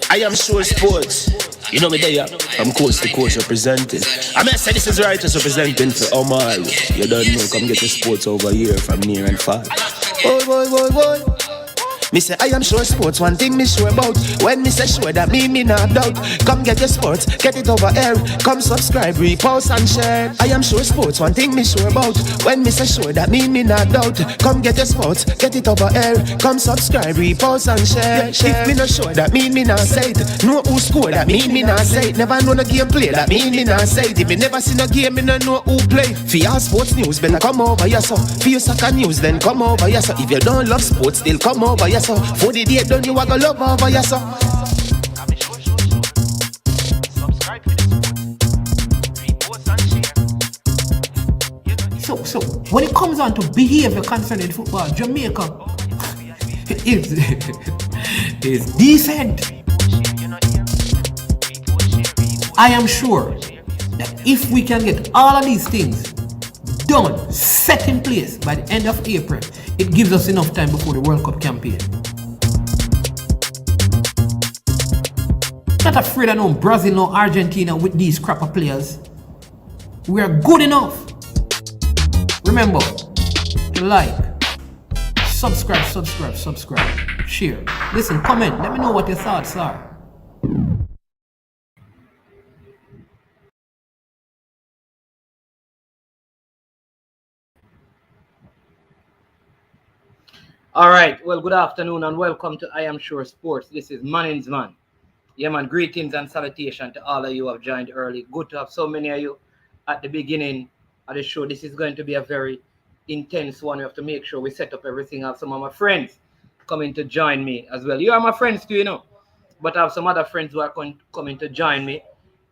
I am sure sports. You know me there, I'm coast to coast representing. I mean, I say this is righteous representing for Omar. You don't know, come get the sports over here from near and far. Boy, boy, boy, boy. Me say I am sure sports, one thing me sure about. When me say sure, that me not doubt. Come get your sports, get it over here. Come subscribe, repost and share. I am sure sports, one thing me sure about. When me say sure, that me not doubt. Come get your sports, get it over here. Come subscribe, repost and share. If me not sure, that me not say it. Know who score, that me not say it. Never know no game play, that me not say it. If me never see no game, me no know who play. For your sports news, better come over here so. For your soccer news, then come over here so. If you don't love sports, still come over here so. For the day done, you are gonna love over here so. So when it comes on to behavior concerning football, Jamaica is decent. I am sure that if we can get all of these things done, set in place by the end of April, it gives us enough time before the World Cup campaign. Not afraid of no Brazil, no Argentina with these crap of players. We are good enough. Remember to like, subscribe, share. Listen, comment. Let me know what your thoughts are. All right. Well, good afternoon and welcome to I Am Sure Sports. This is Manning's Man. Yeah, man. Greetings and salutation to all of you who have joined early. Good to have so many of you at the beginning of the show. This is going to be a very intense one. We have to make sure we set up everything. I have some of my friends coming to join me as well. You are my friends too, you know. But I have some other friends who are coming to join me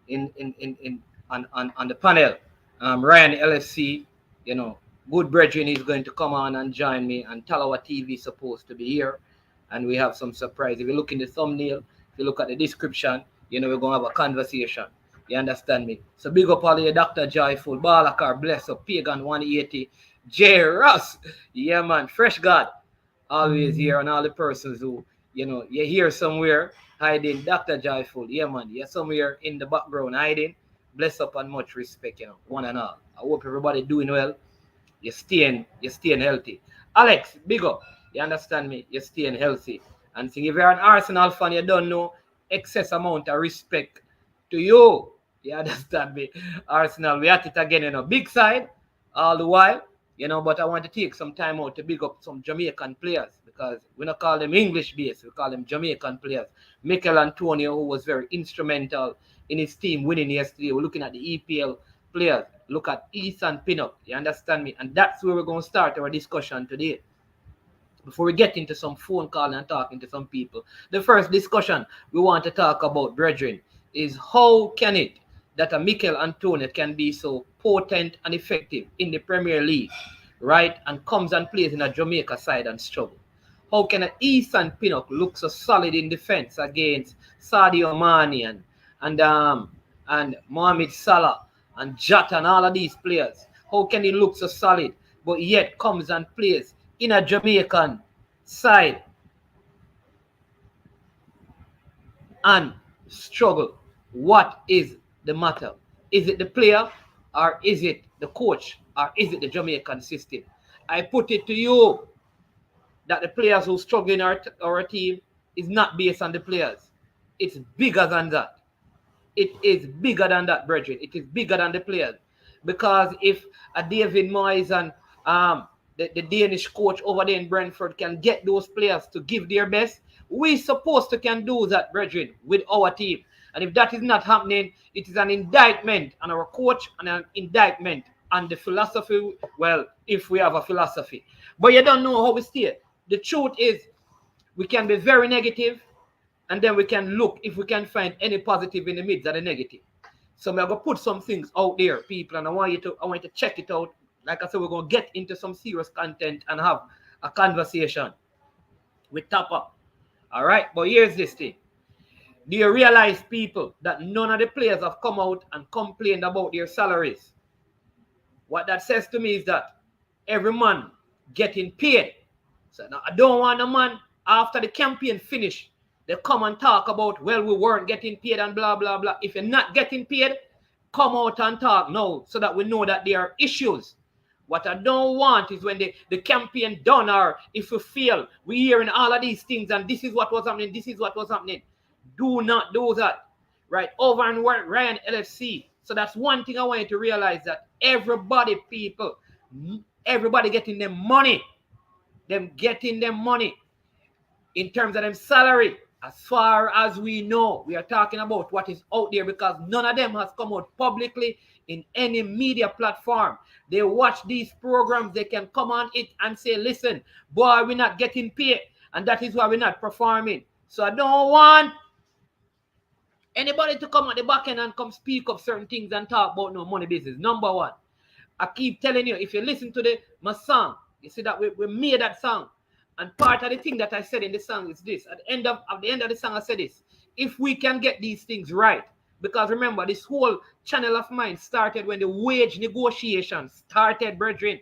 on the panel. Ryan LFC, you know, good brethren is going to come on and join me, and Talawa TV is supposed to be here. And we have some surprise. If you look in the thumbnail, if you look at the description, you know we're going to have a conversation. You understand me? So big up all your Dr. Joyful, Balakar, Bless Up, Pagan 180, J. Russ. Yeah, man. Fresh God. Always here, and all the persons who, you know, you're here somewhere hiding. Dr. Joyful. Yeah, man. You're somewhere in the background hiding. Bless up and much respect, you know, one and all. I hope everybody doing well. You're staying healthy. Alex, big up. You understand me? You're staying healthy. And think if you're an Arsenal fan, you don't know excess amount of respect to you. You understand me? Arsenal, we at it again, you know. Big side all the while, you know, but I want to take some time out to big up some Jamaican players because we don't call them English based, we call them Jamaican players. Mikel Antonio, who was very instrumental in his team winning yesterday. We're looking at the EPL players. Look at Ethan Pinnock. You understand me? And that's where we're going to start our discussion today. Before we get into some phone call and talking to some people, the first discussion we want to talk about, brethren, is how can it that a Mikel Antonio can be so potent and effective in the Premier League, right, and comes and plays in a Jamaica side and struggle? How can an Ethan Pinnock look so solid in defense against Sadio Mane and Mohamed Salah and Jota and all of these players? How can he look so solid but yet comes and plays in a Jamaican side and struggle? What is the matter? Is it the player, or is it the coach, or is it the Jamaican system? I put it to you that the players who struggle in our team is not based on the players. It's bigger than that. It is bigger than that, brethren. It is bigger than the players. Because if a David Moyes and the Danish coach over there in Brentford can get those players to give their best, we supposed to can do that, brethren, with our team. And if that is not happening, it is an indictment on our coach and an indictment on the philosophy. Well, if we have a philosophy. But you don't know how we stay. The truth is, we can be very negative, and then we can look if we can find any positive in the midst of the negative. So I'm going to put some things out there, people, and I want you to check it out. Like I said, we're going to get into some serious content and have a conversation with Tappa. All right? But here's this thing. Do you realize, people, that none of the players have come out and complained about their salaries? What that says to me is that every man getting paid. So now I don't want a man after the campaign finish They come and talk about, well, we weren't getting paid and blah, blah, blah. If you're not getting paid, come out and talk now so that we know that there are issues. What I don't want is when the campaign done, or if we fail, we hearing all of these things and this is what was happening, this is what was happening. Do not do that. Right? Over and work Ryan LFC. So that's one thing I want you to realize, that everybody, people, everybody getting them money. Them getting them money in terms of them salary. As far as we know, we are talking about what is out there, because none of them has come out publicly in any media platform. They watch these programs, they can come on it and say, listen, boy, we're not getting paid, and that is why we're not performing. So I don't want anybody to come at the back end and come speak of certain things and talk about no money business. Number one, I keep telling you, if you listen to my song, you see that we made that song. And part of the thing that I said in the song is this. At the end of the song, I said this. If we can get these things right, because remember, this whole channel of mine started when the wage negotiation started, brethren.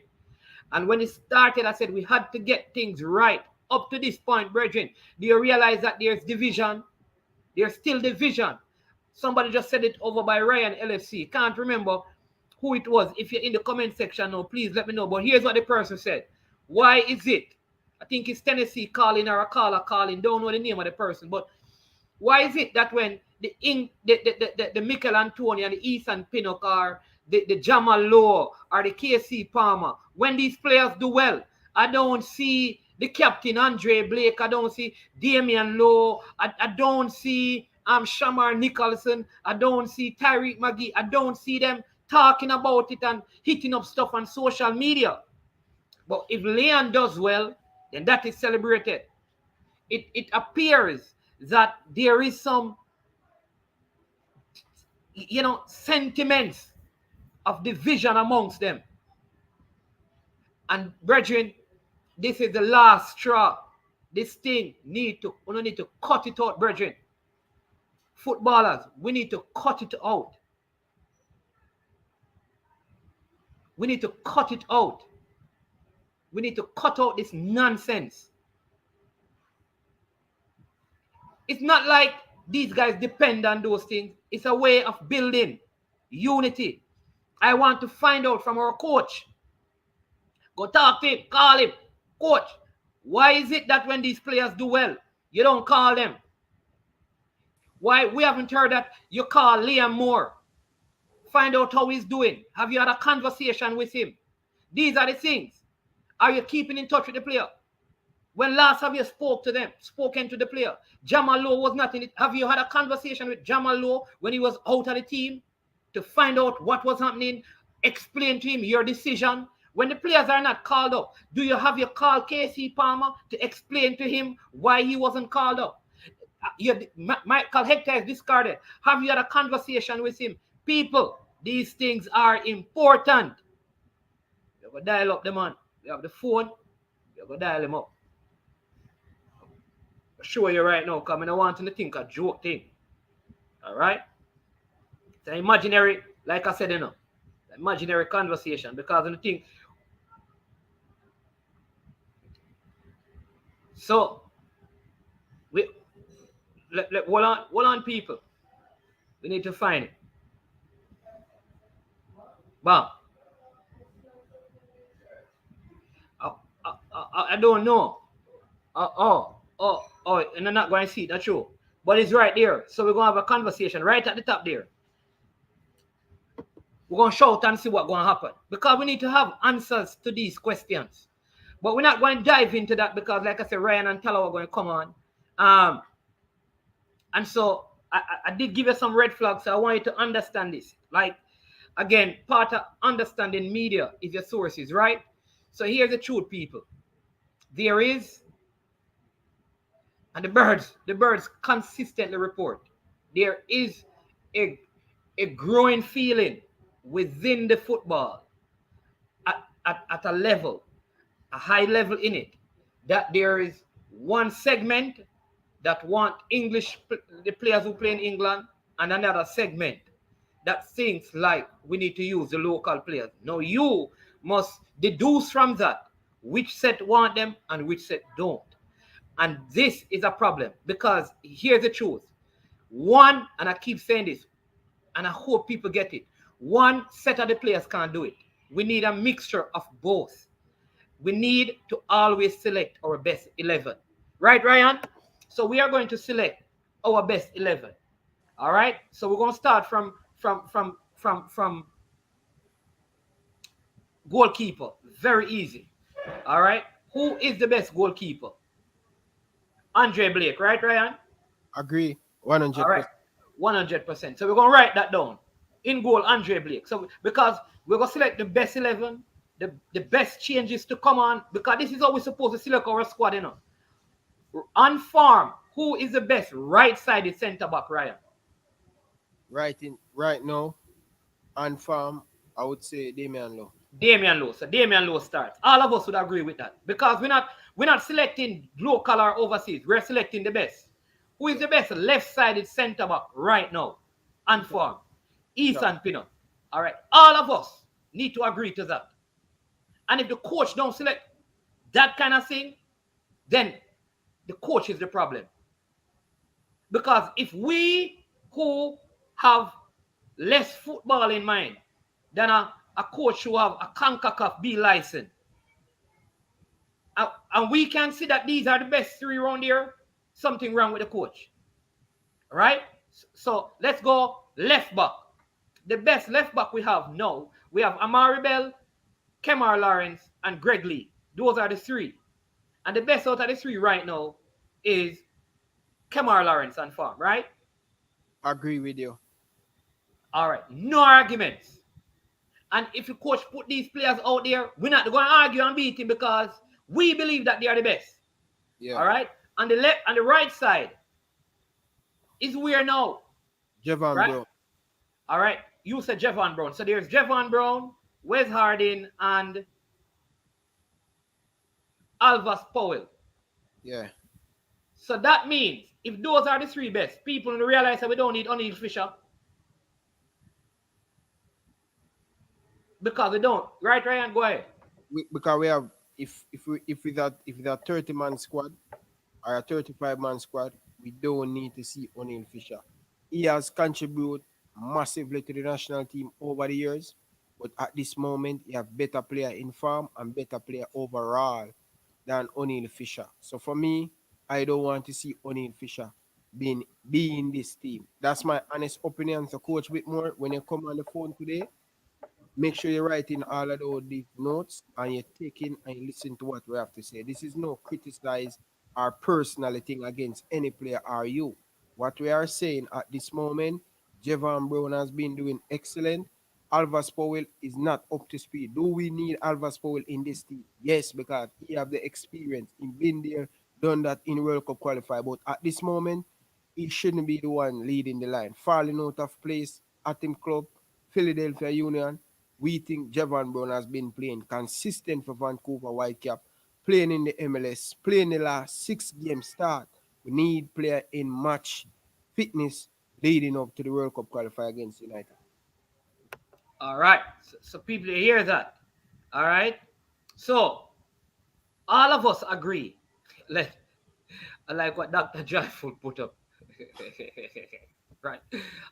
And when it started, I said we had to get things right. Up to this point, brethren, do you realize that there's division? There's still division. Somebody just said it over by Ryan LFC. Can't remember who it was. If you're in the comment section now, please let me know. But here's what the person said. Why is it? I think it's Tennessee calling or a caller calling. Don't know the name of the person. But why is it that when the Mikel Antonio and the Ethan Pinnock or the Jamal Lowe or the KC Palmer, when these players do well, I don't see the captain Andre Blake, I don't see Damian Lowe, I don't see Shamar Nicholson, I don't see Tyreek McGee, I don't see them talking about it and hitting up stuff on social media. But if Leon does well, then that is celebrated. It appears that there is some, sentiments of division amongst them. And brethren, this is the last straw. This thing we need to cut it out, brethren. Footballers, we need to cut it out. We need to cut it out. We need to cut out this nonsense. It's not like these guys depend on those things. It's a way of building unity. I want to find out from our coach. Go talk to him, call him. Coach, why is it that when these players do well, you don't call them? Why? We haven't heard that you call Liam Moore. Find out how he's doing. Have you had a conversation with him? These are the things. Are you keeping in touch with the player? When last have you spoken to the player? Jamal Lowe was not in it. Have you had a conversation with Jamal Lowe when he was out of the team to find out what was happening? Explain to him your decision. When the players are not called up, do you have your call KC Palmer to explain to him why he wasn't called up? Michael Hector is discarded. Have you had a conversation with him? People, these things are important. You have to dial up the man. You have the phone. You have to dial him up. I'll show you right now, because I don't want to think a joke thing. All right? It's an imaginary, like I said, imaginary conversation, because of the thing. So, hold on, people. We need to find it. Bam. I don't know. And I'm not going to see that show. But it's right there. So we're going to have a conversation right at the top there. We're going to shout and see what's going to happen. Because we need to have answers to these questions. But we're not going to dive into that because, like I said, Ryan and Tala are going to come on. And so I did give you some red flags. So I want you to understand this. Like, again, part of understanding media is your sources, right? So here's the truth, people. There is, and the birds consistently report, there is a growing feeling within the football at a level, a high level in it, that there is one segment that want the players who play in England, and another segment that thinks like we need to use the local players. Now you must deduce from that which set want them and which set don't. And this is a problem because here's the truth. One, and I keep saying this, and I hope people get it. One set of the players can't do it. We need a mixture of both. We need to always select our best 11. Right, Ryan? So we are going to select our best 11. All right? So we're going to start from goalkeeper. Very easy. All right? Who is the best goalkeeper? Andre Blake, right, Ryan? Agree, All right, 100%. 100%. So we're gonna write that down. In goal, Andre Blake. So because we're gonna select the best 11, the best changes to come on, because this is how we're supposed to select our squad, you know. On farm, who is the best right-sided centre back, Ryan? Right now, on farm, I would say Damian Lowe. Damian Lowe. So Damian Lowe starts. All of us would agree with that because we're not selecting local or overseas. We're selecting the best. Who is Yeah. the best left-sided centre back right now? On Peter, form. Peter, Ethan Pinnock. All right. All of us need to agree to that. And if the coach don't select that kind of thing, then the coach is the problem. Because if we who have less football in mind than a coach who have a CONCACAF B license, and we can see that these are the best three around here, something wrong with the coach. All right? So let's go left back. The best left back we have now, we have Amari Bell, Kemar Lawrence, and Greg Lee. Those are the three. And the best out of the three right now is Kemar Lawrence and Farm, right? agree with you. All right. No arguments. And if the coach put these players out there, we're not going to argue and beat him because we believe that they are the best. Yeah. All right. On the left, on the right side is where now, Javon right? Brown. All right. You said Javon Brown. So there's Javon Brown, Wes Harding, and Alvas Powell. Yeah. So that means if those are the three best, people realize that we don't need O'Neal Fisher because we don't. Right, Ryan? Go ahead. Because we have, if it's a 30-man squad or a 35-man squad, we don't need to see O'Neal Fisher. He has contributed massively to the national team over the years, but at this moment, he have better player in farm and better player overall than O'Neal Fisher. So for me, I don't want to see O'Neal Fisher being in this team. That's my honest opinion. So Coach Whitmore, when you come on the phone today, make sure you're writing all of these notes and you're taking and you listen to what we have to say. This is no criticize or personal thing against any player or you. What we are saying at this moment, Javon Brown has been doing excellent. Alvas Powell is not up to speed. Do we need Alvas Powell in this team? Yes, because he have the experience. He been there, done that in World Cup qualify. But at this moment, he shouldn't be the one leading the line. Falling out of place at him club, Philadelphia Union. We think Javon Brown has been playing consistent for Vancouver Whitecap, playing in the MLS, playing the last 6 game start. We need player in match fitness leading up to the World Cup qualifier against United. All right. So people hear that. All right. So all of us agree. Let I like what Dr. Joyful put up. Right.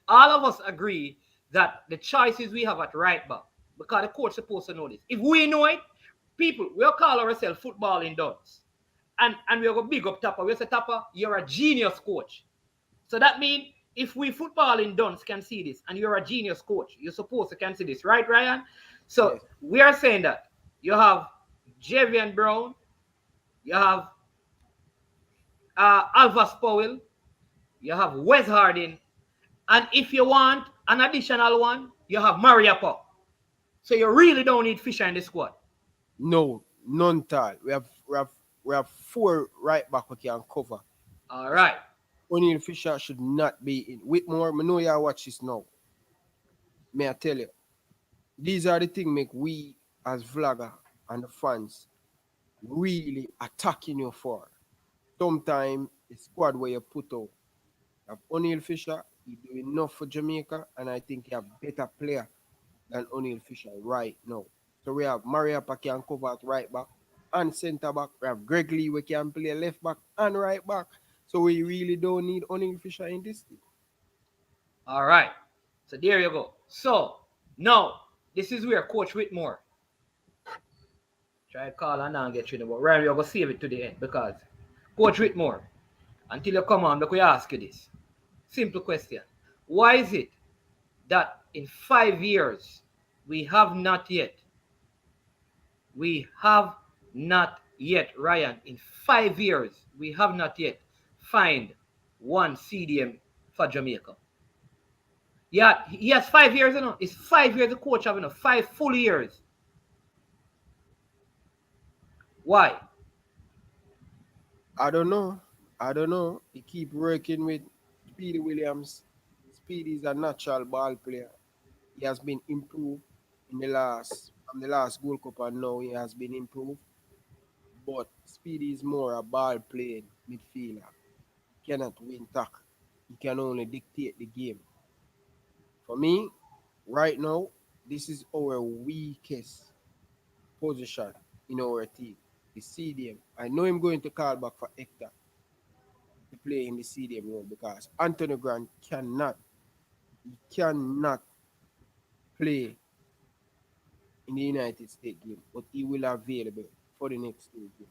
All of us agree that the choices we have at right back, because the coach supposed to know this. If we know it, people, we'll call ourselves footballing duns. And we're going to big up Tappa. We'll say, Tappa, you're a genius coach. So that means if we footballing duns can see this, and you're a genius coach, you're supposed to can see this, right, Ryan? So Yes. we are saying that you have Javian Brown, you have Alvas Powell, you have Wes Harding, and if you want an additional one, you have Mariappa. So you really don't need Fisher in the squad. No, none tall. We have 4 right back we can cover. All right. O'Neal Fisher should not be in. Whitmore, I know you watch this now. May I tell you, these are the things make we as vlogger and the fans really attacking you for. Sometimes the squad where you put out. You have O'Neal Fisher, he do enough for Jamaica, and I think you have better player than O'Neal Fisher right now. So we have Maria Paki and cover at right back. and centre back. We have Greg Lee, we can play left back and right back. So we really don't need O'Neal Fisher in this team. All right. So there you go. So now this is where Coach Whitmore try to call and now get you know, but Ryan, you're gonna save it to the end because Coach Whitmore, until you come on, look, we ask you this simple question: why is it that in 5 years we have not yet, Ryan, in 5 years we have not yet find one CDM for Jamaica? Yeah, he has 5 years, you know. It's 5 years the coach having, you know, 5 full years. Why? I don't know. I don't know. He keep working with Speedy Williams. Speedy is a natural ball player. He has been improved in the last from the last Gold Cup and now he has been improved. But Speedy is more a ball playing midfielder. He cannot win tackle. He can only dictate the game. For me, right now, this is our weakest position in our team. The CDM. I know I'm going to call back for Hector to play in the CDM role because Anthony Grant cannot play in the United States game, but he will available for the next 2 games.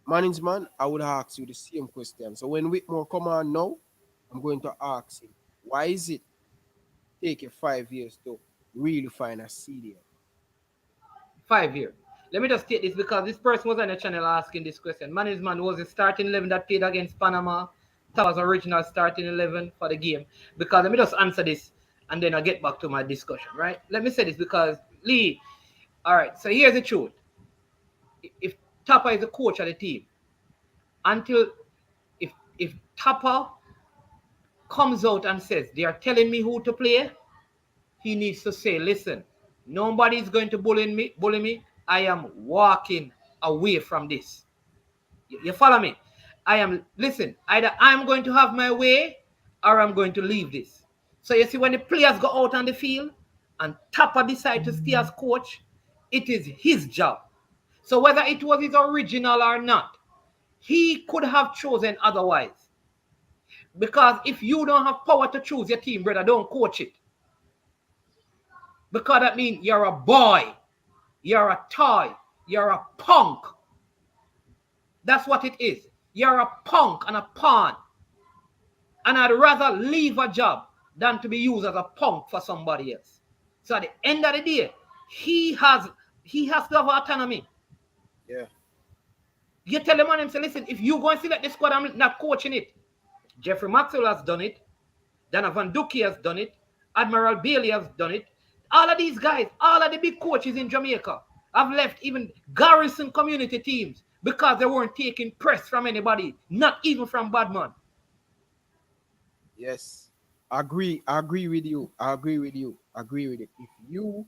Management, I would ask you the same question. So when Whitmore come on now, I'm going to ask him, why is it take you 5 years to really find a CDM? 5 years. Let me just state this because this person was on the channel asking this question. Management was the starting 11 that played against Panama. That was original starting 11 for the game. Because let me just answer this and then I'll get back to my discussion, right? Let me say this because Lee, all right, so here's the truth. If Tappa is the coach of the team, until if Tappa comes out and says they are telling me who to play, he needs to say, listen, nobody's going to bully me. I am walking away from this. You follow me? Listen, either I'm going to have my way or I'm going to leave this. So you see, when the players go out on the field and Tappa decide to stay as coach, it is his job. So whether it was his original or not, he could have chosen otherwise. Because if you don't have power to choose your team, brother, don't coach it. Because that means you're a boy, you're a toy, you're a punk. That's what it is. You're a punk and a pawn. And I'd rather leave a job than to be used as a punk for somebody else. So at the end of the day, he has to have autonomy. Yeah. You tell the man and say, listen, if you go and select the squad, I'm not coaching it. Jeffrey Maxwell has done it. Dana Van Duki has done it. Admiral Bailey has done it. All of these guys, all of the big coaches in Jamaica have left even garrison community teams because they weren't taking press from anybody, not even from Badman. Yes. I agree with you. If you,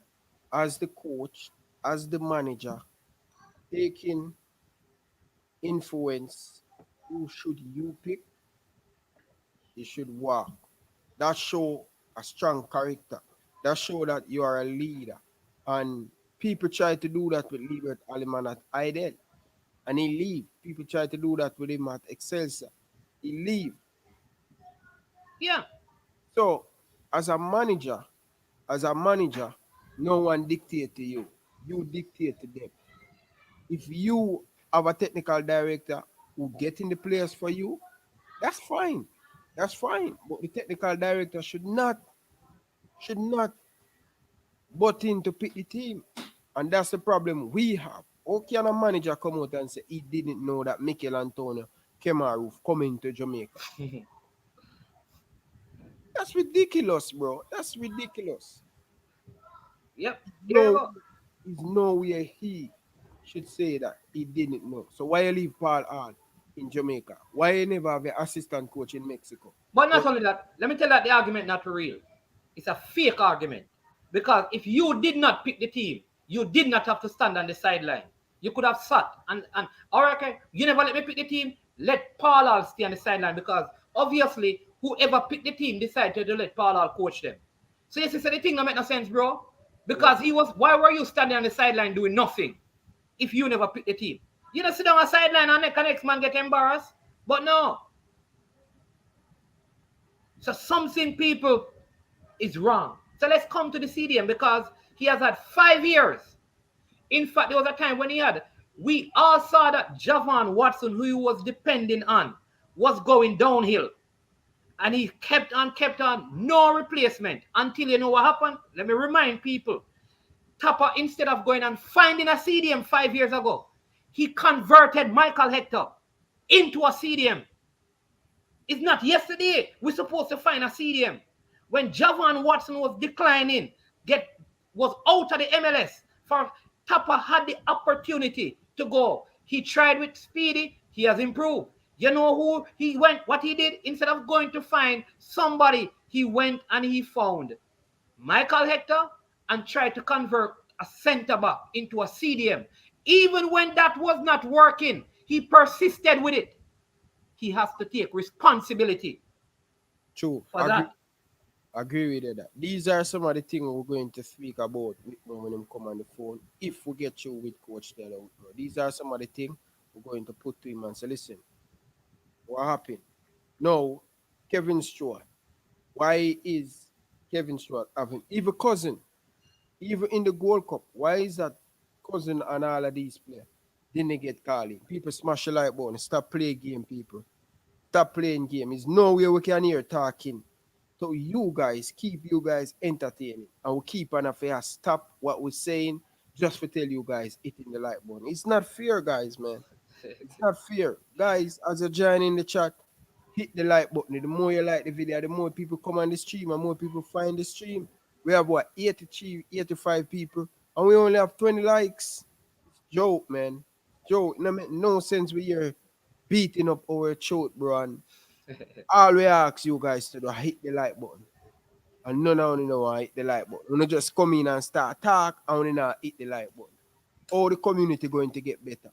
as the coach, as the manager, taking influence, who should you pick? You should work. That show a strong character. That show that you are a leader. And people try to do that with Liebert Aliman at Idel. And he leave. People try to do that with him at Excelsior. He leave. Yeah. So as a manager, no one dictate to you. You dictate to them. If you have a technical director who getting the players for you, that's fine. That's fine. But the technical director should not butt in to pick the team. And that's the problem we have. How can a manager come out and say he didn't know that Mikel Antonio Kemaru coming to Jamaica? That's ridiculous, bro. That's ridiculous. Yep. No, there's no way he should say that he didn't know. So why you leave Paul Hall in Jamaica? Why you never have an assistant coach in Mexico? But not only that, let me tell you that the argument not real. It's a fake argument. Because if you did not pick the team, you did not have to stand on the sideline. You could have sat and all right, okay, you never let me pick the team. Let Paul Hall stay on the sideline because obviously whoever picked the team decided to let Paul Hall coach them. So you see, the thing that make no sense, bro. Because why were you standing on the sideline doing nothing? if you never pick the team. You know, sit down a sideline and next man get embarrassed. But no. So something, people, is wrong. So let's come to the CDM because he has had 5 years. In fact, there was a time when we all saw that Javon Watson, who he was depending on, was going downhill. And he kept on, no replacement. Until you know what happened? Let me remind people. Tappa, instead of going and finding a CDM 5 years ago, he converted Michael Hector into a CDM. It's not yesterday we're supposed to find a CDM. When Javon Watson was declining, was out of the MLS, for Tappa had the opportunity to go. He tried with Speedy, he has improved. You know who he went, what he did? Instead of going to find somebody, he went and he found Michael Hector and tried to convert a center back into a CDM. Even when that was not working, he persisted with it. He has to take responsibility. True. For that. Agree with that. These are some of the things we're going to speak about when him come on the phone. If we get you with Coach Taylor, these are some of the things we're going to put to him and say, listen, what happened? No, Kevin Stewart. Why is Kevin Stewart having even cousin, even in the Gold Cup? Why is that cousin and all of these players didn't get calling? People smash the light button, stop playing game, people. Stop playing game. There's no way we can hear talking. So you guys, keep you guys entertaining. And we keep on affair. Stop what we're saying just to tell you guys hitting the like button. It's not fair, guys, man. It's not fair. Guys, as you join in the chat, hit the like button. The more you like the video, the more people come on the stream and more people find the stream. We have what, 83, 85 people, and we only have 20 likes. Joke, man. Joke. No, no sense we here beating up our throat, bro. And all we ask you guys to do hit the like button. And none of you know hit the like button. You know, just come in and start talk and you not hit the like button. All the community going to get better.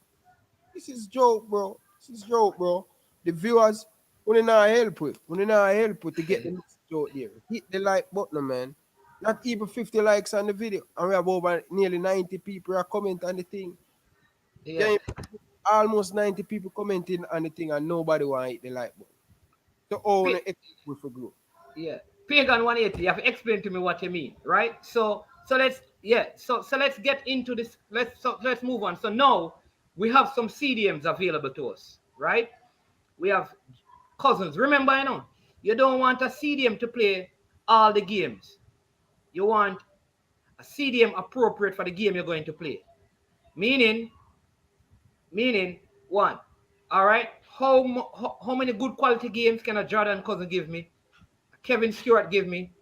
This is joke, bro. This is joke, bro. The viewers, we not help with. We not help with to get the message out there. Hit the like button, man. Not even 50 likes on the video. And we have over nearly 90 people are comment on the thing. Yeah. Almost 90 people commenting on the thing and nobody want to hit the like button. So all the with for group. Yeah. Pagan 180, you have to explain to me what you mean, right? So let's let's get into this. Let's move on. So now we have some CDMs available to us, right? We have cousins. Remember, you don't want a CDM to play all the games. You want a CDM appropriate for the game you're going to play. Meaning one. All right. How many good quality games can a Jordan Cousin give me? Kevin Stewart give me,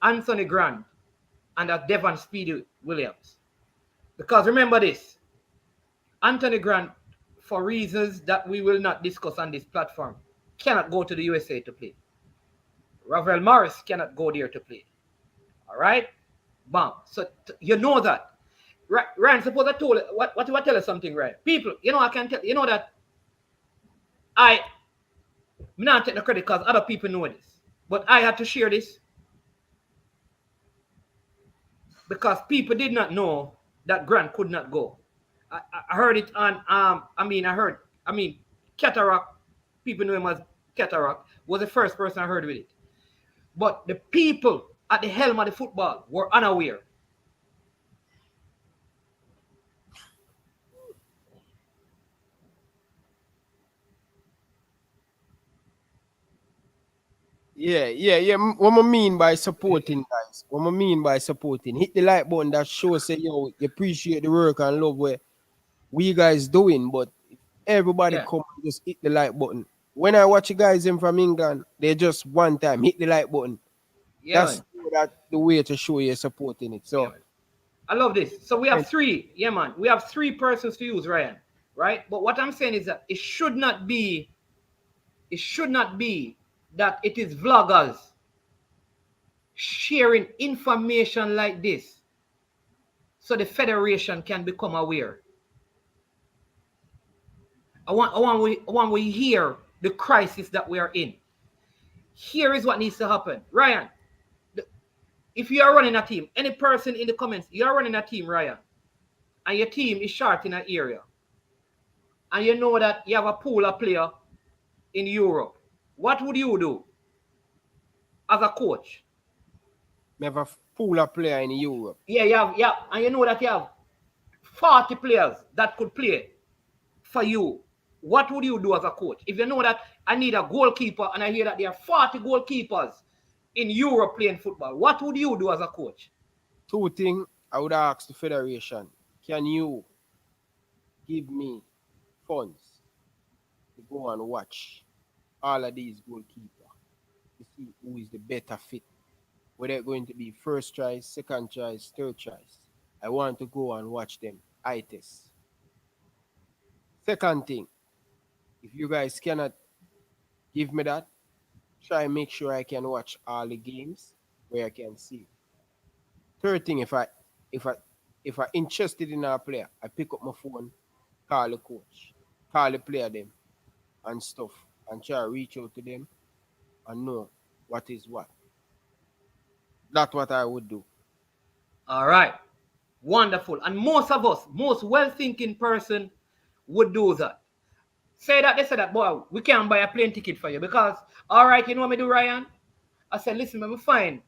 Anthony Grant, and a Devon Speedy Williams. Because remember this, Anthony Grant, for reasons that we will not discuss on this platform, cannot go to the USA to play. Ravel Morris cannot go there to play. All right? Bam. So you know that. Ryan, suppose I told you, what if I tell you something, right? People, I can tell you that I'm not taking the credit because other people know this. But I had to share this because people did not know that Grant could not go. I heard it on, Cataract, people know him as Cataract, was the first person I heard with it. But the people at the helm of the football were unaware. Yeah. What I mean by supporting, guys. What I mean by supporting. Hit the like button that shows say, yo, you appreciate the work and love what we guys doing. But if everybody come and just hit the like button. When I watch you guys in from England, they just one time hit the like button. Yeah, That's the way to show you're supporting it. So I love this. So we have three. Yeah, man. We have 3 persons to use, Ryan. Right? But what I'm saying is that it should not be that it is vloggers sharing information like this so the federation can become aware. I want we hear the crisis that we are in. Here is what needs to happen. Ryan, if you are running a team, any person in the comments, you are running a team, Ryan. and your team is short in an area, and you know that you have a pool of player in Europe, what would you do as a coach? Me have a pool of player in Europe. Yeah, and you know that you have 40 players that could play for you. What would you do as a coach? If you know that I need a goalkeeper and I hear that there are 40 goalkeepers in Europe playing football, what would you do as a coach? Two things I would ask the federation: can you give me funds to go and watch all of these goalkeepers to see who is the better fit? Whether it's going to be first choice, second choice, third choice. I want to go and watch them. I test. Second thing, if you guys cannot give me that, try and make sure I can watch all the games where I can see. Third thing, if I if I interested in a player, I pick up my phone, call the coach, call the player them and stuff, and try to reach out to them and know what is what. That's what I would do. All right. Wonderful. And most of us, most well-thinking person would do that. Say that, they say that, boy, we can't buy a plane ticket for you because, all right, you know what me do, Ryan? I said, listen, I'm fine.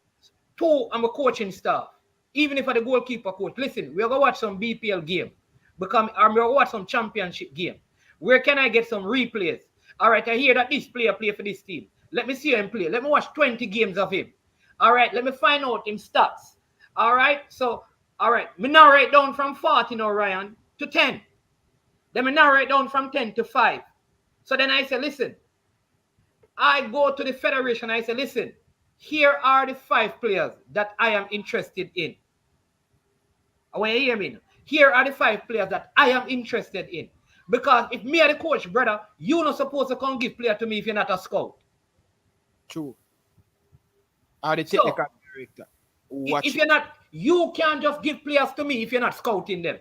Two, I'm a coaching staff. Even if I'm the goalkeeper coach, listen, we're going to watch some BPL game. I'm going to watch some championship game. Where can I get some replays? All right, I hear that this player play for this team. Let me see him play. Let me watch 20 games of him. All right, let me find out him stats. All right, so, all right, me narrate down from 40 now, Ryan, to 10. Then me narrate down from 10 to 5. So then I say, listen, I go to the federation. I say, listen, here are the 5 players that I am interested in. I want you to hear me now. Here are the 5 players that I am interested in. Because if me are the coach, brother, you're not supposed to come give player to me if you're not a scout. True. Or the So, technical director. if you're not, you can't just give players to me if you're not scouting them.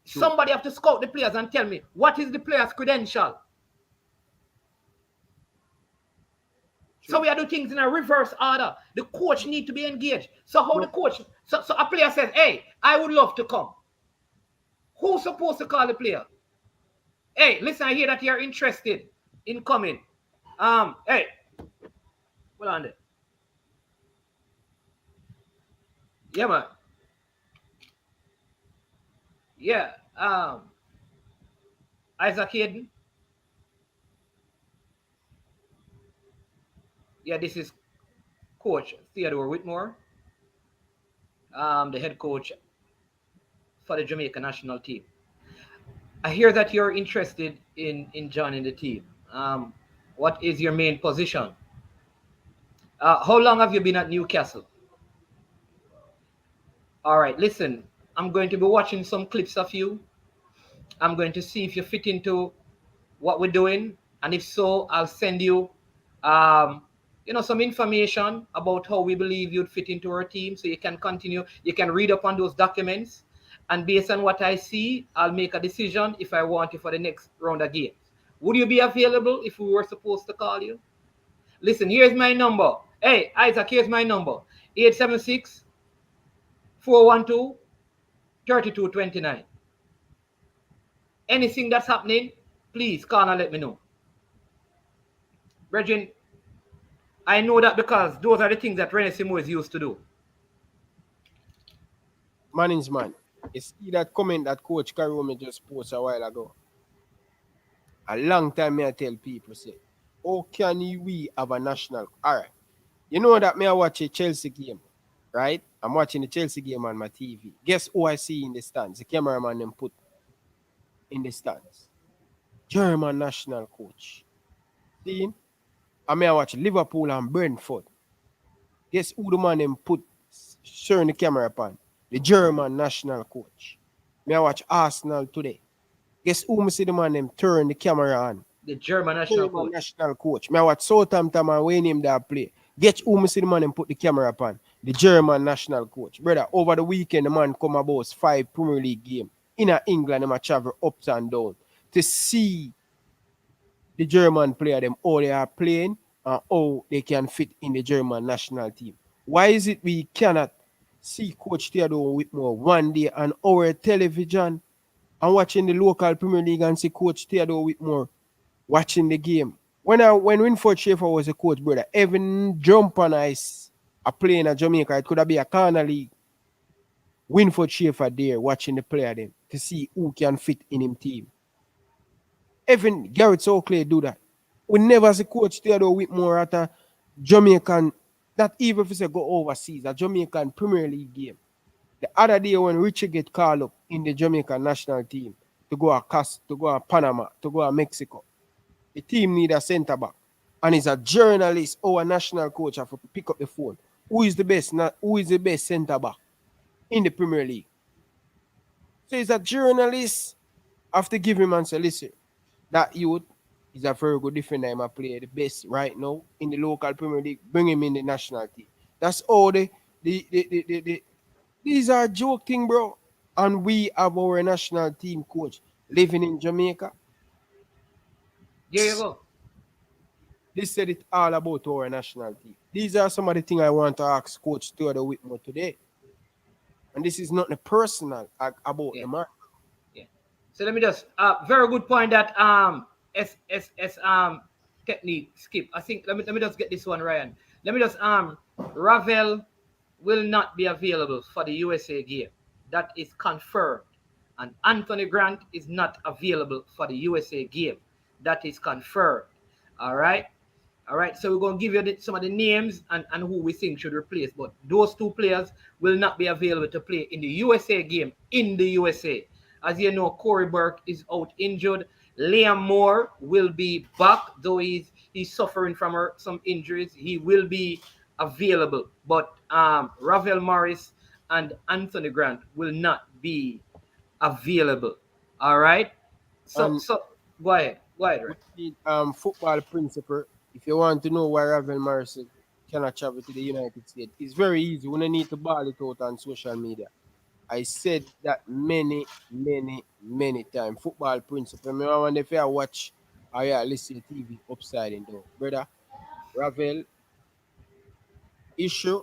True. Somebody have to scout the players and tell me, what is the player's credential? So we are doing things in a reverse order. The coach need to be engaged. So how the coach, so a player says, hey, I would love to come. Who's supposed to call the player? Hey, listen, I hear that you're interested in coming. Hey, hold on there. Yeah, man. Yeah, Isaac Hayden. Yeah, this is Coach Theodore Whitmore, the head coach for the Jamaica national team. I hear that you're interested in joining the team. What is your main position? How long have you been at Newcastle? All right, listen, I'm going to be watching some clips of you. I'm going to see if you fit into what we're doing, and if so, I'll send you, some information about how we believe you'd fit into our team, so you can continue. You can read up on those documents, and based on what I see, I'll make a decision if I want you for the next round of games. Would you be available if we were supposed to call you? Listen, here's my number. Hey, Isaac, here's my number. 876 412 3229. Anything that's happening, please call and let me know. Brethren, I know that because those are the things that René Simoes used to do. Manning's man. You see that comment that Coach Karome just posted a while ago? A long time me I tell people, say, how can we have a national? All right. You know that me I watch a Chelsea game, right? I'm watching the Chelsea game on my TV. Guess who I see in the stands? The cameraman them put in the stands. German national coach. See? I mean I watch Liverpool and Brentford. Guess who the man them put showing the camera upon? The German national coach. Me I watch Arsenal today. Guess who me see the man them turn the camera on? The German national coach. National coach. Me I watch Southampton and when him that play. Get who me see the man them put the camera upon? The German national coach. Brother, over the weekend the man come about 5 Premier League game. In England, them travel ups and down to see the German player them how they are playing and how they can fit in the German national team. Why is it we cannot see Coach Theodore Whitmore one day on our television and watching the local Premier League and see Coach Theodore Whitmore watching the game. When Winford Schaefer was a coach, brother, even jump on ice a play in Jamaica, it could have been a corner league. Winford Schaefer there watching the player them to see who can fit in him team. Even Garrett Oakley do that. We never see Coach Theodore Whitmore at a Jamaican, not even if it's a go overseas, a Jamaican Premier League game. The other day when Richie get called up in the Jamaican national team to go to go to Panama, to go to Mexico, the team need a centre back. And he's a journalist or a national coach have to pick up the phone. Who is the best centre back in the Premier League? So he's a journalist. Have to give him and say, listen, that youth is a very good defender. I'm a player, the best right now in the local Premier League. Bring him in the national team. That's all the these are joke thing, bro. And we have our national team coach living in Jamaica. There you go. This said it all about our national team. These are some of the things I want to ask Coach Theodore Whitmore today. And this is not personal about Yeah. the man. Yeah. So let me just very good point that S technique skip. I think let me just get this one, Ryan. Let me just Ravel will not be available for the USA game. That is confirmed. And Anthony Grant is not available for the USA game. That is confirmed. All right. All right, so we're going to give you some of the names and who we think should replace. But those two players will not be available to play in the USA game in the USA. As you know, Corey Burke is out injured. Liam Moore will be back, though he's suffering from some injuries. He will be available. But Ravel Morris and Anthony Grant will not be available. All right? So go ahead. Go ahead, We Ray. need football principle. If you want to know why Ravel Morrison cannot travel to the United States, it's very easy. We don't need to ball it out on social media. I said that many times. Football principle. I wonder if I watch or yeah, listen to TV upside and down. Brother, Ravel, issue,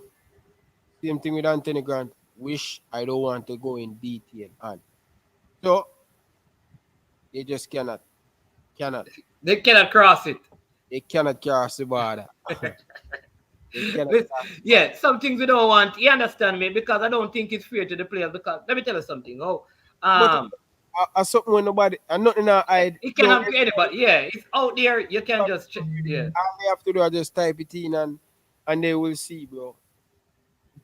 same thing with Anthony Grant. Wish I don't want to go in detail on. So they just cannot. They cannot cross it. They cannot cross the border. They cannot cross the border. Yeah, some things we don't want. You understand me? Because I don't think it's fair to the players. Because let me tell you something. But Um, something when nobody and nothing I hide. it No, cannot be anybody. Yeah, it's out there. You can just yeah. all they have to do is just type it in and they will see, bro.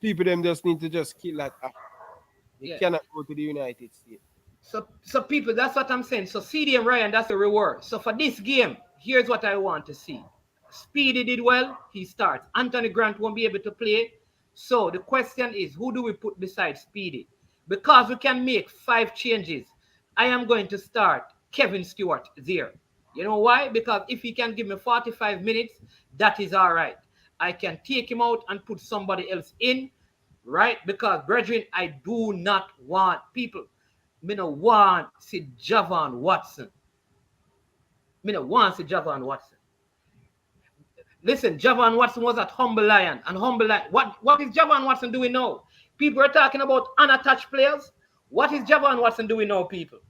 People them just need to just kill that app. They Yeah. cannot go to the United States. So people, that's what I'm saying. So CD and Ryan, that's the reward. So for this game, here's what I want to see. Speedy did well. He starts. Anthony Grant won't be able to play. So the question is, who do we put beside Speedy? Because we can make 5 changes. I am going to start Kevin Stewart there. You know why? Because if he can give me 45 minutes, that is all right. I can take him out and put somebody else in, right? Because, brethren, I do not want people. Me no want see Javon Watson. Me no want see Javon Watson. Listen, Javon Watson was at Humble Lion. And Humble Lion, what is Javon Watson doing now? People are talking about unattached players. What is Javon Watson doing now, people?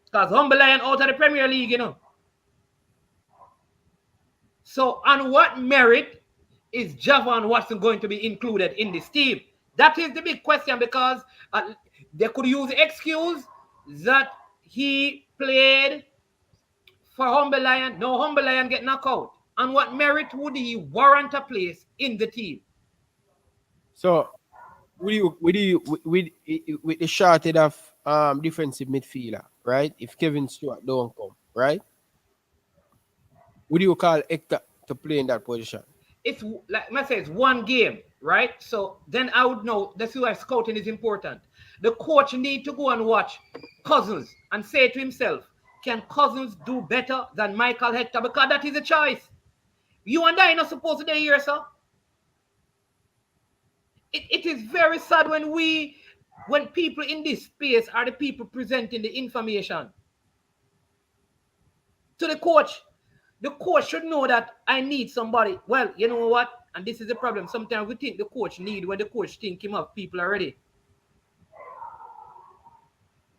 Because Humble Lion out of the Premier League, you know. So, on what merit is Javon Watson going to be included in this team? That is the big question because they could use the excuse that he played for Humble Lion. No, Humble Lion get knocked out. On what merit would he warrant a place in the team? So with the shorted of defensive midfielder, right? If Kevin Stewart don't come, right? Would you call Hector to play in that position? It's like I say, it's one game, right? So then I would know. That's why scouting is important. The coach need to go and watch Cousins and say to himself, can Cousins do better than Michael Hector? Because that is a choice. You and I are not supposed to be here, sir. It is very sad when people in this space are the people presenting the information to the coach. The coach should know that I need somebody. Well, you know what? And this is the problem. Sometimes we think the coach need when the coach think him of people already.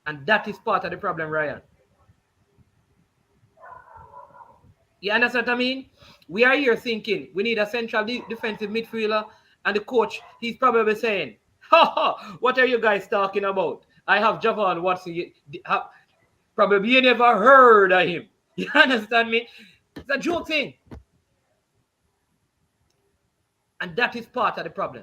And that is part of the problem, Ryan. You understand what I mean? We are here thinking we need a central defensive midfielder, and the coach, he's probably saying, ha ha, what are you guys talking about? I have Javon Watson. Probably you never heard of him. You understand me? It's a joke thing. And that is part of the problem.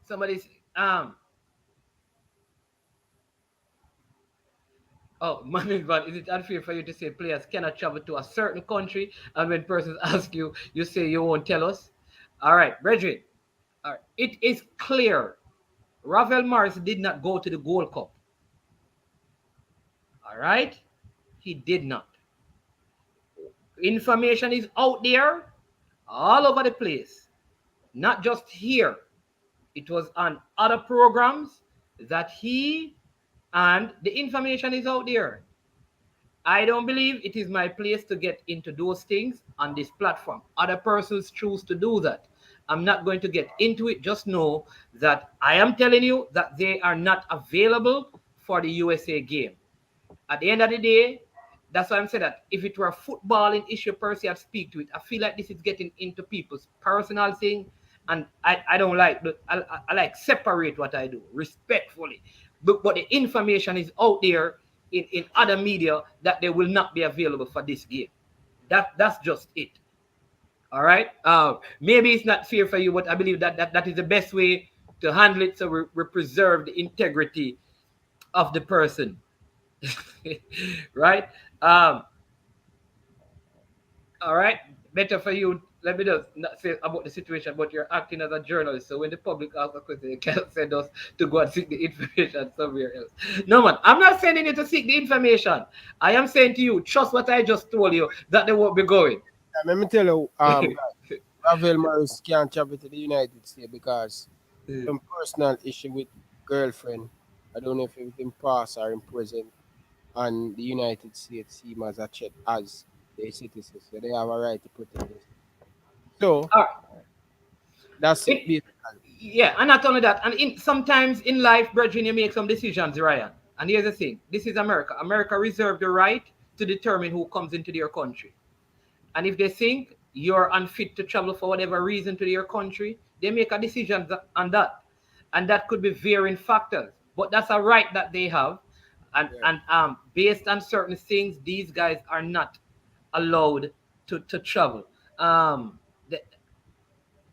Somebody's oh, management, is it unfair for you to say players cannot travel to a certain country and when persons ask you, you say you won't tell us? All right, Bridget. All right. It is clear Ravel Morris did not go to the Gold Cup. All right? He did not. Information is out there all over the place, not just here. It was on other programs that he, and the information is out there. I don't believe it is my place to get into those things on this platform. Other persons choose to do that. I'm not going to get into it. Just know that I am telling you that they are not available for the USA game. At the end of the day, that's why I'm saying that if it were a footballing issue per se, I'd speak to it. I feel like this is getting into people's personal thing, and I don't like, I like separate what I do respectfully. But the information is out there in other media that they will not be available for this game. That's just it. All right. Maybe it's not fair for you, but I believe that is the best way to handle it, so we preserve the integrity of the person. Right? All right. Better for you. Let me just not say about the situation, but you're acting as a journalist. So when the public asks a question, you can't send us to go and seek the information somewhere else. No, man. I'm not sending you to seek the information. I am saying to you, trust what I just told you, that they won't be going. Let me tell you, Ravel Morris can't travel to the United States because some personal issue with girlfriend. I don't know if it was in past or in present, and the United States see him as a check as their citizens, so they have a right to protect this. So All right. that's It, basically. yeah, and not only that, and sometimes in life, brethren, you make some decisions, Ryan. And here's the thing: this is America. America reserves the right to determine who comes into their country. And if they think you're unfit to travel for whatever reason to your country, they make a decision on that. And that could be varying factors. But that's a right that they have. Yeah. And based on certain things, these guys are not allowed to travel. The,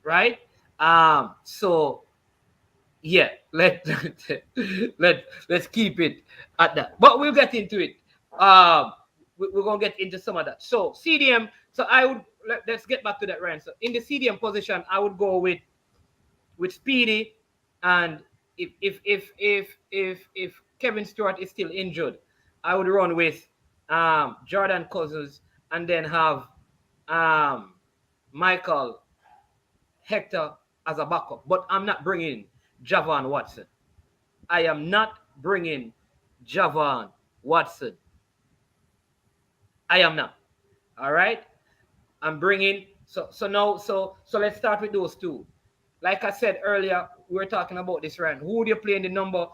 right? So yeah, let's keep it at that. But we'll get into it. We're gonna get into some of that. So CDM. So I would let's get back to that, Ryan. So in the CDM position, I would go with Speedy, and if Kevin Stewart is still injured, I would run with Jordan Cousins, and then have um, Michael Hector as a backup. But I'm not bringing Javon Watson. I am not bringing Javon Watson. I am not. All right. I'm bringing. So let's start with those two. Like I said earlier, we were talking about this, Ryan. Who do you play in the number?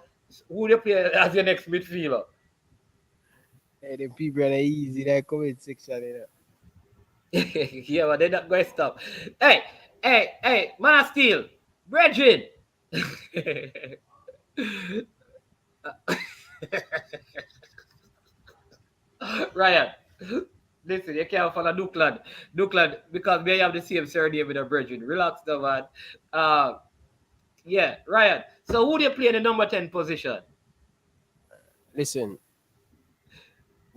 Who do you play as your next midfielder? Hey, the people are easy. They comment section. Yeah, but they're not going to stop. Hey, Man of Steel, Brethren. Ryan, listen, you can't follow Dukeland. Dukeland, because we have the same surname with a Brethren. Relax, though, man. Uh, yeah, Ryan. So who do you play in the number 10 position? Listen,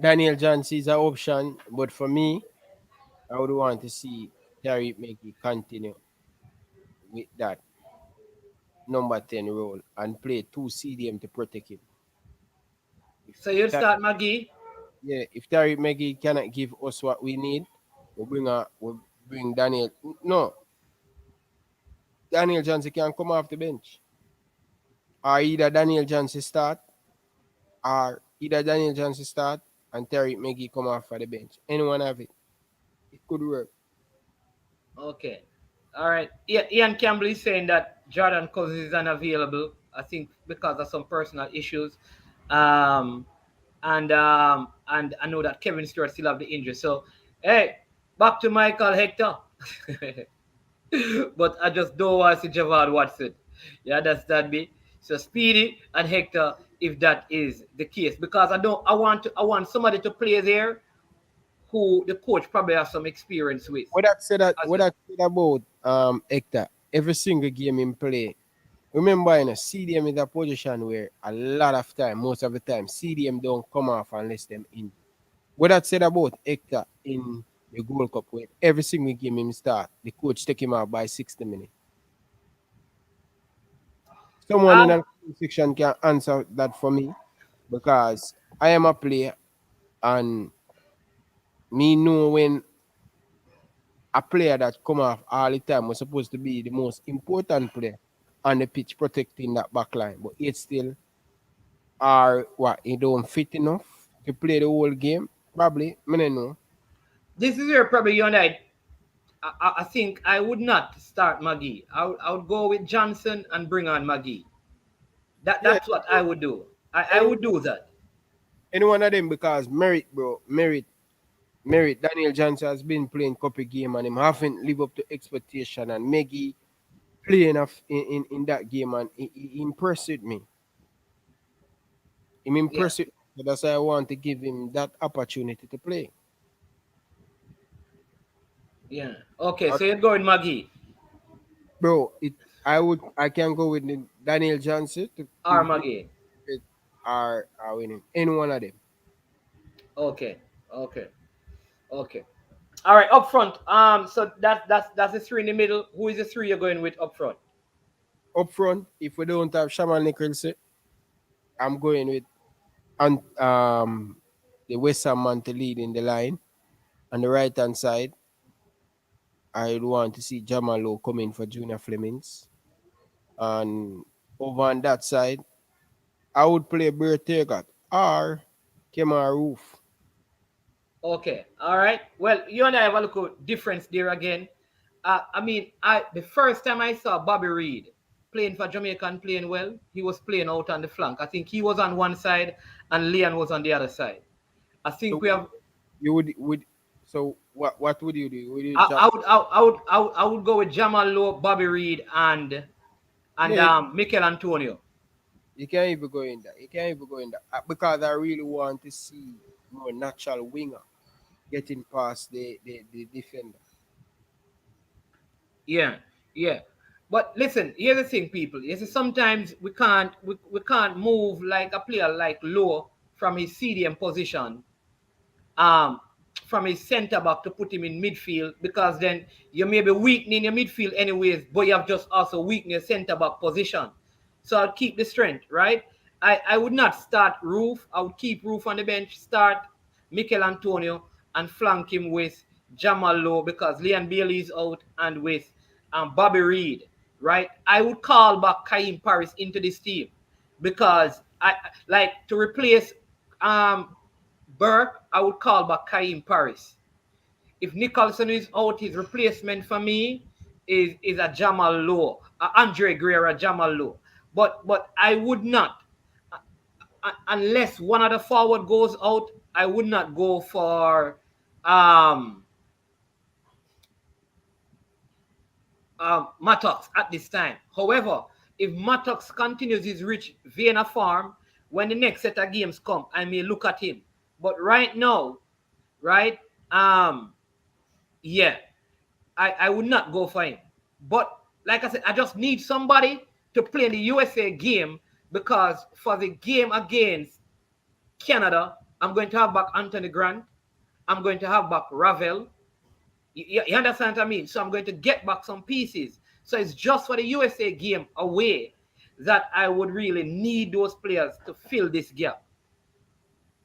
Daniel Johnson is an option, but for me, I would want to see Terry Maggie continue with that number 10 role and play two CDM to protect him. If So you'd Terry, start McGee. yeah, if Terry Maggie cannot give us what we need, we'll bring Daniel. No, Daniel Johnson can come off the bench. Or either Daniel Johnson start, and Terry Maggie come off for the bench. Anyone have it? It could work. Okay. All right. Ian Campbell is saying that Jordan Cousins is unavailable. I think because of some personal issues. Um, and I know that Kevin Stewart still have the injury. So, hey, back to Michael Hector. But I just don't want to see Javard Watson. You understand me? So Speedy and Hector, if that is the case, because I want somebody to play there who the coach probably has some experience with as What well. that said about Hector, every single game in play. Remember, in a CDM is a position where a lot of time, most of the time, CDM don't come off unless them in. What that said about Hector in the Gold Cup, where every single game him start, the coach take him out by 60 minutes. Someone in Um, the comment section can answer that for me because I am a player and me know when a player that come off all the time was supposed to be the most important player on the pitch protecting that back line, but it still are what he don't fit enough to play the whole game. Probably, I don't know. this is where probably you and I think I would not start Maggie. I would go with Johnson and bring on Maggie. Yeah, That's what I would do. I any would do that. any one of them because merit, bro, merit. Daniel Johnson has been playing copy game and him haven't live up to expectation and Maggie play enough in that game and he impressed me. Him Yeah, impressed me. So that's why I want to give him that opportunity to play. yeah. Okay, Uh, so you're going Maggie Bro, I can go with the Daniel Johnson to or improve Maggie. it or winning any one of them. Okay, okay, okay. All right, up front. So that's the three in the middle. Who is the three you're going with up front? Up front, if we don't have Shaman Nicholson, I'm going with and the West Ham man to lead in the line. On the right hand side, I would want to see Jamalo come in for Junior Flemings. And over on that side, I would play Bert Tagot or Kemar Roof. Okay, all right. Well, you and I have a little difference there again. I mean, I the first time I saw Bobby Reed playing for Jamaica and playing well, he was playing out on the flank. I think he was on one side and Leon was on the other side. I think So we have. you would so what would you do? Would you I would go with Jamal Lowe, Bobby Reed, and yeah, Mikel Antonio. you can't even go in there. You can't even go in there because I really want to see more natural winger getting past the defender. Yeah, yeah. But listen, here's the thing, people. You see, sometimes we can't move like a player like Lowe from his CDM position um, from his centre back to put him in midfield because then you may be weakening your midfield anyways, but you have just also weakened your centre back position. So I'll keep the strength, right? I would not start Roof. I would keep Roof on the bench, start Mikel Antonio, and flank him with Jamal Lowe because Leon Bailey is out and with Bobby Reed, right? I would call back Kaim Paris into this team because I like to replace um, Burke, I would call back Kaim Paris. If Nicholson is out, his replacement for me is a Jamal Lowe, Andre Gray or a Jamal Lowe. But I would not, unless one of the forward goes out, I would not go for um, Mattox at this time. However, if Mattox continues his rich vein of farm, when the next set of games come, I may look at him. But right now, right, yeah, I would not go for him. But like I said, I just need somebody to play in the USA game because for the game against Canada, I'm going to have back Anthony Grant. I'm going to have back Ravel. You understand what I mean? So I'm going to get back some pieces. So it's just for the USA game away that I would really need those players to fill this gap.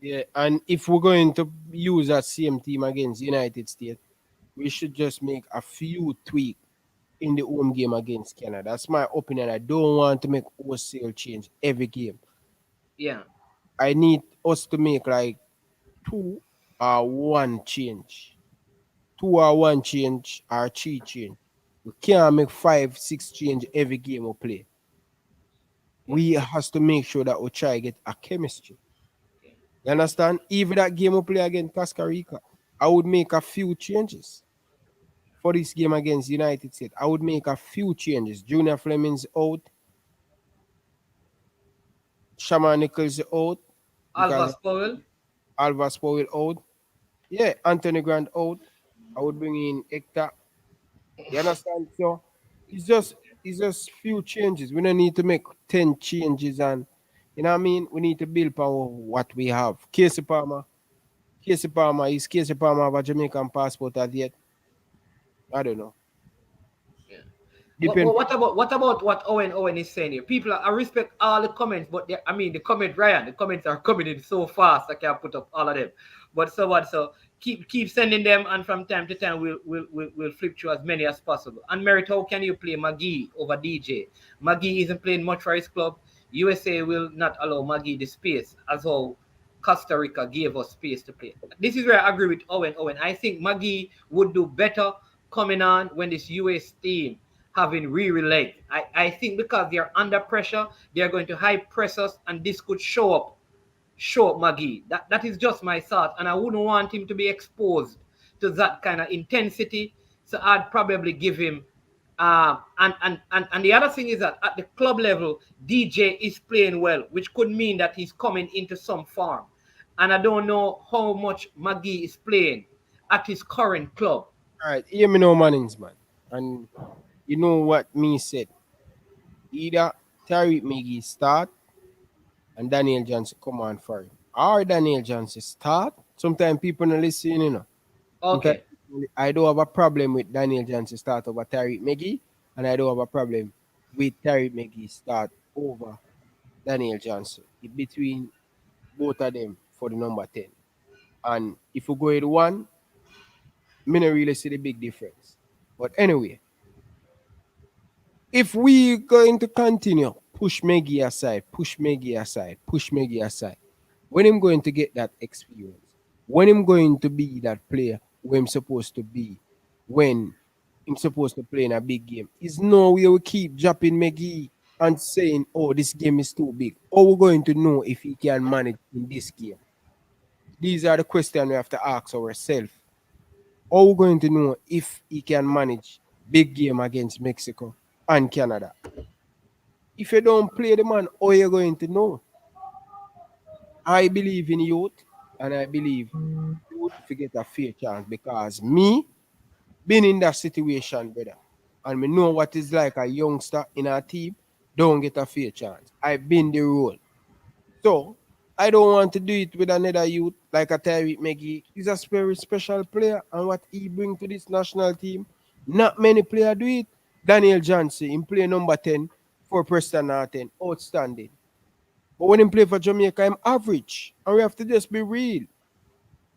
Yeah, and if we're going to use that same team against United States, we should just make a few tweaks in the home game against Canada. That's my opinion. I don't want to make wholesale change every game. Yeah. I need us to make like two or one change. Two or one change or three change. We can't make five, six change every game we play. Yeah. We has to make sure that we try get a chemistry. Yeah. You understand? Even that game we play against Costa Rica, I would make a few changes for this game against United States. I would make a few changes. Junior Fleming's out, Shaman Nichols out because Alvas Powell. Alvas Powell out. Yeah, Anthony Grant out. I would bring in Hector. You understand? So it's just few changes. We don't need to make 10 changes and you know what I mean? We need to build upon what we have. Casey Palmer. Casey Palmer is Casey Palmer have a Jamaican passport as yet? I don't know. Yeah. Depend What about what Owen is saying here? People, I respect all the comments, but I mean the comment Ryan, the comments are coming in so fast I can't put up all of them. But so what? So keep sending them, and from time to time we'll flip through as many as possible. And Merit, how can you play McGee over DJ? McGee isn't playing much for his club. USA will not allow McGee the space as how Costa Rica gave us space to play. This is where I agree with Owen. I think McGee would do better coming on when this US team having weary leg. I think because they're under pressure, they're going to high press us, and this could show up McGee. That is just my thought, and I wouldn't want him to be exposed to that kind of intensity. So I'd probably give him. And the other thing is that at the club level, DJ is playing well, which could mean that he's coming into some form. And I don't know how much McGee is playing at his current club. all right, hear me now, Mannings, man. And you know what me said. Either Tariq McGee start and Daniel Johnson come on for him. Or Daniel Johnson start. Sometimes people don't listen, you know. Sometimes Okay. I don't have a problem with Daniel Johnson start over Tariq McGee, and I don't have a problem with Tariq McGee start over Daniel Johnson. Between both of them for the number 10. And if we go with one, me not really see the big difference. But anyway, if we going to continue, push Maggie aside, push Maggie aside, push Maggie aside, when I'm going to get that experience, when I'm going to be that player where I'm supposed to be, when I'm supposed to play in a big game, is no way we keep dropping Maggie and saying, oh, this game is too big. How we going to know if he can manage in this game? These are the questions we have to ask ourselves. How we going to know if he can manage big game against Mexico and Canada? If you don't play the man, how you going to know? I believe in youth, and I believe youth to get a fair chance because me been in that situation, brother, and me know what it's like a youngster in our team don't get a fair chance. I've been the role. So I don't want to do it with another youth like a Tyreek McGee. He's a very special player, and what he bring to this national team, not many players do it. Daniel Johnson, in play number 10 for Preston Norton, outstanding. But when he play for Jamaica, I'm average, and we have to just be real.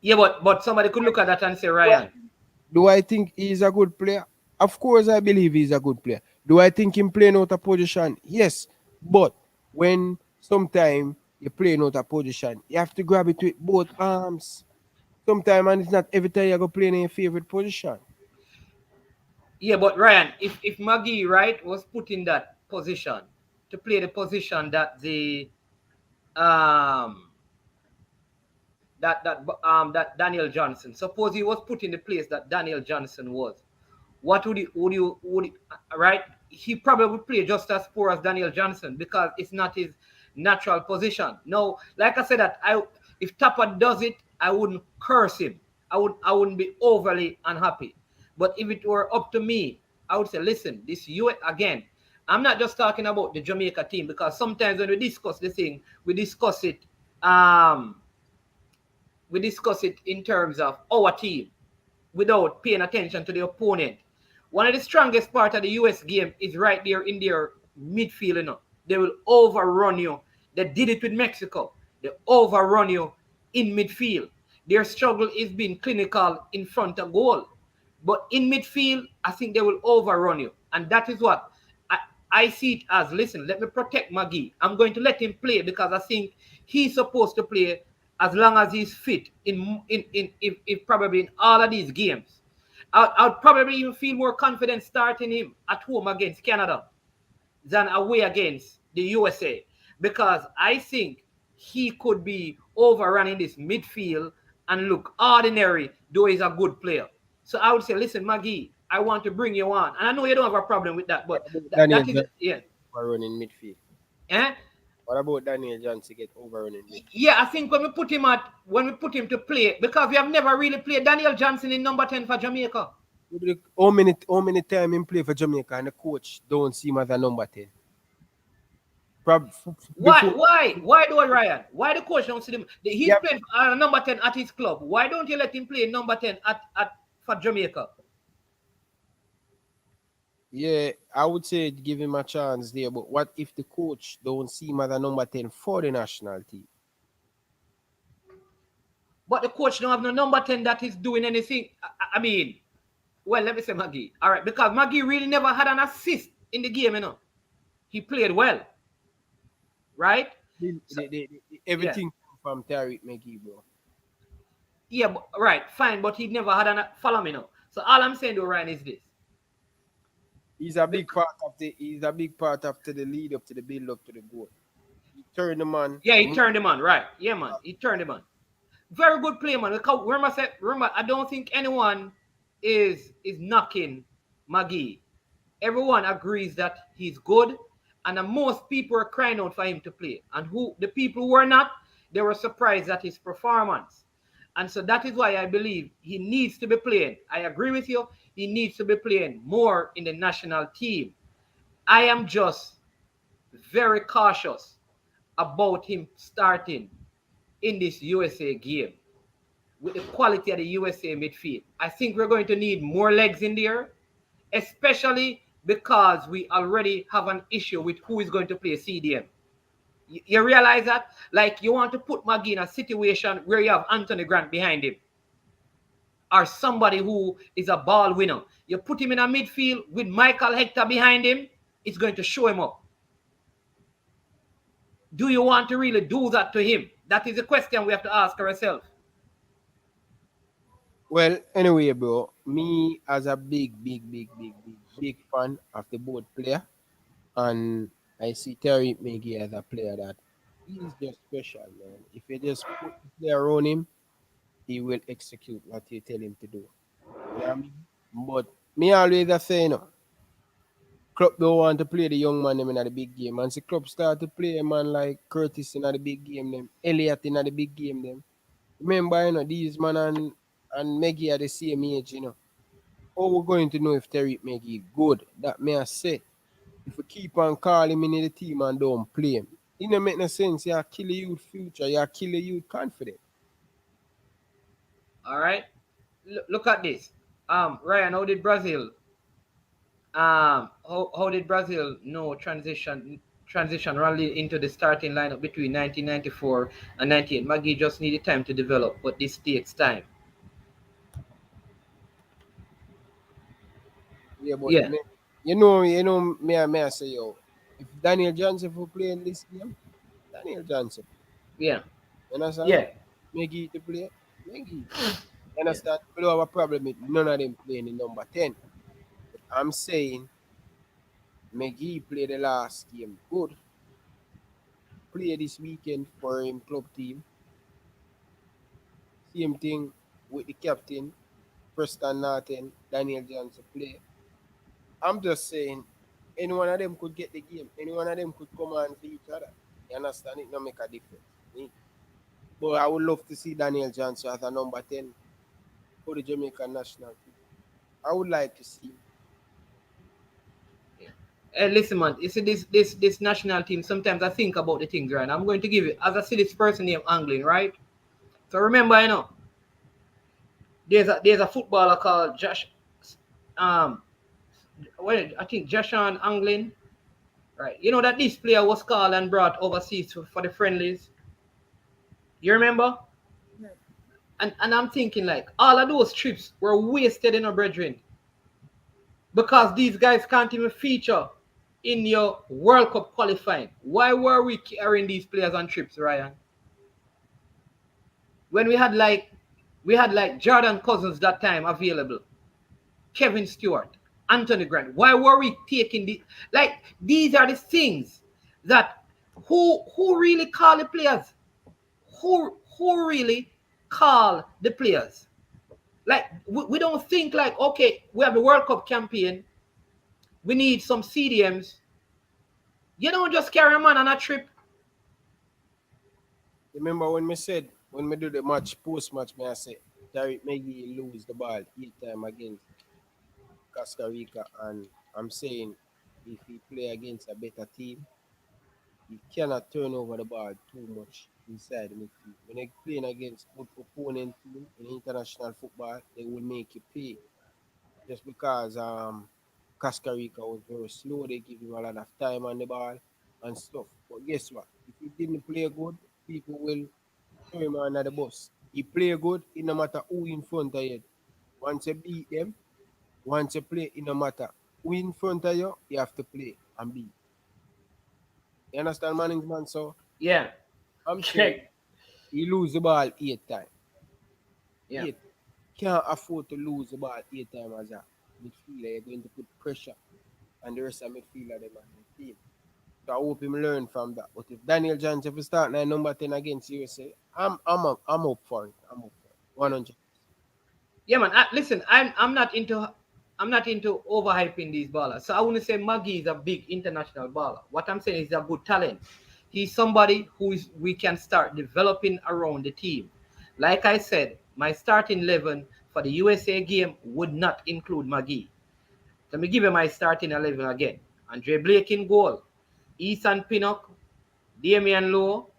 Yeah, but somebody could look at that and say, Ryan, Do I think he's a good player? Of course, I believe he's a good player. Do I think him playing out of position? Yes. But when sometime you're playing out of position, you have to grab it with both arms. Sometimes, and it's not every time you go play in your favorite position. yeah, but Ryan, if Maggie, right, was put in that position to play the position that the um that Daniel Johnson, suppose he was put in the place that Daniel Johnson was, what would he, right? He probably would play just as poor as Daniel Johnson because it's not his natural position. No, like I said, that I if Tappa does it, I wouldn't curse him. I wouldn't be overly unhappy. But if it were up to me, I would say, listen, this you again. I'm not just talking about the Jamaica team because sometimes when we discuss the thing, um we discuss it in terms of our team without paying attention to the opponent. One of the strongest part of the US game is right there in their midfield. They will overrun you. They did it with Mexico. They overrun you in midfield. Their struggle is being clinical in front of goal. But in midfield, I think they will overrun you. And that is what I, I see it as, listen, let me protect Maggie. I'm going to let him play because I think he's supposed to play as long as he's fit if probably in all of these games. I'd probably even feel more confident starting him at home against Canada than away against the USA, because I think he could be overrunning this midfield and look ordinary, though he's a good player. So I would say, listen, Maggie, I want to bring you on, and I know you don't have a problem with that, but Daniel that is Johnson yeah, overrun in midfield. eh? What about Daniel Johnson get overrun in midfield? Yeah, I think when we put him to play, because we have never really played Daniel Johnson in number 10 for Jamaica. How many time him play for Jamaica and the coach don't see him as a number 10? Why? Before, Why? Why do Ryan? Why the coach don't see him? He's yeah, playing number 10 at his club. Why don't you let him play number 10 at for Jamaica? yeah, I would say give him a chance there. But what if the coach don't see him as a number 10 for the national team? But the coach don't have no number 10 that is doing anything. I mean, well, let me say Maggie. All right, because Maggie really never had an assist in the game, you know. He played well, right? So, yeah, Everything from Tariq McGee, bro. yeah, right, fine, but he never had an follow me now. So all I'm saying to Ryan is this. He's a big part of the lead up to the build up to the goal. He turned the man. Yeah, he turned him on, right? Yeah, man, he turned him on. Very good play, man. Remember, I don't think anyone is knocking Maggie. Everyone agrees that he's good, and most people are crying out for him to play. And the people who were not, they were surprised at his performance. And so that is why I believe he needs to be playing. I agree with you. He needs to be playing more in the national team. I am just very cautious about him starting in this USA game with the quality of the USA midfield. I think we're going to need more legs in there, especially because we already have an issue with who is going to play CDM. You realize that? Like, you want to put Maggie in a situation where you have Anthony Grant behind him, or somebody who is a ball winner. You put him in a midfield with Michael Hector behind him, it's going to show him up. Do you want to really do that to him? That is a question we have to ask ourselves. Well, anyway, bro, me as a big fan of the board player, and I see Terry McGee as a player that he's just special, man. If you just put the player around him, he will execute what you tell him to do. You know what I mean? But me always a say, club don't want to play the young man them in the big game. And the club start to play a man like Curtis in the big game them, Elliott in the big game them. Remember, these man and Maggie are the same age, How we going to know if Terry Maggie good? That may I say. If we keep on calling him in the team and don't play him, it don't make no sense. You kill the youth future, you kill the youth confidence. All right. Look at this. Ryan, how did Brazil how did Brazil know transition rally into the starting lineup between 1994 and 98? Maggie just needed time to develop, but this takes time. Yeah, but Yeah, may I say, if Daniel Johnson for playing this game, Daniel Johnson, yeah, you understand? yeah, Maggie to play, Maggie. You yeah. understand? We don't have a problem with none of them playing in number 10. But I'm saying McGee played the last game good. Play this weekend for him club team. Same thing with the captain, Preston Norton, Daniel Johnson play. I'm just saying any one of them could get the game. Any one of them could come on for each other. You understand? It don't make a difference. But I would love to see Daniel Johnson as a number 10 for the Jamaican national team. I would like to see him. Hey, listen, man. You see this national team. Sometimes I think about the things, right? I'm going to give you, as I see this person named Anglin, right? So remember, there's a footballer called Josh. Well, I think Joshan Anglin, right? You know that this player was called and brought overseas for the friendlies. You remember? And I'm thinking, like, all of those trips were wasted in our brethren, because these guys can't even feature in your World Cup qualifying. Why were we carrying these players on trips, Ryan? when we had like Jordan Cousins that time available, Kevin Stewart, Anthony Grant. Why were we taking the like these are the things that who really call the players? Who really call the players? Like we don't think like okay, we have the World Cup campaign, we need some CDMs. You don't just carry a man on a trip. Remember when me said when me do the match post match, me I say Tariq Magee lose the ball 8 times against Costa Rica, and I'm saying if he play against a better team, he cannot turn over the ball too much inside the midfield. When they playing against good opponent team in international football, they will make you pay just because Costa Rica was very slow. They give him a lot of time on the ball and stuff. But guess what? If he didn't play good, people will throw him under the bus. He play good, it no matter who in front of you. Once you beat them, once you play, it no matter who in front of you have to play and beat. You understand, management? So Yeah. I'm saying Check. he lose the ball 8 times. Yeah. Eight. Can't afford to lose the ball 8 times as a midfielder. You're going to put pressure on the rest of midfielder them and the team. So I hope him learn from that. But if Daniel Johnson if he start now number 10 against USA, I'm up for it. I'm up for it. 100. Yeah, man. Listen, I'm not into overhyping these ballers. So I wouldn't say Maggie is a big international baller. What I'm saying is a good talent. He's somebody who is we can start developing around the team. Like I said, my starting 11 for the USA game would not include Maggie. Let me give you my starting 11 again. Andre Blake in goal. Ethan Pinnock, Damian Lowe,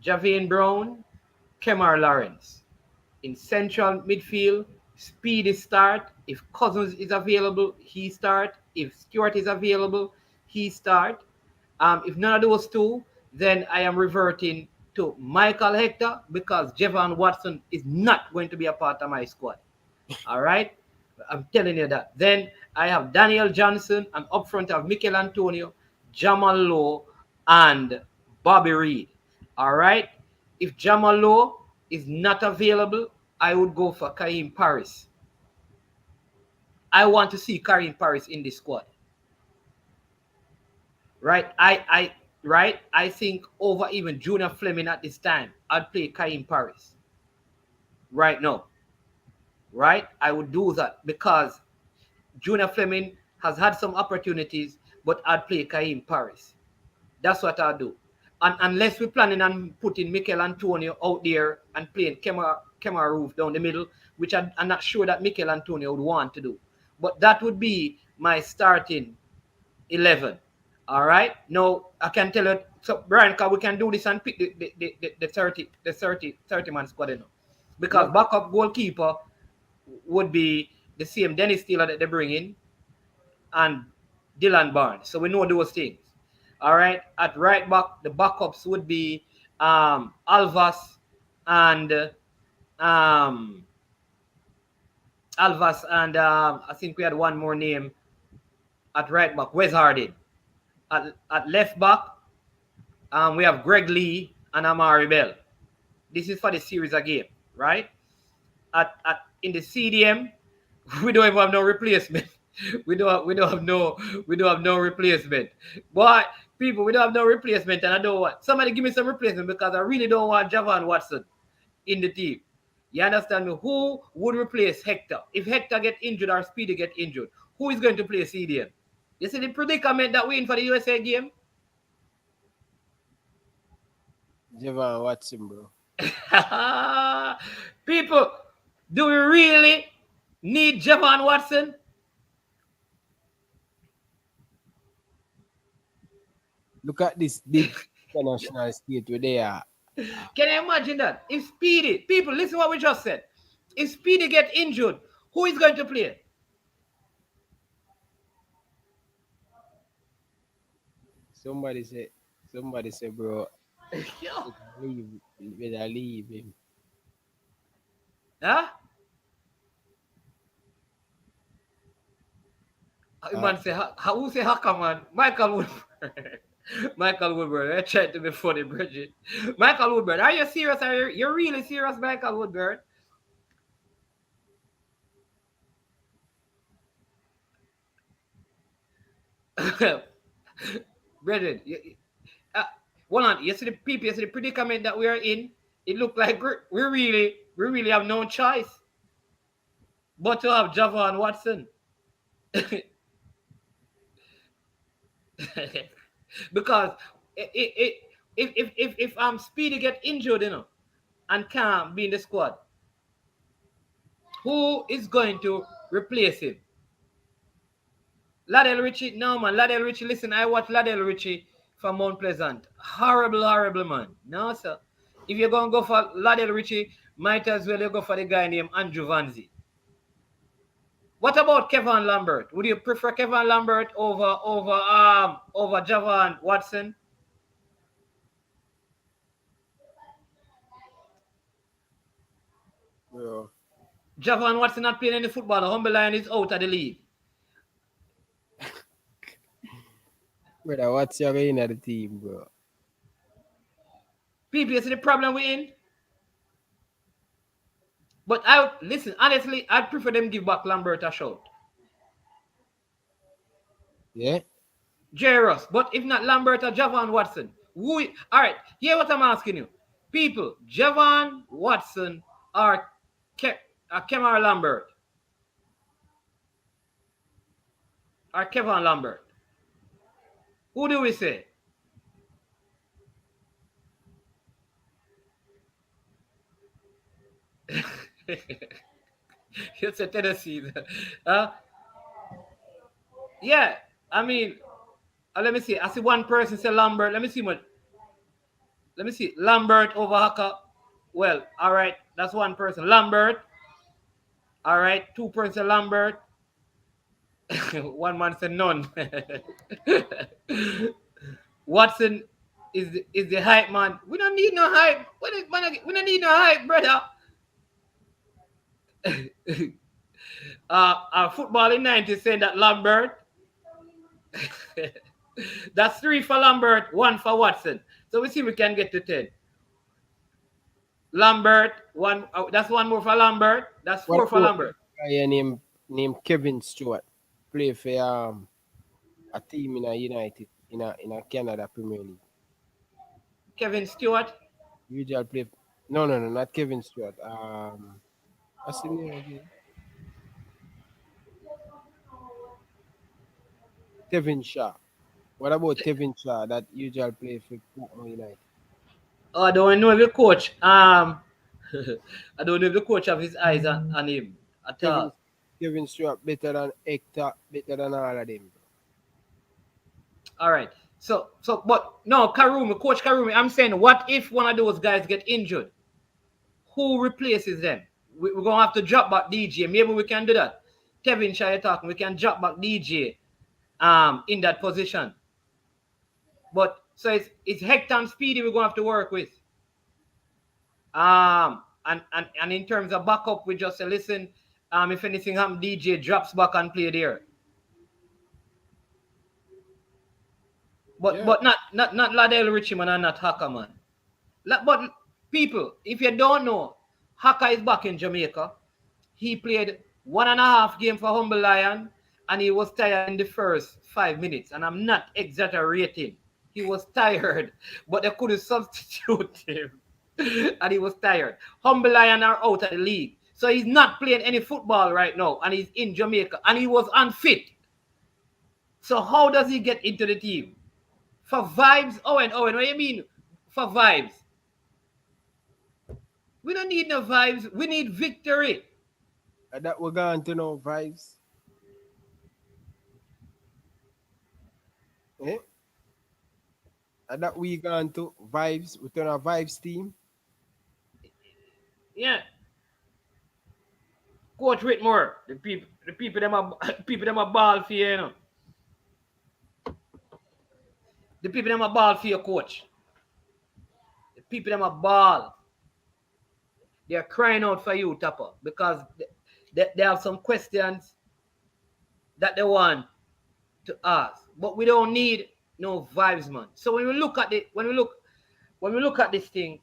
Javian Brown, Kemar Lawrence. In central midfield, Speedy start. If Cousins is available, he start. If Stewart is available, he start. If none of those two, then I am reverting to Michael Hector because Javon Watson is not going to be a part of my squad. All right, I'm telling you that. Then I have Daniel Johnson, and up front I have Mikel Antonio, Jamal Lowe, and Bobby Reed. All right. If Jamal Lowe is not available, I would go for Karim Paris. I want to see Karim Paris in the squad. Right? I think over even Junior Fleming at this time, I'd play Karim Paris. Right now. Right? I would do that because Junior Fleming has had some opportunities, but I'd play Karim Paris. That's what I'll do. And unless we're planning on putting Mikel Antonio out there and playing Kemar Roof down the middle, which I'm not sure that Mikel Antonio would want to do. But that would be my starting 11. All right. Now I can tell you, so Brian, because we can do this and pick the 30 man squad, you know. Because Yep. backup goalkeeper would be the same Dennis Taylor that they bring in and Dylan Barnes. So we know those things. All right. At right back, the backups would be Alvas and um, I think we had one more name at right back, Wes Harding. At left back, we have Greg Lee and Amari Bell. This is for the series of game, right? At in the CDM, we don't even have no replacement. We don't have no replacement. But people, we don't have no replacement, and I don't want somebody give me some replacement because I really don't want Javon Watson in the team. You understand me? Who would replace Hector? If Hector get injured or Speedy get injured, who is going to play CDM? You see the predicament that we in for the USA game? Javon Watson, bro. People, do we really need Javon Watson? Look at this big international state where they are. Can you imagine that? If Speedy, people, listen what we just said. If Speedy get injured, who is going to play? Somebody say, somebody say, bro, Yo. better leave him. Huh? Uh, Man say, who say Haka, man? Michael Woodford. Michael Woodburn, I tried to be funny, Bridget. Michael Woodburn, are you serious? You're really serious, Michael Woodburn? Bridget, uh, hold on. You see the people, you see the predicament that we are in. It looked like we really have no choice but to have Javon Watson. Because if Speedy get injured, and can't be in the squad, who is going to replace him? Ladell Richie? No, man. Ladell Richie, listen, I watched Ladell Richie from Mount Pleasant. Horrible, horrible, man. No, sir. If you're going to go for Ladell Richie, might as well you go for the guy named Andrew Vanzi. What about Kevin Lambert? Would you prefer Kevin Lambert over Javon Watson? Yeah. Javon Watson not playing any football. The Humble Lion is out of the league. Brother, what's your in at the team, bro? People, you see the problem we're in? But listen, honestly, I'd prefer them give back Lambert a shot. Yeah? Jairus. But if not Lambert or Javon Watson, all right, here what I'm asking you. People, Javon Watson or Kemar Lambert or Kevin Lambert. Who do we say? It's a Tennessee. Yeah, I mean, let me see. I see one person say Lambert. Let me see. Lambert over Haka. Well, all right. That's one person. Lambert. All right. Two person Lambert. One man said none. Watson is the hype man. We don't need no hype. We don't need no hype, brother. Football in 90s saying that Lambert. That's 3 for Lambert, 1 for Watson. So we see we can get to 10. Lambert, one. That's 1 more for Lambert. That's 4 for Lambert. Guy named Kevin Stewart play for a team in a United in a Canada Premier League. Kevin Stewart. Usual play. No, not Kevin Stewart. What's his name again? Tevin Shaw. What about Tevin Shaw that usual play for Portmore United? Oh, I don't know if the coach. I don't know if the coach have his eyes on him at all. Kevin Stewart better than Hector, better than all of them. All right. So, but no, Coach Karumi, I'm saying, what if one of those guys get injured? Who replaces them? We're going to have to drop back DJ. Maybe we can do that. Kevin Shaw, you're talking. We can drop back DJ in that position. But, so it's Hector and Speedy we're going to have to work with. And in terms of backup, we just say, listen, if anything happens, DJ drops back and play there. But not Ladell Richie, man, and not Haka, man. But people, if you don't know, Haka is back in Jamaica. He played 1.5 games for Humble Lion, and he was tired in the first 5 minutes. And I'm not exaggerating. He was tired, but they couldn't substitute him. And he was tired. Humble Lion are out of the league. So he's not playing any football right now, and he's in Jamaica, and he was unfit. So how does he get into the team? For vibes? Owen, what do you mean for vibes? We don't need no vibes. We need victory. That we're going to know vibes. Eh? And that we going to vibes. We turn our vibes team. Yeah. Coach Whitmore, the people them are ball for you, know. The people them are ball for your coach. The people them are ball. They are crying out for you, Tappa, because they have some questions that they want to ask. But we don't need no vibes, man. So when we look at this thing,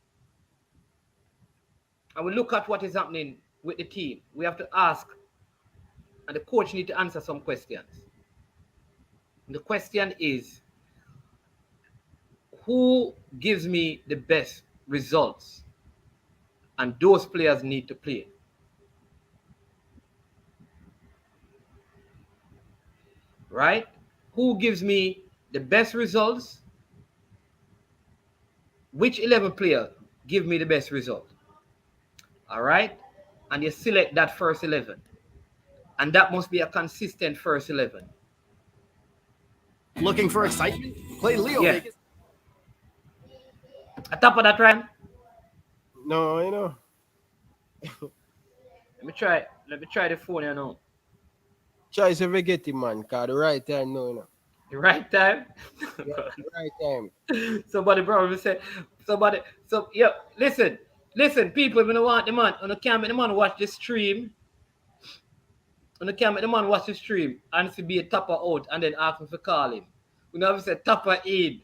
and we look at what is happening with the team, we have to ask, and the coach need to answer some questions. And the question is, who gives me the best results? And those players need to play. Right? Who gives me the best results? Which 11 player give me the best result? All right? And you select that first 11. And that must be a consistent first 11. Looking for excitement? Play Leo Yeah. Vegas. At top of that, Ryan. No, you know. Let me try the phone, you know. Choice if we get it, man. Cause the right time, no, you know. The right time. Yeah, the right time. Somebody probably said, listen, people, when you want the man, on the can't make the man watch the stream, on the can't make the man watch the stream, and to be a Tappa out, and then ask him to call him. We never say Tappa in.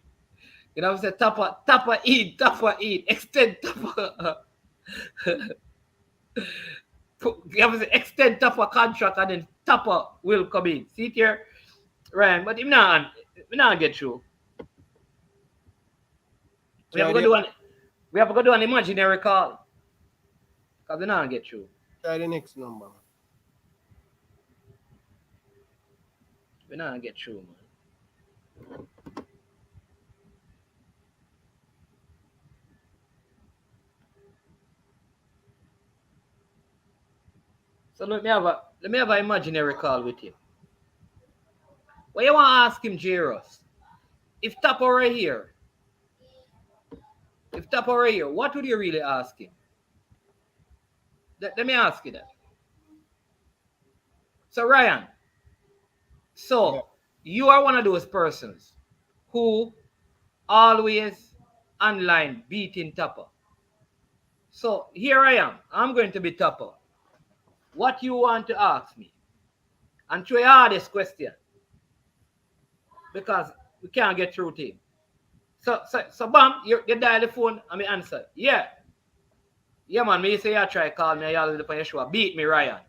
You know, say Tappa in, extend Tappa. You have to say extend Tappa contract, and then Tappa will come in. See it here, Ryan, but him not get through. We have to go do an imaginary call. Because we not get through. Try the next number. We not get through, man. So let me have an imaginary call with him. What you want to ask him, Jairus? If Tappa were here, what would you really ask him? Let me ask you that. So Ryan, you are one of those persons who always online beating Tappa. So here I am. I'm going to be Tappa. What you want to ask me? And try hardest question. Because we can't get through to him. So bam, you dial the phone and me answer. Yeah. Yeah, man, me say you try call me, y'all on your show. Beat me, Ryan.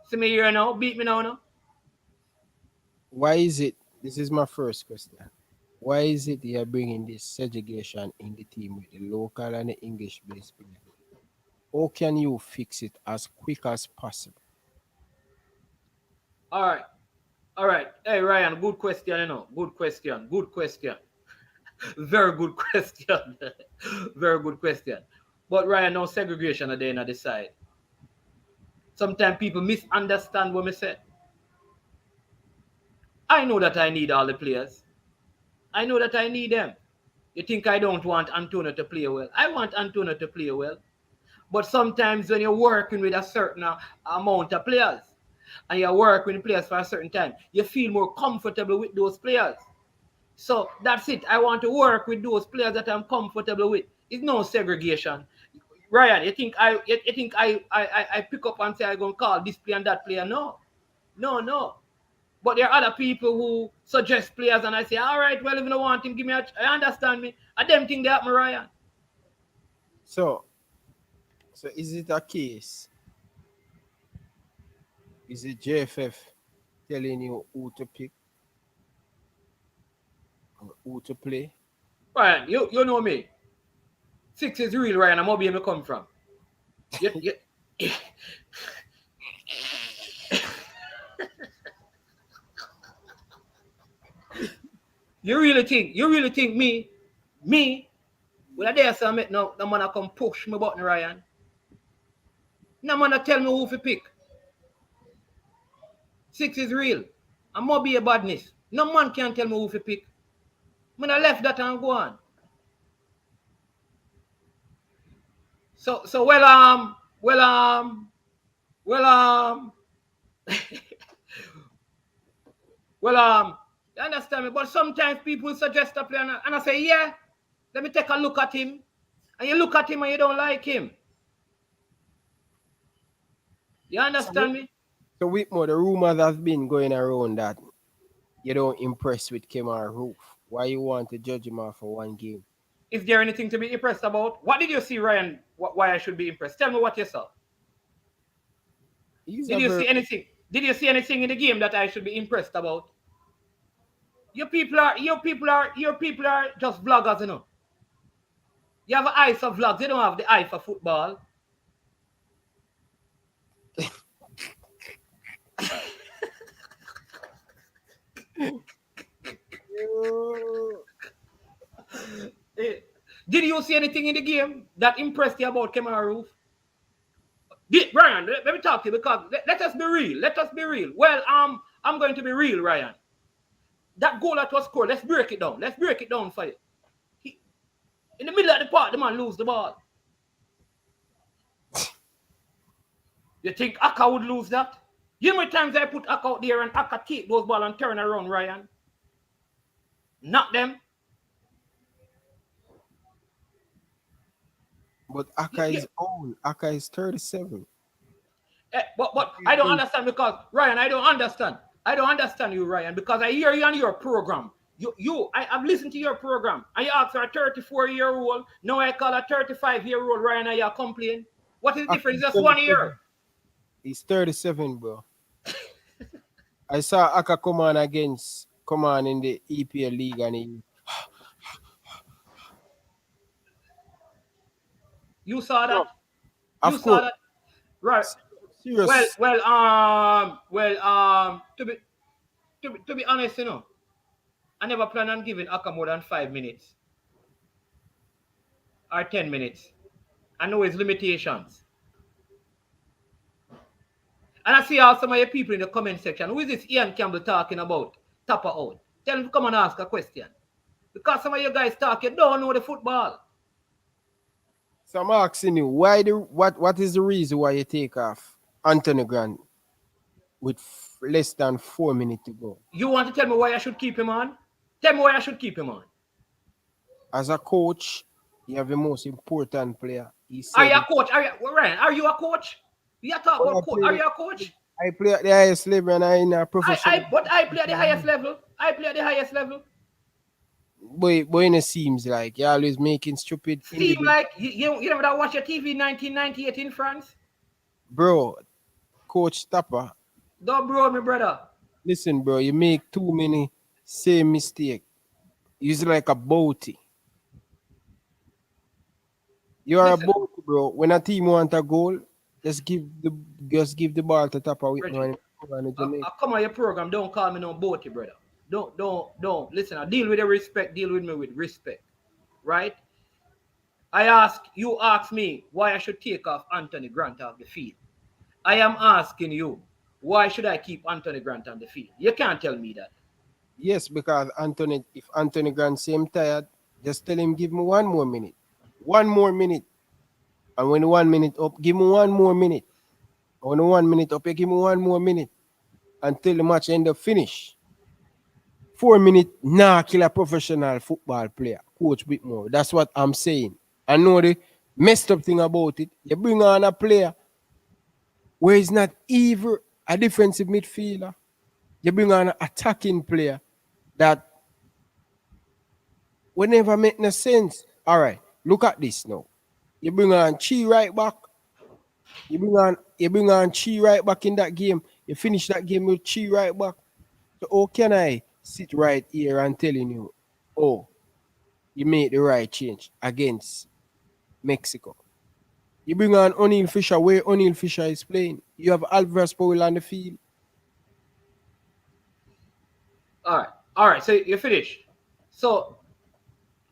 See me here now? Beat me now, no? Why is it? This is my first question. Why is it you're bringing this segregation in the team with the local and the English-based players? How can you fix it as quick as possible? All right. Hey, Ryan, good question, you know. Good question. Very good question. Very good question. But Ryan, no segregation at the end of the side. Sometimes people misunderstand what I said. I know that I need all the players. I know that I need them. You think I don't want Antonio to play well? I want Antonio to play well. But sometimes when you're working with a certain amount of players, and you're working with players for a certain time, you feel more comfortable with those players. So that's it. I want to work with those players that I'm comfortable with. It's no segregation. Ryan, you think I pick up and say I'm gonna call this player and that player? No. But there are other people who suggest players and I say, all right, well, if you don't want him, give me I understand me. I them think they happen, Ryan. So is it a case? Is it JFF telling you who to pick or who to play? Ryan, you know me. 6 is real, Ryan. I'm where me come from. You really think me, will I dare say make no man come push me button, Ryan? No man tell me who to pick. 6 is real. I'm more be a badness. No man can tell me who to pick. Man, I left that and go on. So you understand me? But sometimes people suggest a player and I say, yeah, let me take a look at him. And you look at him and you don't like him. You understand me? So Whitmore, the rumors have been going around that you don't impress with Kemar Roof. Why you want to judge him off for one game? Is there anything to be impressed about? What did you see, Ryan? Why I should be impressed? Tell me what you saw. He's Did a you very see anything? Did you see anything in the game that I should be impressed about? Your people are just vloggers, you know. You have an eye for vlogs. You don't have the eye for football. Eh, Did you see anything in the game that impressed you about Kemar Roof? Ryan, let me talk to you because let us be real. Let us be real. Well, I'm going to be real, Ryan. That goal that was scored, let's break it down. Let's break it down for you. He, in the middle of the park, the man lose the ball. You think Aka would lose that? You know how many times I put Aka out there and Aka take those balls and turn around, Ryan? Not them. but Aka is old. Aka is 37. But I don't understand because Ryan, I don't understand. I don't understand you, Ryan, because I hear you on your program. I've listened to your program. And you ask for a 34-year-old. Now I call a 35-year-old Ryan and you complain. What is the difference? Just 1 year. He's 37, bro. I saw Aka come on in the EPL league and he You saw that? You of saw course that? Right. serious. To be honest, you know, I never plan on giving Aka more than 5 minutes or 10 minutes. I know his limitations. And I see how some of your people in the comment section, who is this Ian Campbell talking about? Tappa out. Tell him to come and ask a question. Because some of you guys talk, you don't know the football. So I'm asking you, what is the reason why you take off Anthony Grant with less than 4 minutes to go? You want to tell me why I should keep him on? Tell me why I should keep him on. As a coach, you have the most important player. He Are said you a coach? Ryan, are you a coach? You talk about coach. Are you a coach? I play at the highest level and I in a professional. But I play at the highest level. I play at the highest level. But it seems like you're always making stupid Seem like you never watch your TV 1998 in France? Bro, Coach Tappa, Don't bro me, brother. listen, bro, you make too many same mistake. You're like a boaty. You are a Listen, boaty, bro. When a team want a goal, just give the ball to Tappa with Reggie, no and I come on your program. Don't call me no boaty, brother. Don't. Listen, I deal with the respect. Deal with me with respect, right? You ask me why I should take off Anthony Grant off the field. I am asking you, why should I keep Anthony Grant on the field? You can't tell me that. Yes, because if Anthony Grant seem tired, just tell him give me 1 more minute. 1 more minute. And when 1 minute up, give me 1 more minute. When 1 minute up, you give me 1 more minute until the match end up finish. 4 minutes, nah, kill a professional football player. Coach Whitmore. That's what I'm saying. I know the messed up thing about it. You bring on a player where he's not even a defensive midfielder. You bring on an attacking player that will never make no sense. All right, look at this now. You bring on Chi right back. You bring on Chi right back in that game. You finish that game with Chi right back. So how can I sit right here and telling you, oh, you made the right change against Mexico? You bring on O'Neal Fisher where O'Neal Fisher is playing. You have Alvarez Powell on the field. All right. So you finish. So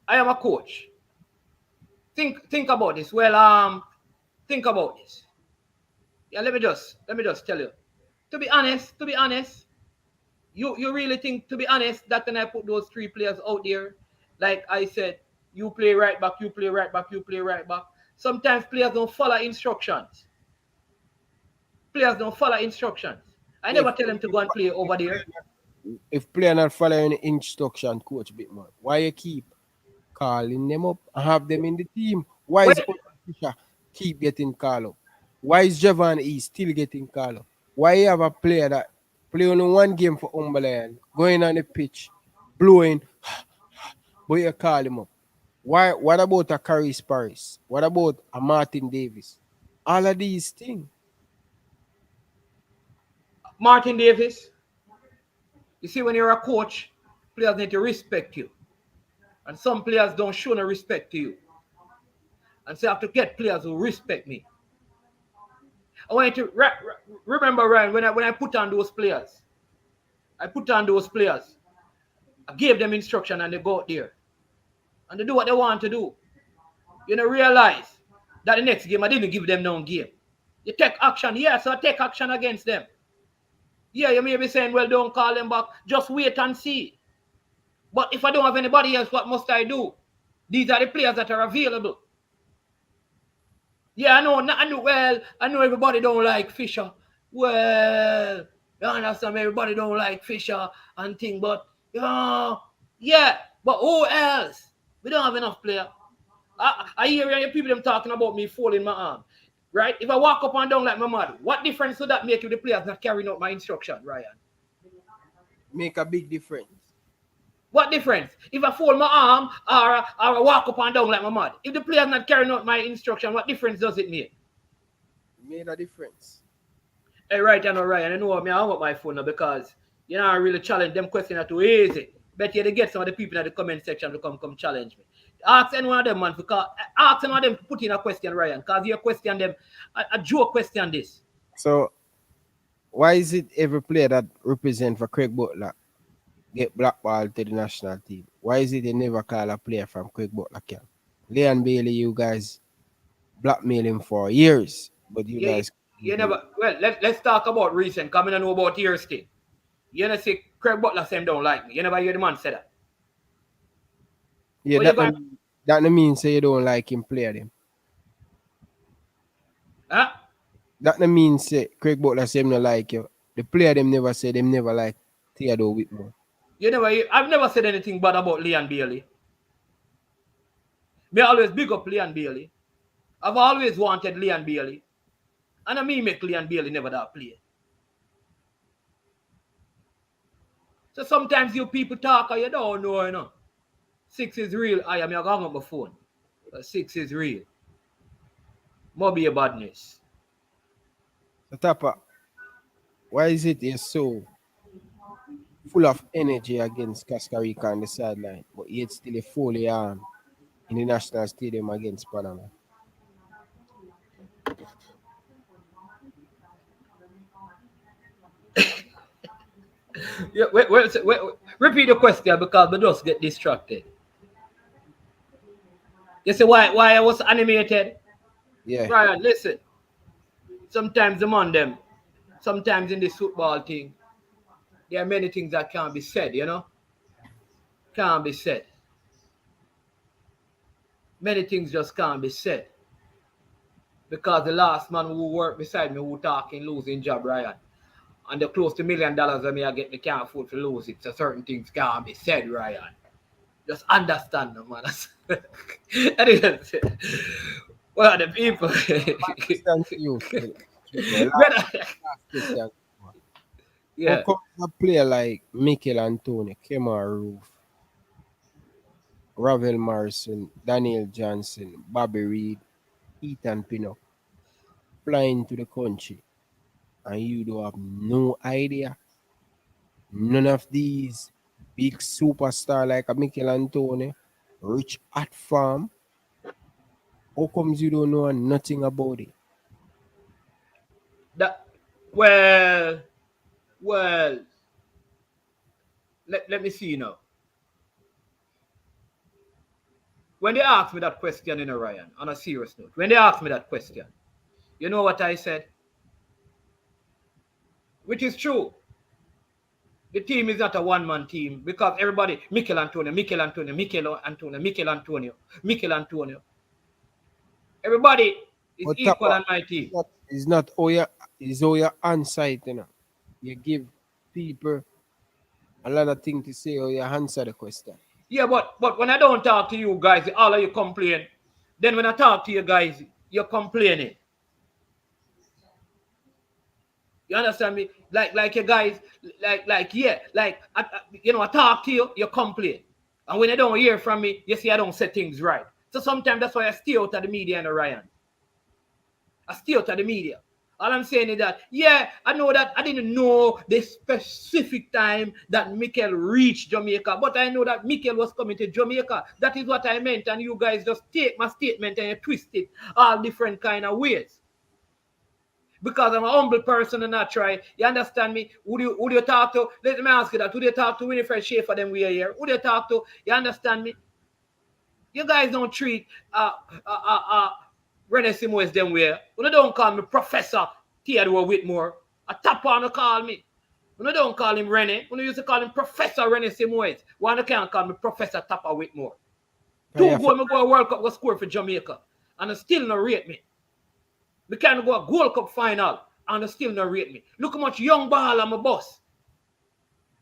I am a coach. Think about this. Well, think about this. Yeah, let me just tell you. To be honest, you really think, to be honest, that when I put those three players out there, like I said, you play right back, you play right back, you play right back. Sometimes players don't follow instructions. Players don't follow instructions. I If never tell them to go and play over there. if player not following instruction, coach bit more. Why you keep calling them up and have them in the team? Why Well, is O'Neal Fisher keep getting called up? Why is Javon E still getting called up? Why you have a player that play only one game for Umberland, going on the pitch, blowing but you call him up. Why? What about a Caris Paris? What about a Martin Davis? All of these things. Martin Davis, you see, when you're a coach, players need to respect you. And some players don't show no respect to you. And so I have to get players who respect me. I want you to remember, Ryan, when I put on those players, I put on those players. I gave them instruction and they go out there. And they do what they want to do. You know, realize that the next game I didn't give them no game. You take action, yes, I take action against them. Yeah, you may be saying, well, don't call them back. Just wait and see. But if I don't have anybody else, what must I do? These are the players that are available. Yeah, I know everybody don't like Fisher. Well, you understand, everybody don't like Fisher and thing, but yeah, but who else? We don't have enough player. I hear people them talking about me folding my arm. Right? If I walk up and down like my mother, what difference would that make if the players not carrying out my instruction, Ryan? Make a big difference. What difference? If I fold my arm or I walk up and down like my mother, if the players not carrying out my instruction, what difference does it make? Made a difference. Hey, right, I know, Ryan. I know I hung up my phone now because you know I really challenge them questions are too easy. Bet you they get some of the people in the comment section to come challenge me. Ask any one of them, man, because ask any one of them to put in a question, Ryan, because your question them a joke question this. So why is it every player that represent for Craig Butler get blackballed to the national team? Why is it they never call a player from Craig Butler camp? Leon Bailey, you guys blackmail him for years, but you Yeah, guys you never. Well, let's talk about recent. Coming and know about your thing. You know, see, Craig Butler say him don't like me. You never hear the man say that. yeah, Well, you going, that no mean say you don't like him play them. huh? That no mean say Craig Butler say him no like you. The player them never say them never like Theodore Whitmore. You never. I've never said anything bad about Leon Bailey. Me always big up Leon Bailey. I've always wanted Leon Bailey. And I mean make Leon Bailey never that play. So sometimes you people talk and you don't know, you know. 6 is real. I am going on my phone. But 6 is real. More be a badness. So Tappa, why is it you're so full of energy against Costa Rica on the sideline, but yet still a fully arm in the national stadium against Panama? Yeah, repeat the question because we just get distracted. You say why I was animated? Yeah. Brian, listen. Sometimes among them, sometimes in this football thing, there are many things that can't be said, you know? Can't be said. Many things just can't be said. Because the last man who worked beside me who talking losing job, Ryan. And the close to $1 million I may I get me can't afford to lose it. So certain things can't be said, Ryan. Just understand them, man. Well, the people. Question to you, Phil. Last question. How Yeah. come a player like Mikel Antonio, Kemar Roof, Ravel Morrison, Daniel Johnson, Bobby Reed, Ethan Pinnock flying to the country and you don't have no idea? None of these big superstar like a Mikel Antonio, rich at farm. How comes you don't know nothing about it? That well, well. Let me see now. When they asked me that question, you know, Ryan, on a serious note, when they asked me that question, you know what I said? Which is true. The team is not a one-man team because everybody, Mikel Antonio, Mikel Antonio, Mikel Antonio, Mikel Antonio, Mikel Antonio. Everybody is But equal Tapa, on my team. it's not all your, it's all your on-site, you know. You give people a lot of things to say or you answer the question. Yeah, but when I don't talk to you guys, all of you complain. Then when I talk to you guys, you're complaining. You understand me? Like you guys, like yeah, like I talk to you, you complain. And when you don't hear from me, you see I don't say things right. So sometimes that's why I stay out of the media and Ryan. I stay out of the media. All I'm saying is that, yeah, I know that I didn't know the specific time that Mikel reached Jamaica, but I know that Mikel was coming to Jamaica. That is what I meant, and you guys just take my statement and you twist it all different kind of ways. Because I'm a humble person and I try. You understand me? Would you talk to? Let me ask you that. Would you talk to Winifred Schaefer them we are here? Would you talk to? You understand me? You guys don't treat Rene Simoes them way. You don't call me Professor Theodore Whitmore. A Tappa on call me. You don't call him Rene. You used to call him Professor Rene Simoes. One can't call me Professor Tappa Whitmore. Two goals me go a World Cup was scored for Jamaica. And they still not rate me. We can't go a Gold Cup final and they still not rate me. Look how much young ball I'm a boss.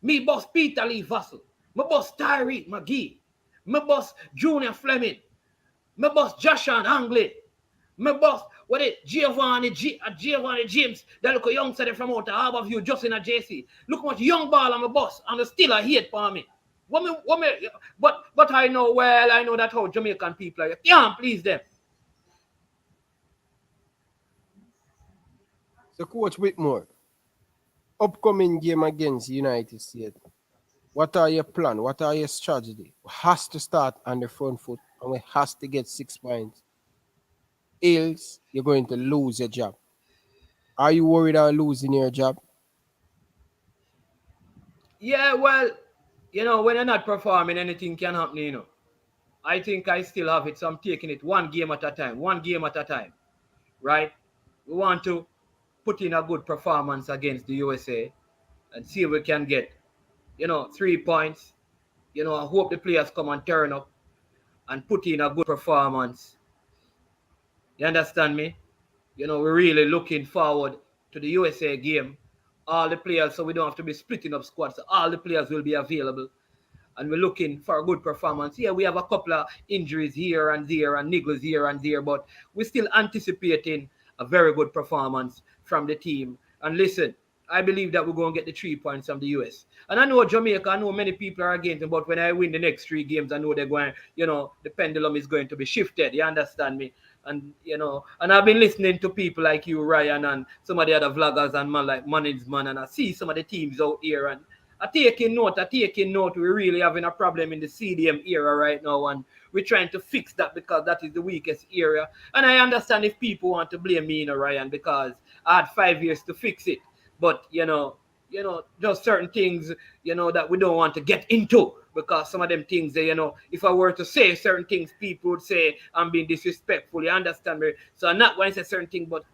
Me boss Peter Lee Vassell. My boss Tyree McGee. My boss Junior Fleming. My boss Joshua Anglin. My boss, Giovanni James. That look a youngster from out of Harborview, just in a JC. Look how much young ball I'm a boss and they still a hate for me. But I know that how Jamaican people are. You can't please them. So, Coach Whitmore, upcoming game against United States, what are your plan? What are your strategy? We has to start on the front foot and we has to get 6 points. Else, you're going to lose your job. Are you worried about losing your job? Yeah, well, when you're not performing, anything can happen. I think I still have it, so I'm taking it one game at a time, right? We want to put in a good performance against the USA and see if we can get, 3 points. I hope the players come and turn up and put in a good performance. You understand me? We're really looking forward to the USA game. All the players, so we don't have to be splitting up squads. So all the players will be available. And we're looking for a good performance. Yeah, we have a couple of injuries here and there and niggles here and there, but we're still anticipating a very good performance from the team. And listen, I believe that we're going to get the 3 points from the US. And I know Jamaica, I know many people are against them, but when I win the next 3 games, I know they're going, the pendulum is going to be shifted. You understand me? And and I've been listening to people like you, Ryan, and some of the other vloggers and man like Management, and I see some of the teams out here, and I taking note. We're really having a problem in the CDM era right now, and we're trying to fix that because that is the weakest area. And I understand if people want to blame me, Ryan, because I had 5 years to fix it. But just certain things, that we don't want to get into, because some of them things, if I were to say certain things, people would say I'm being disrespectful. You understand me? So I'm not going to say certain things, but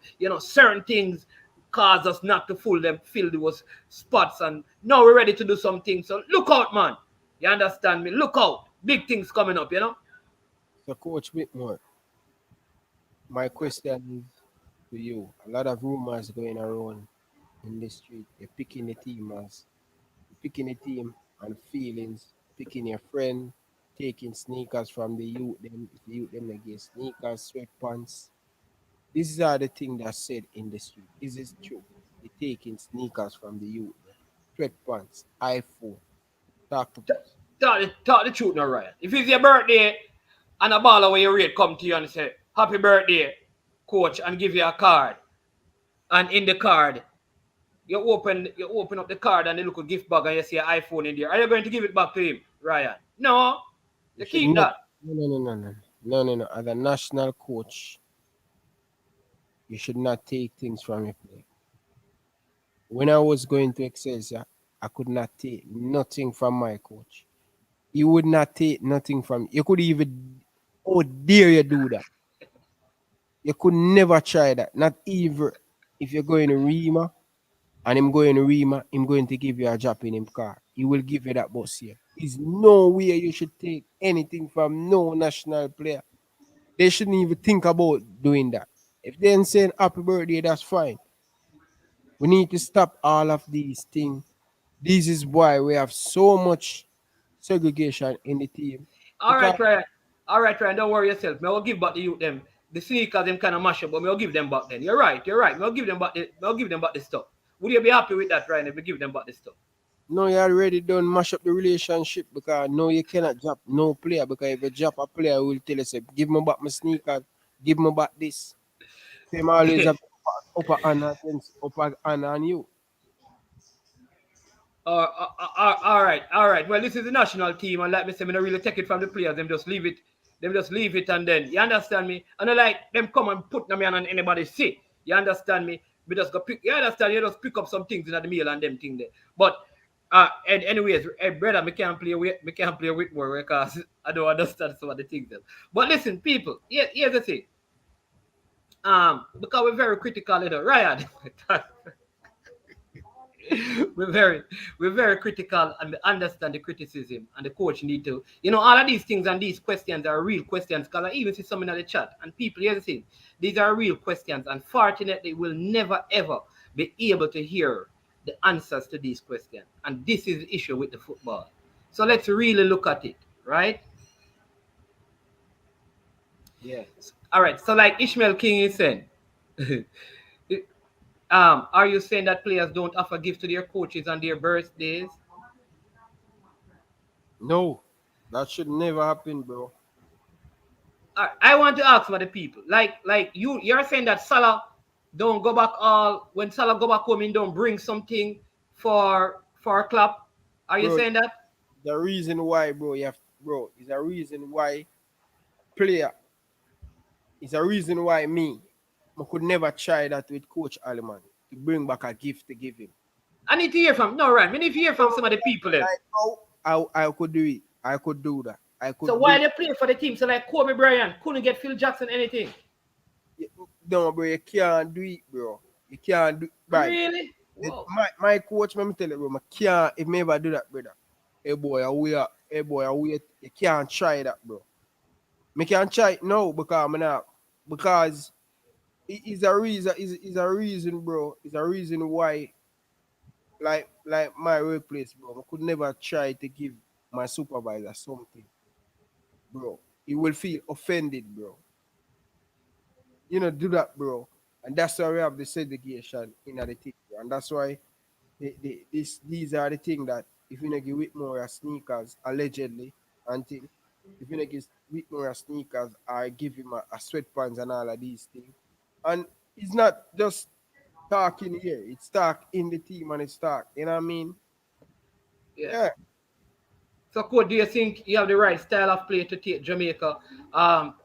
certain things cause us not to fill those spots, and now we're ready to do something. So look out, man. You understand me? Look out. Big things coming up, So, Coach Whitmore, my question is to you. A lot of rumors going around in the street. You're picking a team and feelings, picking your friend, taking sneakers from the youth, them, if the youth them they get sneakers, sweatpants. These are the things that's said in the street. Is this true? You're taking sneakers from the youth, sweatpants, iPhone. Talk to us. Talk the truth now, Ryan. If it's your birthday and a baller where you rate come to you and say, happy birthday, coach, and give you a card, and in the card, you open up the card and the little gift bag and you see an iPhone in there, are you going to give it back to him, Ryan? No. You should keep not, that. no. As a national coach, you should not take things from your player. When I was going to Excelsior, I could not take nothing from my coach. He would not take nothing from you. Could even, oh dare you do that? You could never try that. Not even if you're going to Rima and him going to Rima, him going to give you a job in him car. He will give you that bus here. There's no way you should take anything from no national player. They shouldn't even think about doing that. If they're saying happy birthday, that's fine. We need to stop all of these things. This is why we have so much segregation in the team. All Because right, Ryan. All right, Ryan. Don't worry yourself. Me will give back the youth them. The sneakers them kind of mash up, but me will give them back then. You're right. Me will give them back the stuff. Would you be happy with that, Ryan, if we give them back the stuff? No, you already done mash up the relationship because no, you cannot drop no player because if you drop a player, I will tell you, say, give me back my sneakers, give me back this. Same always have upper honor against upper honor on you. All right. Well, this is the national team, and like me say, me not really take it from the players. Them just leave it. Them just leave it, and then you understand me. And I like them come and put them on anybody see. You understand me? We just go pick. You understand? You just pick up some things in the meal and them thing there. But and anyways, hey, brother, me can't play with more because I don't understand some of the things there. But listen, people. Here's the thing. Because we're very critical, you know, Ryan. we're very we're very critical and we understand the criticism and the coach need to all of these things and these questions are real questions because I even see some in the chat and people here's the thing, these are real questions. Unfortunately we'll never ever be able to hear the answers to these questions, and this is the issue with the football. So let's really look at it, right? Yeah. All right, so like Ishmael King is saying, are you saying that players don't offer gifts to their coaches on their birthdays? No, that should never happen, bro. I want to ask for the people. Like you're saying that Salah don't go back all when Salah go back home and don't bring something for a club. Are you Bro, saying that? the reason why, bro, is a reason why player is a reason why I could never try that with Coach Aliman to bring back a gift to give him. I need to hear from no right. I need to hear from some of the people then. Like how I could do it. I could do that. I So could while bring they play for the team, so like Kobe Bryant couldn't get Phil Jackson anything. no, bro. You can't do it, bro. You can't do right. Really? Whoa. My coach, let me tell you, bro. I can't. If me ever do that, brother. Hey boy, away. You can't try that, bro. Me can't try it now because I'm not because it's a reason. Is a reason, bro. It's a reason why, like my workplace, bro. I could never try to give my supervisor something, bro. He will feel offended, bro. Do that, bro. And that's why we have the segregation in the team, bro. And that's why these are the things that if you give Whitmore sneakers allegedly and thing, if you give Whitmore sneakers or give him a sweatpants and all of these things, and it's not just talking here, it's talk in the team and it's talk. You know what I mean? Yeah. Yeah. So, Coach, do you think you have the right style of play to take Jamaica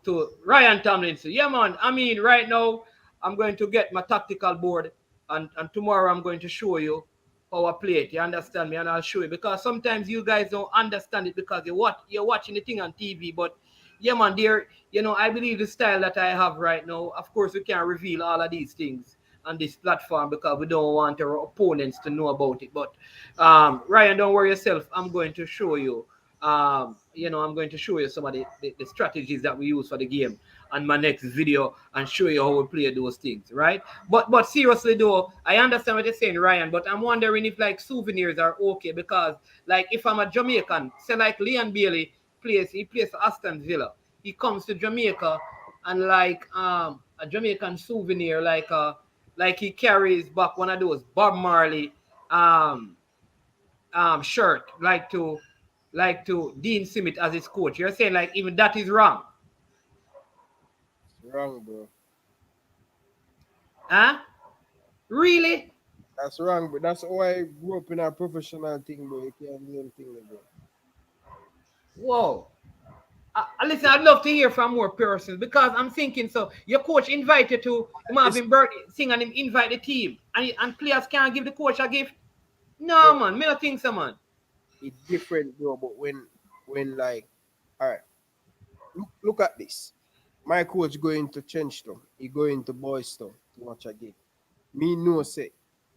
to Ryan Tomlinson? Yeah, man. I mean, right now, I'm going to get my tactical board, and tomorrow I'm going to show you how I play it. You understand me? And I'll show you because sometimes you guys don't understand it because you're watching the thing on TV. But yeah, man, dear, I believe the style that I have right now. Of course, we can't reveal all of these things on this platform because we don't want our opponents to know about it. But Ryan, don't worry yourself. I'm going to show you. I'm going to show you some of the strategies that we use for the game on my next video and show you how we play those things, right? But seriously though, I understand what you're saying, Ryan. But I'm wondering if like souvenirs are okay because like if I'm a Jamaican, say like Leon Bailey he plays for Aston Villa. He comes to Jamaica and like a Jamaican souvenir like he carries back one of those Bob Marley um shirt like to Dean Smith as his coach. You're saying like even that is wrong. It's wrong, bro. Huh? Really? That's wrong, but that's why I grew up in a professional thing, bro. You can't do anything, bro. Whoa. Listen, I'd love to hear from more persons because I'm thinking so. Your coach invited to him It's, having birthday, sing and him invite the team, and players can't give the coach a gift. No, bro, man, me not think so, man. it's different, bro. But when like, all right, look at this. My coach going to Trenchtown. He going to Boys Town to watch a game. Me know say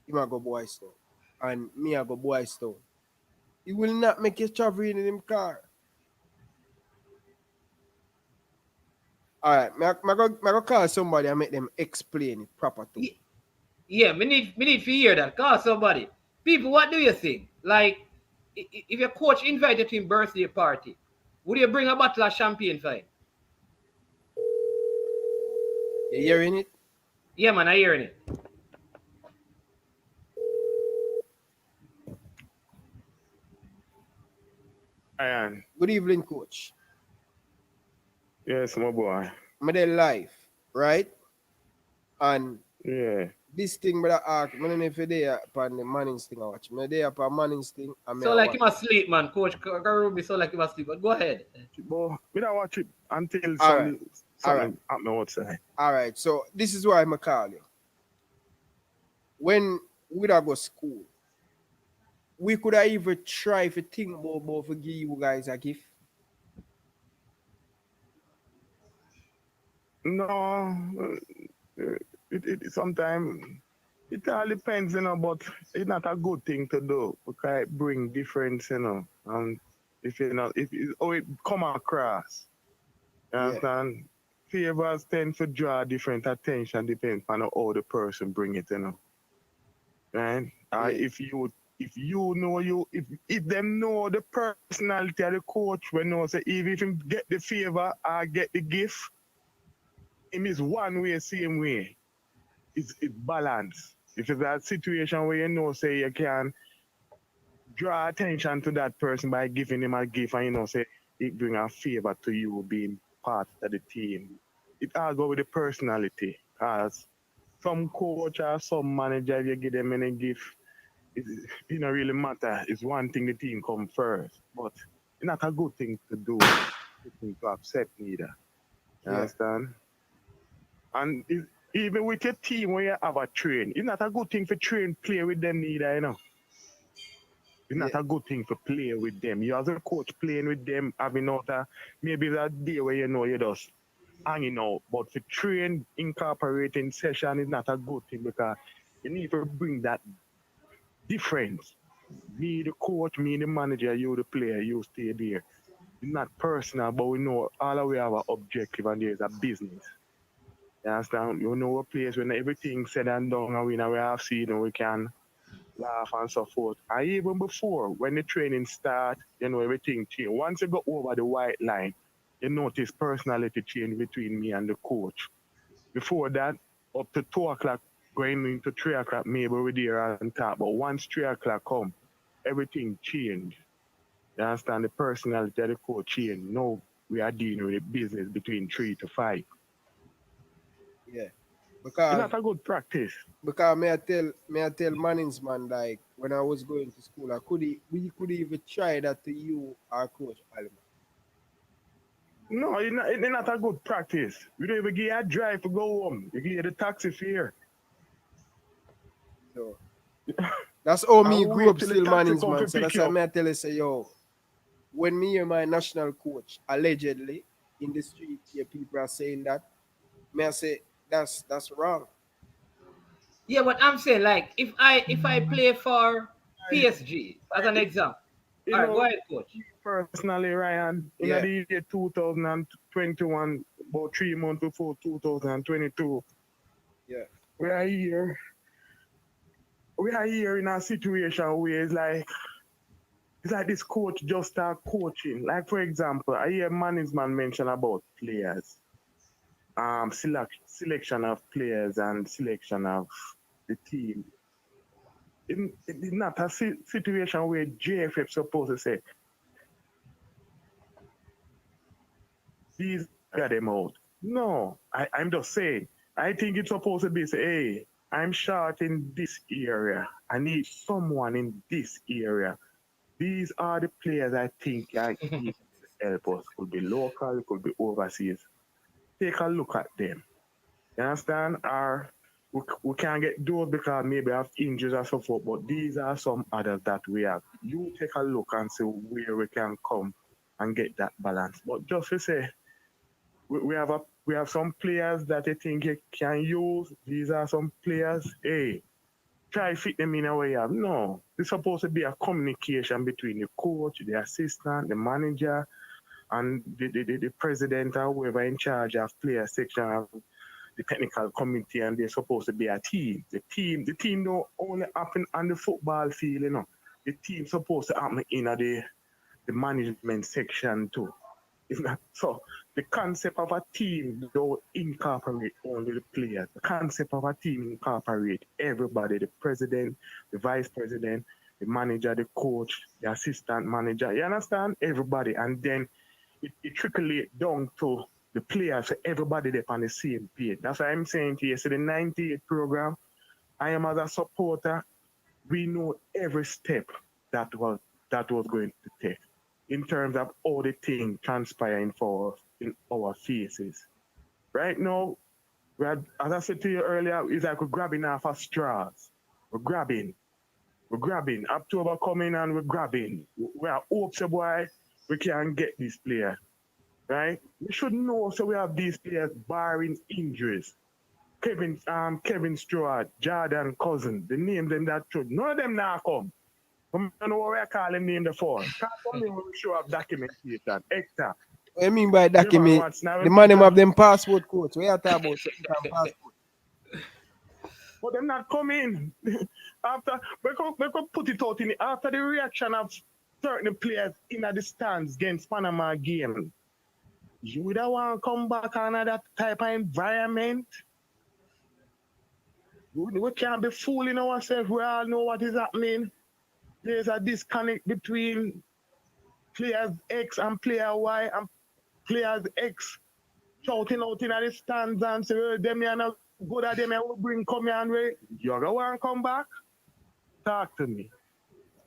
he might go Boys Town. And me I go Boys Town. He will not make you travel in him car. Alright, I go call somebody and make them explain it proper to me. Yeah, me need to hear that. Call somebody. People, what do you think? Like, if your coach invited to him birthday party, would you bring a bottle of champagne for him? You hearing it? Yeah, man, I hearing it. Ryan. Good evening, coach. Yes, my boy. I'm there live, right? And Yeah. this thing, but I don't know if you're there upon the Manning's thing I watch. I'm there upon Manning's thing, and So I like watch. him asleep, man. Coach Karubi so like him asleep. But go ahead. But we don't watch it until All right, all right, something happen outside. all right. So this is why I'm call you. When we da go school, we could have even try to think about for give you guys a gift. No, it sometimes it all depends, but it's not a good thing to do because it bring difference, if you know if it, oh it come across, you Yeah, understand? Favors tend to draw different attention depending on how the person bring it. Right? yeah, If you know if them know the personality of the coach, when know say even if him get the favor or get the gift, him is one way, same way. It's balance. If it's a situation where you know say you can draw attention to that person by giving him a gift and say it bring a favor to you being part of the team. It all go with the personality. Cause some coach or some manager, if you give them any gift, it don't really matter. It's one thing the team come first, but it's not a good thing to do. Good thing to accept neither. You yeah, understand? And even with your team when you have a train, it's not a good thing for train play with them neither. It's yeah, not a good thing to play with them. You as a coach playing with them, having out maybe that day where you just hanging out. But for train incorporating session is not a good thing because you need to bring that difference. Me, the coach, me, the manager, you, the player, you stay there. It's not personal, but we know all of we have an objective and there's a business. You understand? You know a place when everything said and done and we have seen and we can laugh and so forth. And even before, when the training start, everything change. Once you go over the white line, you notice personality change between me and the coach. Before that, up to 2 o'clock, going into 3 o'clock, maybe we're there and talk. But once 3 o'clock come, everything change. You understand the personality of the coach change. No, we are dealing with a business between 3 to 5. yeah. It's Because not a good practice. may I tell Manning's man like when I was going to school, we could even try that to you, our coach Alman. No, it's not a good practice. We don't even give you a drive to go home. You give you the taxi fare. So that's how And me we grew wait up till the still taxi Manning's come man. to So pick that's you why up. may I tell you say yo, when me and my national coach allegedly in the street here people are saying that, may I say that's wrong. Yeah, but I'm saying like if I play for PSG as an example. You All right, go know, ahead, coach. personally, Ryan, in Yeah, the year 2021, about 3 months before 2022, yeah, we are here. We are here in a situation where it's like this coach just start coaching. Like for example, I hear management mention about players, selection of players and selection of the team. It's not a situation where JFF supposed to say these got them out. No, I'm just saying. I think it's supposed to be say, hey, I'm short in this area. I need someone in this area. These are the players I think can easily help us. Could be local, could be overseas. Take a look at them. You understand? Or we can't get those because maybe have injuries or so forth, but these are some others that we have. You take a look and see where we can come and get that balance. But just to say, we have some players that I think you can use. These are some players. Hey, try fit them in a way you have. No, it's supposed to be a communication between the coach, the assistant, the manager, and the president or whoever in charge of player section of the technical committee, and they're supposed to be a team. The team don't only happen on the football field. The team supposed to happen in the management section too. It's not so. The concept of a team don't incorporate only the players. The concept of a team incorporate everybody, the president, the vice president. the manager, the coach, the assistant manager. You understand? Everybody. And then it trickle it down to the players, so everybody there on the same page. That's why I'm saying to you, so the 98 program, I am as a supporter, we know every step that was going to take in terms of all the things transpiring for us in our faces. Right now, as I said to you earlier, it's like we're grabbing off of straws. We're grabbing. We're grabbing. October coming and we're grabbing. We are hopes, boy, we can get this player. Right? We should know so we have these players barring injuries. Kevin Stewart, Jordan Cousin, the name them that should. None of them now come. I don't know what we are calling name the for. Can't come in when we show up documentation. Hector. What I mean by Given document? what's now The man them have them passport codes. We are talking about passport. but them not coming. After we could put it out in after the reaction of certain players in the stands against Panama game. You would have want to come back under that type of environment. We can't be fooling ourselves. We all know what is happening. There's a disconnect between players X and player Y, and players X shouting out in the stands and say, well, them are not good at them, I will bring come here and wait. You're going to want to come back? Talk to me.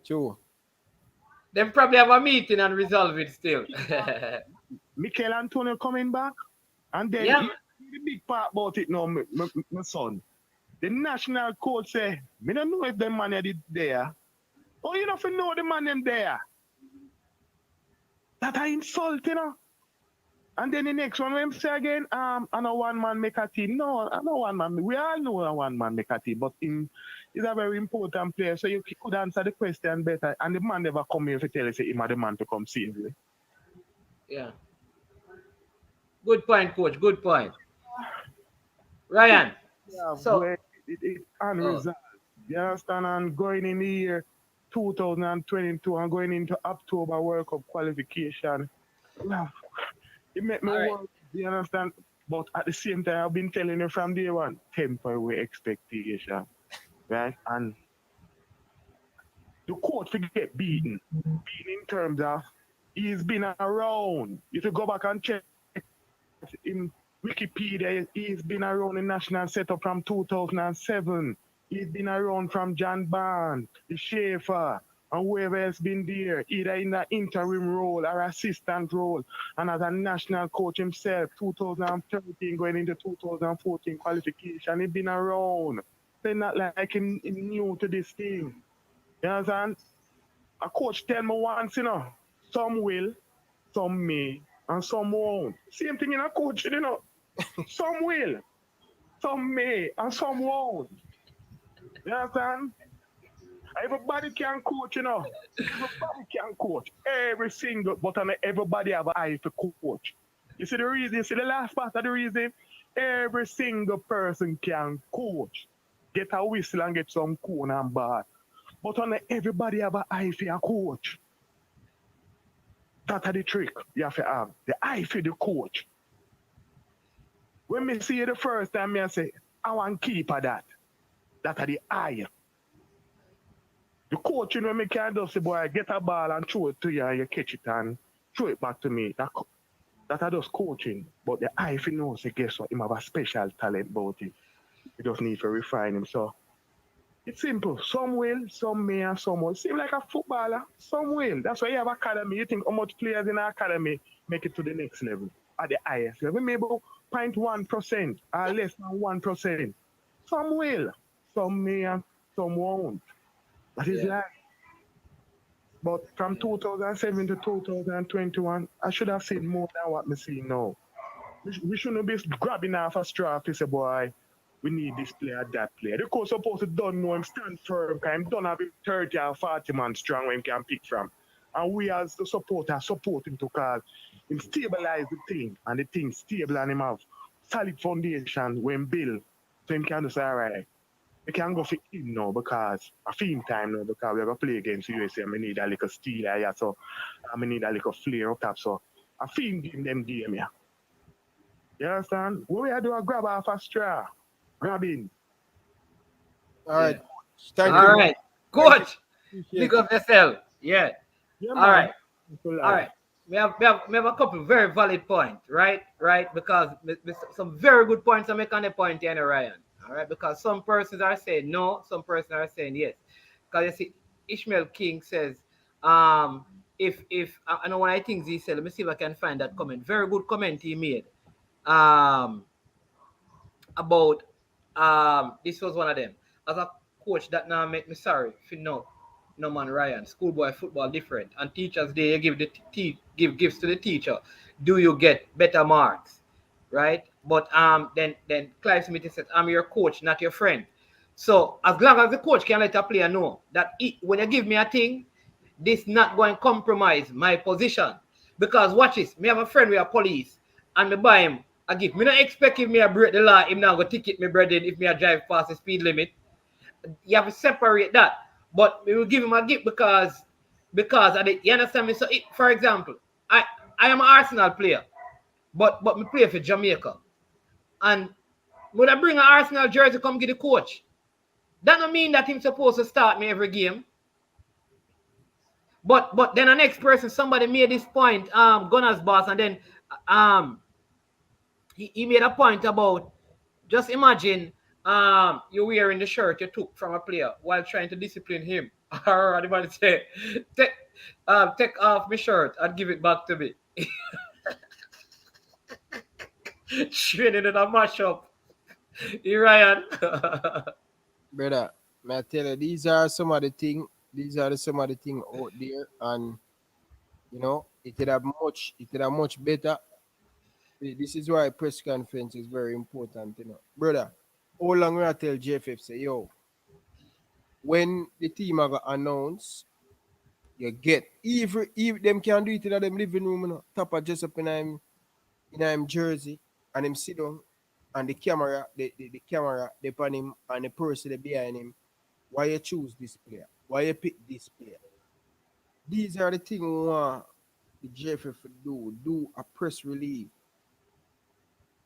True. Them probably have a meeting and resolve it still. Mikel Antonio coming back? And then Yeah. the big part about it now, my son. The national coach say, me don't know if the man is there. Oh, you don't know the man them there. That I insult, you know. And then the next one, when say again, I know one man make a team. No, I know one man. We all know a one man make a team, but he's a very important player. So you could answer the question better. And the man never come here to tell you, say, him are the man to come save you. Yeah. Good point, coach. Good point. Ryan. Yeah, So it's unresolved. You understand? And going in the year 2022 and going into October World Cup qualification, yeah, it made me work. You understand? But at the same time, I've been telling you from day one, temporary expectation, right? And the coach will get beaten. Beaten in terms of he's been around. You should go back and check in Wikipedia. He's been around the national setup from 2007. He's been around from John Barnes, the Schaefer, and whoever else been there, either in the interim role or assistant role. And as a national coach himself, 2013 going into 2014 qualification, he's been around. They're not like him new to this thing. You understand? A coach tell me once, you know, some will, some may, and some won't. Same thing in a coach, you know. Some will, some may, and some won't. You understand? Everybody can coach, you know. Everybody can coach. Every single, but everybody have an eye to coach. You see the reason, you see the last part of the reason? Every single person can coach. Get a whistle and get some cone and bar. But everybody have an eye for a coach. That's the trick you have to have. The eye for the coach. When me see you the first time, I say, I want keeper that. That's the eye. The coach, you know, me can just say, boy, get a ball and throw it to you and you catch it and throw it back to me. That I just coaching. But the eye, if you know, say, guess what? Him have a special talent about it. He just need to refine him. So it's simple. Some will, some may, and some won't. Seem like a footballer. Some will. That's why you have academy. You think how much players in the academy make it to the next level, at the highest level. Maybe 0.1% or less than 1%. Some will, some may, and some won't. That is life. But from 2007 to 2021, I should have seen more than what I see now. We shouldn't be grabbing off a straw to say, boy, we need this player, that player. The coach supposed to don't know him, stand firm, because him don't have 30 or 40 man strong when he can pick from. And we as the supporters support him to cause him stabilize the thing, and the thing stable and him have solid foundation when build. So him can just say, all right, we can go for him now because I feel time now because we're going to play against USA and we need a little steal here, so I need a little flair up top. So I feel give them game here. You understand? What we are doing, grab off a straw. Grab in. All right. Thank all you. right. Coach. Big Appreciate it. up yourself. Yeah. Yeah, All man. right. For All life. right. We have a couple very valid points, right? Right? Because some very good points are making a point here, Ryan. All right. Because some persons are saying no, some persons are saying yes. Because you see, Ishmael King says, if I know one of the things he said, let me see if I can find that comment. Very good comment he made. Um, about this was one of them. As a coach that now make me sorry for no man Ryan. Schoolboy football different. And teachers day you give the give gifts to the teacher. Do you get better marks? Right? But then Clive Smith says, I'm your coach, not your friend. So as long as the coach can let a player know that when you give me a thing, this not going to compromise my position. Because watch this, me have a friend with a police and me buy him a gift. Me not expect if me a break the law, him now go ticket me brother if me a drive past the speed limit. You have to separate that. But we will give him a gift because of the, you understand me? So for example, I I am an Arsenal player, but me play for Jamaica. And when I bring an Arsenal jersey come get the coach, that don't mean that he's supposed to start me every game. But then the next person, somebody made this point, Gunners boss, and then um he made a point about just imagine you wearing the shirt you took from a player while trying to discipline him. Or the man say, take take off my shirt and give it back to me. Training in a mashup. You Ryan. Brother, may I tell you, these are some of the thing. These are some of the thing out there, and it would have much better. This is why press conference is very important, brother. How long will I tell JFF say, yo, when the team have announce, you get if them can do it in them living room, Tappa just up in him jersey and him sit down and the camera they on him and the person behind him. Why you choose this player? Why you pick this player? These are the things we want the JFF to do a press relief.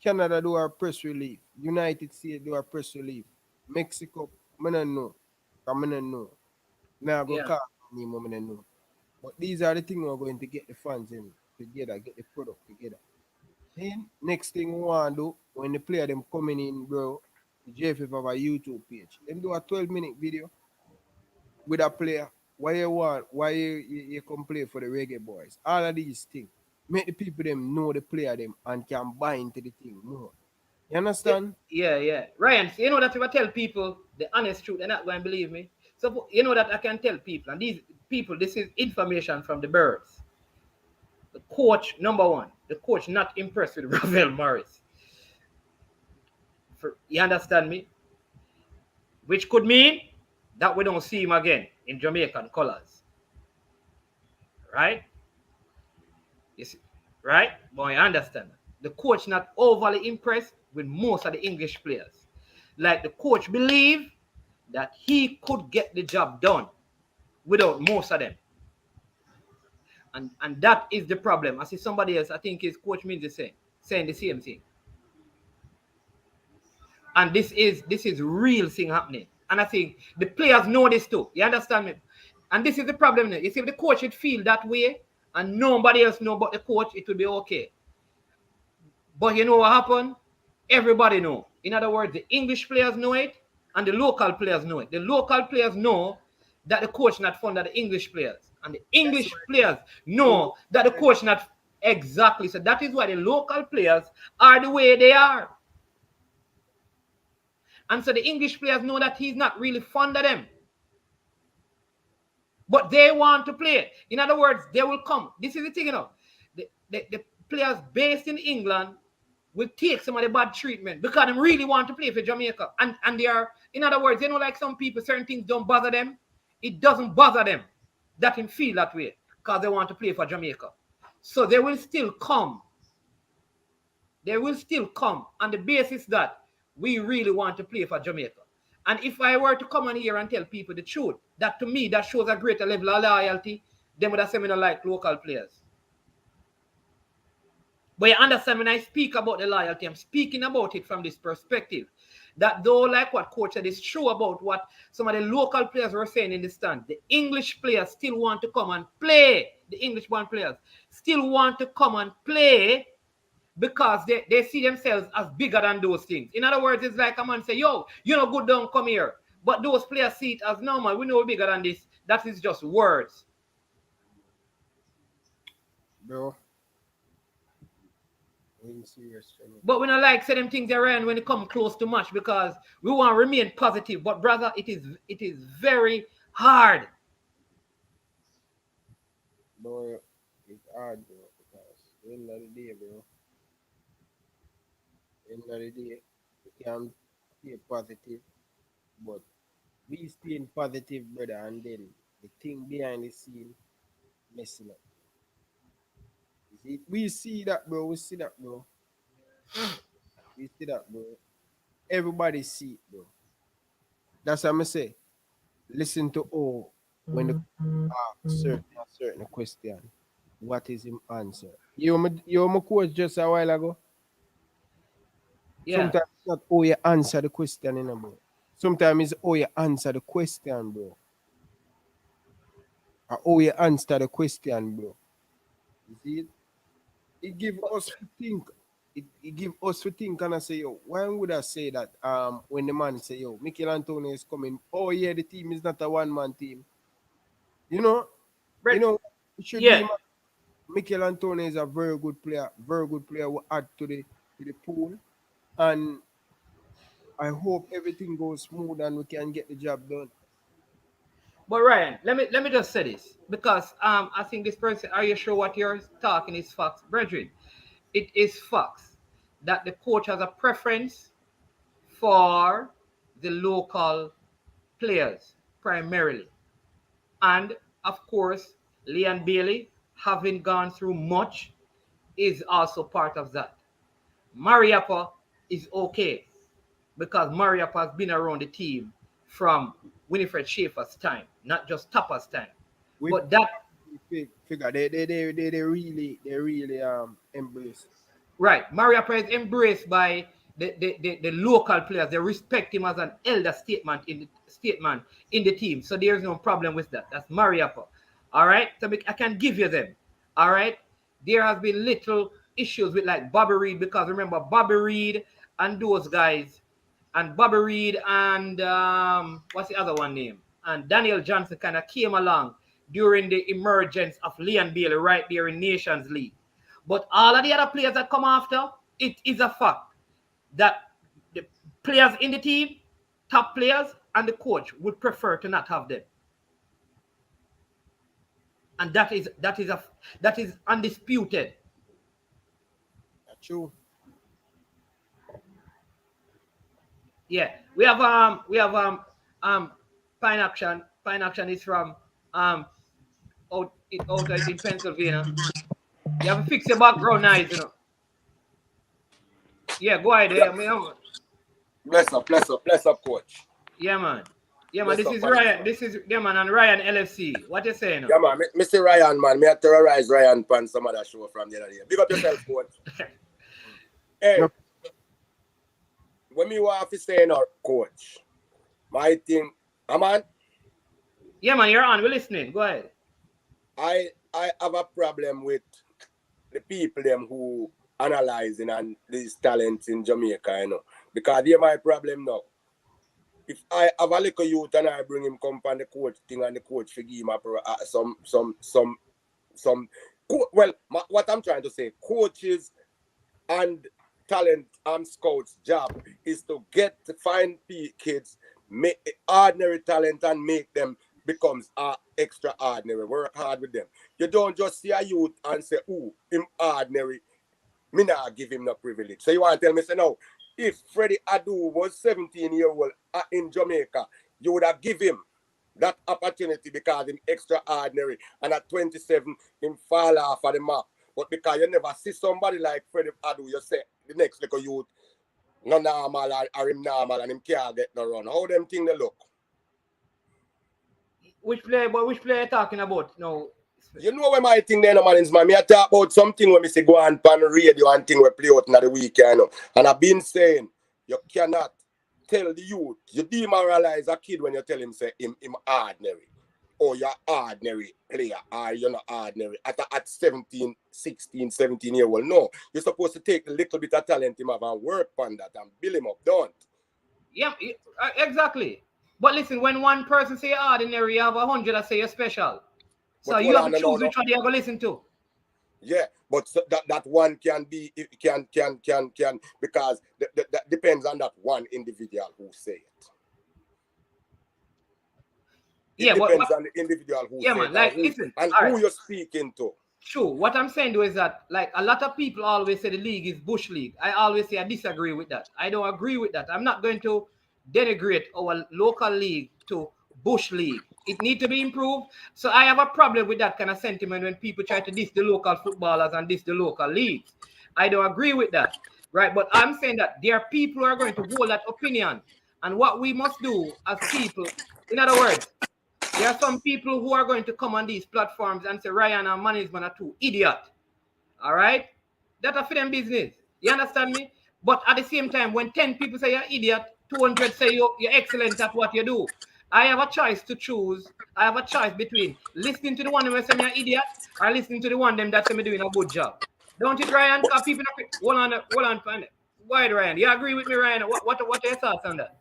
Canada do a press relief. United States do a press relief. Mexico, I don't know. I don't know. Now go Yeah. call me, I don't know. But these are the things we're going to get the fans in together, get the product together. Then next thing we want to do when the player them coming in, bro, the JFF have a YouTube page. Them do a 12-minute video with a player. Why you want? Why you come play for the reggae boys? All of these things make the people them know the player them and can buy into the thing more. You understand? Yeah. Ryan, so you know that if I tell people the honest truth, they're not going to believe me. So you know that I can tell people, and these people, this is information from the birds. The coach, number one, the coach not impressed with Ravel Morris. You understand me? Which could mean that we don't see him again in Jamaican colors. Right? You see, right? But I understand. The coach not overly impressed with most of the English players. Like the coach believe that he could get the job done without most of them. And that is the problem. I see somebody else, I think his coach means the same, saying the same thing. And this is real thing happening. And I think the players know this too. You understand me? And this is the problem. You see, if the coach would feel that way and nobody else know but the coach, it will be okay. But you know what happened? Everybody know. In other words, the English players know it and the local players know it. The local players know that the coach not fond of the English players. And the That's English why players know that the coach not exactly. So that is why the local players are the way they are. And so the English players know that he's not really fond of them. But they want to play. In other words, they will come. This is the thing, The players based in England will take some of the bad treatment because they really want to play for Jamaica. And they are, in other words, like some people, certain things don't bother them. It doesn't bother them that him feel that way because they want to play for Jamaica. So they will still come. They will still come on the basis that we really want to play for Jamaica. And if I were to come on here and tell people the truth, that to me, that shows a greater level of loyalty, then would have said me not like local players. But you understand when I speak about the loyalty, I'm speaking about it from this perspective that though, like what coach said, is true about what some of the local players were saying in the stand. The English players still want to come and play. The English born players still want to come and play because they see themselves as bigger than those things. In other words, it's like a man say, yo, you know, good, don't come here. But those players see it as normal. We know we're bigger than this. That is just words. Bro. In serious training. But we don't like say them things around when it come close to match because we want to remain positive. But brother, it is very hard. Bro, it's hard, bro, because at the end of the day, bro, at the end of the day, we can stay positive, but we staying positive, brother, and then the thing behind the scene messing up. You see, we see that, bro. We see that, bro. We see that, bro. Everybody see it, bro. That's what I say. Listen to all when the ask certain question. What is him answer? You my coach just a while ago. Yeah. Sometimes it's not how you answer the question, you know, bro. Sometimes it's how you answer the question, bro. Or how you answer the question, bro. You see it? It give us to think. It give us to think and I say, yo, why would I say that when the man say, yo, Mikel Antonio is coming, oh yeah, the team is not a one-man team. You know, Brett, it should yeah. be Mikel Antonio is a very good player who add to the pool. And I hope everything goes smooth and we can get the job done. But Ryan, let me just say this because I think this person, are you sure what you're talking is facts, brethren? It is facts that the coach has a preference for the local players primarily, and of course, Leon Bailey, having gone through much, is also part of that. Mariappa is okay because Mariappa has been around the team from Winifred Schaefer's time, not just Tappa's time. We But that figure they really embrace. right, Mariappa is embraced by the local players. They respect him as an elder statement in the team. So there's no problem with that. That's Mariappa. All right. So I can give you them. All right. There has been little issues with like Bobby Reed because remember Bobby Reed and those guys and Bobby Reed and what's the other one name? And Daniel Johnson kind of came along during the emergence of Leon Bailey right there in Nations League. But all of the other players that come after, it is a fact that the players in the team, top players, and the coach would prefer to not have them. And that is undisputed. That's true. Yeah. We have Pine Action. Pine Action is from out in Pennsylvania. You have to fix your background noise, you know. Yeah, go ahead. Yeah, Bless up, coach. yeah, man. Yeah, man. Bless This up, is man. Ryan. This is yeah, man, and Ryan LFC. What you saying? Yeah, man. Mr. Ryan, man. Me a terrorize Ryan pan some other show from the other day. Big up yourself, coach. Hey, Yep. when me want to say no, coach, my thing, man, Yeah, man. You're on. We're listening. Go ahead. I have a problem with the people them who analyzing and these talents in Jamaica, you know. Because they're my problem now. If I have a little youth and I bring him come on the coach thing and the coach forgive him what I'm trying to say, coaches and talent and scouts job is to find kids, make ordinary talent and make them becomes extraordinary. Work hard with them. You don't just see a youth and say, "Ooh, him ordinary." Me not give him no privilege. So you want to tell me, say no, if Freddie Adu was 17-year-old in Jamaica, you would have give him that opportunity because him extraordinary and at 27 him fall off of the map. But because you never see somebody like Freddie Adu, you say the next little youth no normal or him normal and him can't get no run. How them thing they look? Which player you talking about? No. You know where my thing there, no man, is man. Me I talk about something when me say go on pan radio and thing we play out in the weekend. You know? And I've been saying you cannot tell the youth, you demoralize a kid when you tell him say him ordinary. Or you're ordinary player, or you're not ordinary at 17, 16, 17 year old. No, you're supposed to take a little bit of talent him have and work on that and build him up, don't? Yeah, exactly. But listen, when one person say ordinary, you have 100 that say you're special. So But you have hold to on, choose no. which one you have to listen to. Yeah, but so that one can be can because that depends on that one individual who say it. It depends on the individual who say man, it like listen, who you're speaking to. True. What I'm saying though is that like a lot of people always say the league is bush league. I always say I disagree with that. I don't agree with that. I'm not going to denigrate our local league to bush league. It needs to be improved. So I have a problem with that kind of sentiment when people try to diss the local footballers and diss the local leagues. I don't agree with that. Right. But I'm saying that there are people who are going to hold that opinion. And what we must do as people, in other words, there are some people who are going to come on these platforms and say Ryan and management are too idiot. All right? That's for them business. You understand me? But at the same time, when 10 people say you're idiot, 200 say you're excellent at what you do. I have a choice to choose. I have a choice between listening to the one who say me an idiot or listening to the one them that say me doing a good job. Don't it, Ryan? Because people hold on, find it. Go ahead, Ryan. You agree with me, Ryan? What are your thoughts on that?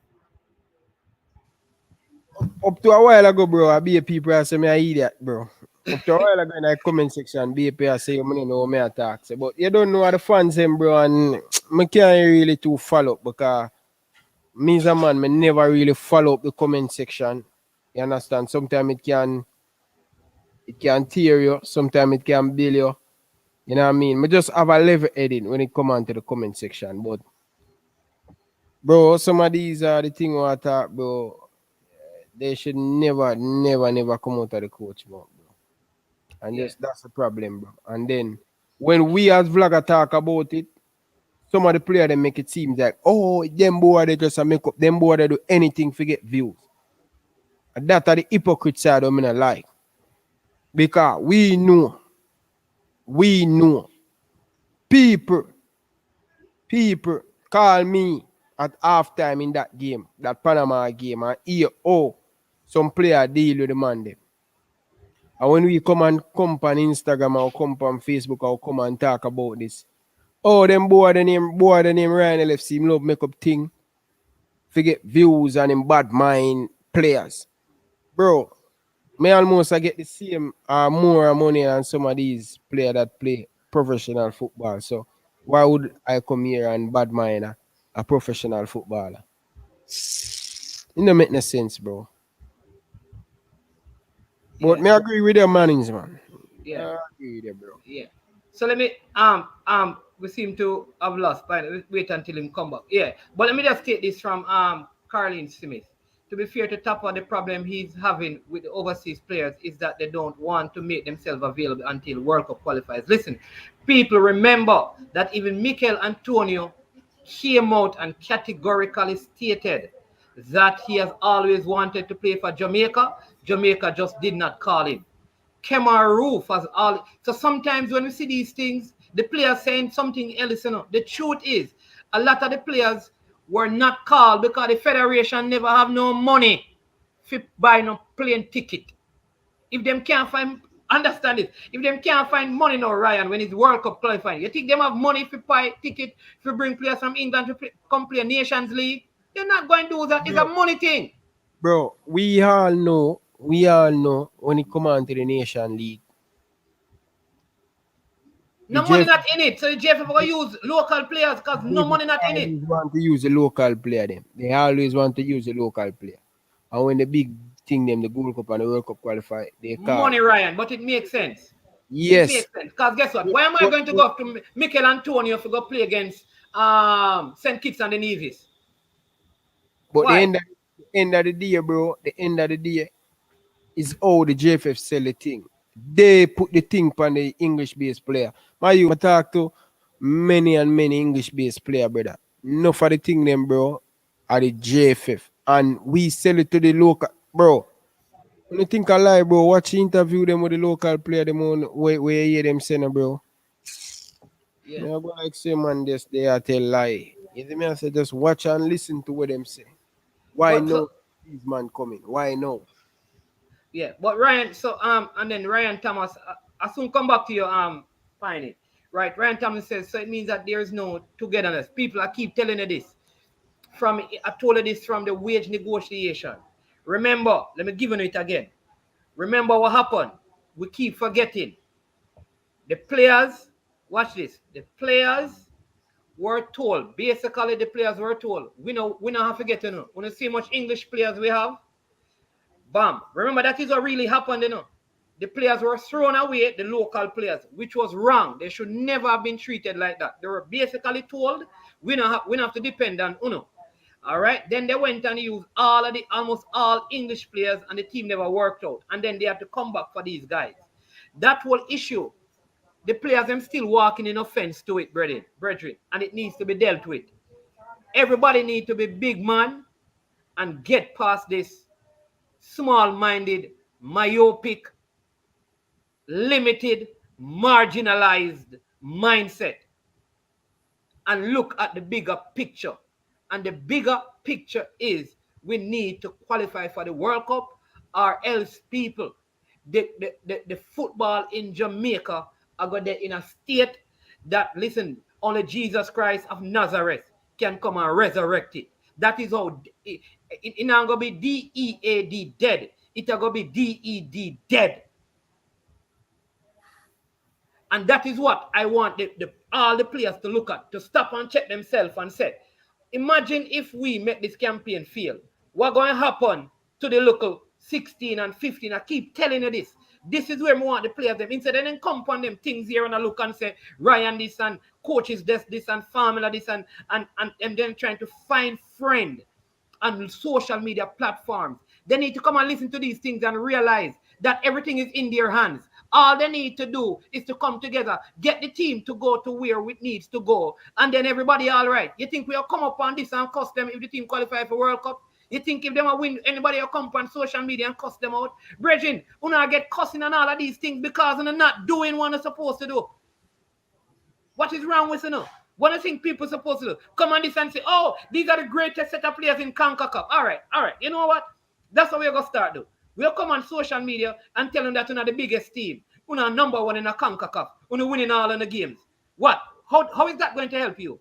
Up to a while ago, bro, I be a people I say me an idiot, bro. Up to a while ago in the comment section, be a people say you know me attack. So, but you don't know how the fans them, bro, and me can't really too follow up because me as a man, me never really follow up the comment section. You understand? Sometimes it can tear you, sometimes it can build you. You know what I mean? Me just have a level heading when it come on to the comment section. But bro, some of these are the things I talk, bro. They should never come out of the coach mouth, bro. And just that's the problem, bro. And then when we as vlogger talk about it, some of the players they make it seem like, oh, them boy they just make up, them boy they do anything to get views. And that are the hypocrite side of me not like. Because we know people call me at halftime in that game, that Panama game, and hear, oh, some player deal with the man them. And when we come on Instagram or come on Facebook or come and talk about this, oh, them boy the name Ryan LFC, him love make up thing, forget views and him bad mind players. Bro, me almost I get the same more money than some of these players that play professional football. So why would I come here and bad mind a professional footballer? It don't make no sense, bro. But me agree with your mannings, man. Yeah. I agree with you, bro. Yeah. So let me we seem to have lost. But wait until him come back. Yeah. But let me just take this from Carlin Smith. To be fair to Tappa, the problem he's having with the overseas players is that they don't want to make themselves available until World Cup qualifies. Listen, people remember that even Mikel Antonio came out and categorically stated that he has always wanted to play for Jamaica. Jamaica just did not call him. Kemar Roof has all. So sometimes when we see these things, the players saying something else. You know, the truth is, a lot of the players were not called because the federation never have no money to buy no plane ticket. If them can't find, understand it. If them can't find money now, Ryan, when it's World Cup qualifying, you think them have money to buy ticket to bring players from England to come play Nations League? They're not going to do that. It's a money thing. Bro, we all know when it come on to the Nation League. No money not in it. So the JFF will use local players because no money not in it. They always want to use the local player them. They always want to use the local player. And when the big thing them, the Gold Cup and the World Cup qualify, they call money, Ryan, but it makes sense. Yes. It makes sense. Because guess what? Why am I going to go to Mikel Antonio to go play against St. Kitts and the Nevis? But the end of the day, bro, the end of the day is how the JFF sell the thing. They put the thing on the English-based player. I talk to many and many English-based player, brother. Enough of the thing them, bro, are the JFF. And we sell it to the local, bro. When you think I lie, bro, watch the interview them with the local player, them on where you hear them saying, bro. Yeah. I go like say, man, they tell lie. You see me? I say just watch and listen to what them say. Why But no so, these man coming? Why no? yeah, but Ryan, so and then Ryan Thomas, I soon come back to you, find it. Right, Ryan Thomas says, so it means that there is no togetherness. People, I keep telling you this. I told you this from the wage negotiation. Remember, let me give you it again. Remember what happened? We keep forgetting. The players, watch this. The players were told, basically the players were told, we don't have to get, when you see how much English players we have, bam. Remember that is what really happened, The players were thrown away, the local players, which was wrong. They should never have been treated like that. They were basically told, we don't have to depend on Uno. All right. Then they went and used almost all English players, and the team never worked out. And then they had to come back for these guys. That whole issue, the players them still walking in offense to it, brethren, and it needs to be dealt with. Everybody need to be big man and get past this small-minded, myopic, limited, marginalized mindset and look at the bigger picture. And the bigger picture is we need to qualify for the World Cup, or else people, the football in Jamaica are going to in a state that, listen, only Jesus Christ of Nazareth can come and resurrect it. That is how it not going to be DEAD dead. It's going to be DED dead. And that is what I want all the players to look at, to stop and check themselves and say, imagine if we make this campaign fail. What going to happen to the local 16 and 15? I keep telling you this. This is where we want the players them. Instead of them come upon them things here and I look and say, Ryan this and coaches this and formula this and then trying to find friend on social media platforms. They need to come and listen to these things and realize that everything is in their hands. All they need to do is to come together, get the team to go to where it needs to go, and then everybody all right. You think we'll come up on this and cuss them if the team qualify for World Cup? You think if they win, anybody will come up on social media and cuss them out? Brethren, you not get cussing and all of these things because they're not doing what they're supposed to do. What is wrong with you? What do you think people are supposed to do? Come on this and say, oh, these are the greatest set of players in Conca Cup. All right. You know what? That's what we're going to start do. We'll come on social media and tell them that you're not the biggest team. You're not number one in a Conca Cup. You're winning all of the games. What? How is that going to help you?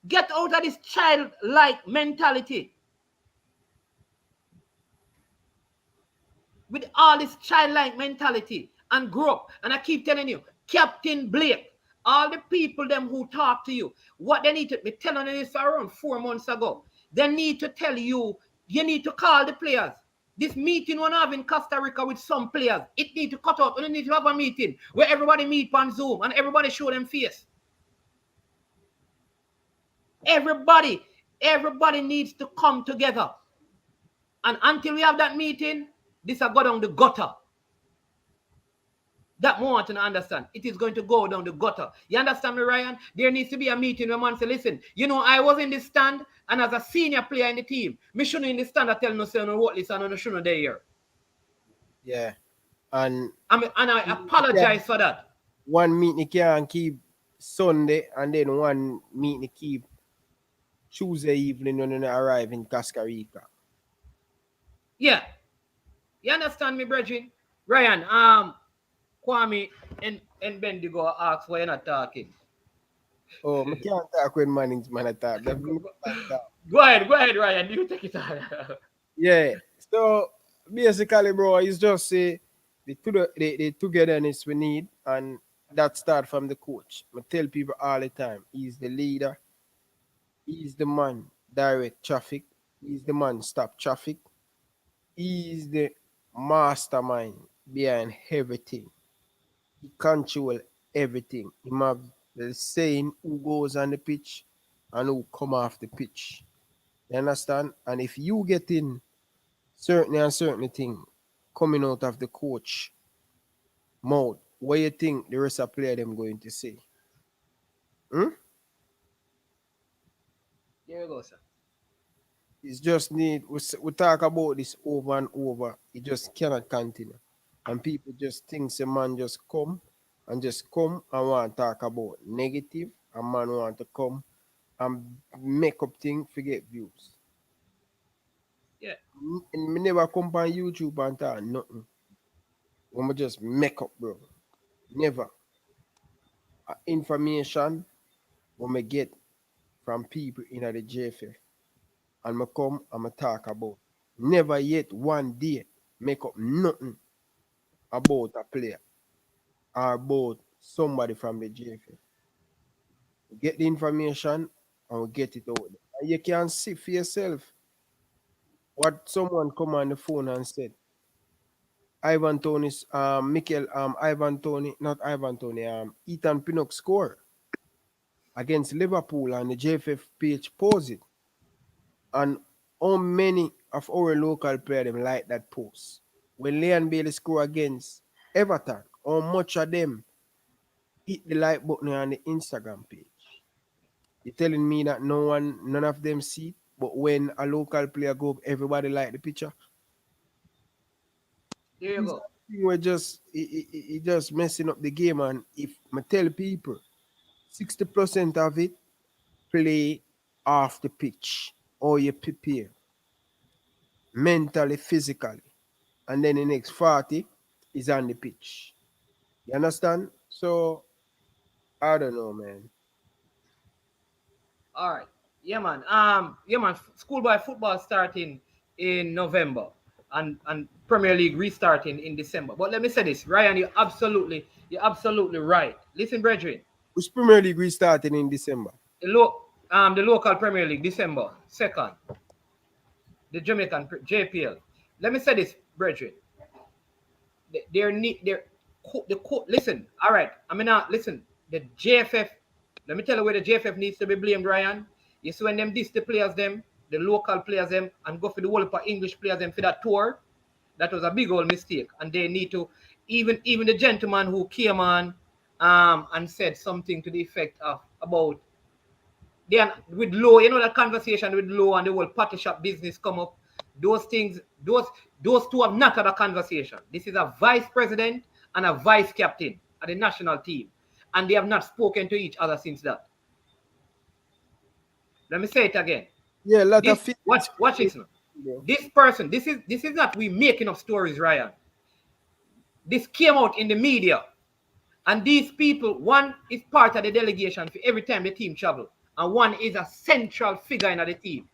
Get out of this childlike mentality. With all this childlike mentality and grow up. And I keep telling you, Captain Blake, all the people them who talk to you, what they need to be telling you this around 4 months ago. They need to tell you, you need to call the players. This meeting one have in Costa Rica with some players, it need to cut out. You need to have a meeting where everybody meet on Zoom and everybody show them face. Everybody needs to come together. And until we have that meeting, this will go down the gutter. That more to understand. It is going to go down the gutter. You understand me, Ryan? There needs to be a meeting where man say, listen, I was in the stand, and as a senior player in the team, me shouldn't in the stand I tell no say no what listen and no shouldn't there here. Yeah. And I apologize for that. One meeting can keep Sunday, and then one meeting keep Tuesday evening when they arrive in Costa Rica. Yeah. You understand me, brethren? Ryan, Kwame and Bendigo ask why you're not talking. Oh, I can't talk when man's man attack. Go ahead, Ryan. You take it on. Yeah. So basically, bro, it's just say the togetherness we need, and that start from the coach. I tell people all the time, he's the leader, he's the man direct traffic, he's the man stop traffic, he's the mastermind behind everything. He control everything. He have the saying who goes on the pitch and who come off the pitch. You understand? And if you get in certain thing coming out of the coach mouth, what you think the rest of player them going to say? Hmm? Here we go, sir. It's just we talk about this over and over. It just cannot continue. And people just think the man just come and want to talk about negative. A man want to come and make up things, forget views. Yeah. Me never come on YouTube and talk nothing. When me just make up, bro. Never. Information when me get from people in the JFF and me come and me talk about. Never yet one day make up nothing about a player or about somebody from the JFF. Get the information and we get it out there. And you can see for yourself what someone come on the phone and said. Ivan Tony's Mikel Ivan Tony, not Ivan Tony, Ethan Pinnock score against Liverpool and the JFF page post it. And how many of our local players them like that post? When Leon Bailey score against Everton, how much of them hit the like button on the Instagram page? You're telling me that none of them see it, but when a local player go up, everybody like the picture. There you These go. are things were just it just messing up the game. And if I tell people 60% of it play off the pitch or you prepare mentally, physically, and then the next 40 is on the pitch. You understand? So I don't know, man. All right. Yeah, man. Yeah, man. Schoolboy football starting in November, and Premier League restarting in December. But let me say this, Ryan, you're absolutely right. Listen, brethren, Which Premier League restarting in December? the local Premier League December 2nd, the Jamaican JPL. Let me say this, brethren. They're need they're listen. All right, I mean now listen. The JFF. Let me tell you where the JFF needs to be blamed, Ryan. You see when them diss the players them, the local players them, and go for the whole for English players them for that tour. That was a big old mistake, and they need to even the gentleman who came on and said something to the effect of about then with Low, you know that conversation with Low and the whole party shop business come up. Those things, those two have not had a conversation. This is a vice president and a vice captain at the national team, and they have not spoken to each other since that. Let me say it again. Yeah, a lot of This feelings. watch this now. This person, this is not we making up stories, Ryan. This came out in the media. And these people, one is part of the delegation for every time the team travel, and one is a central figure in the team.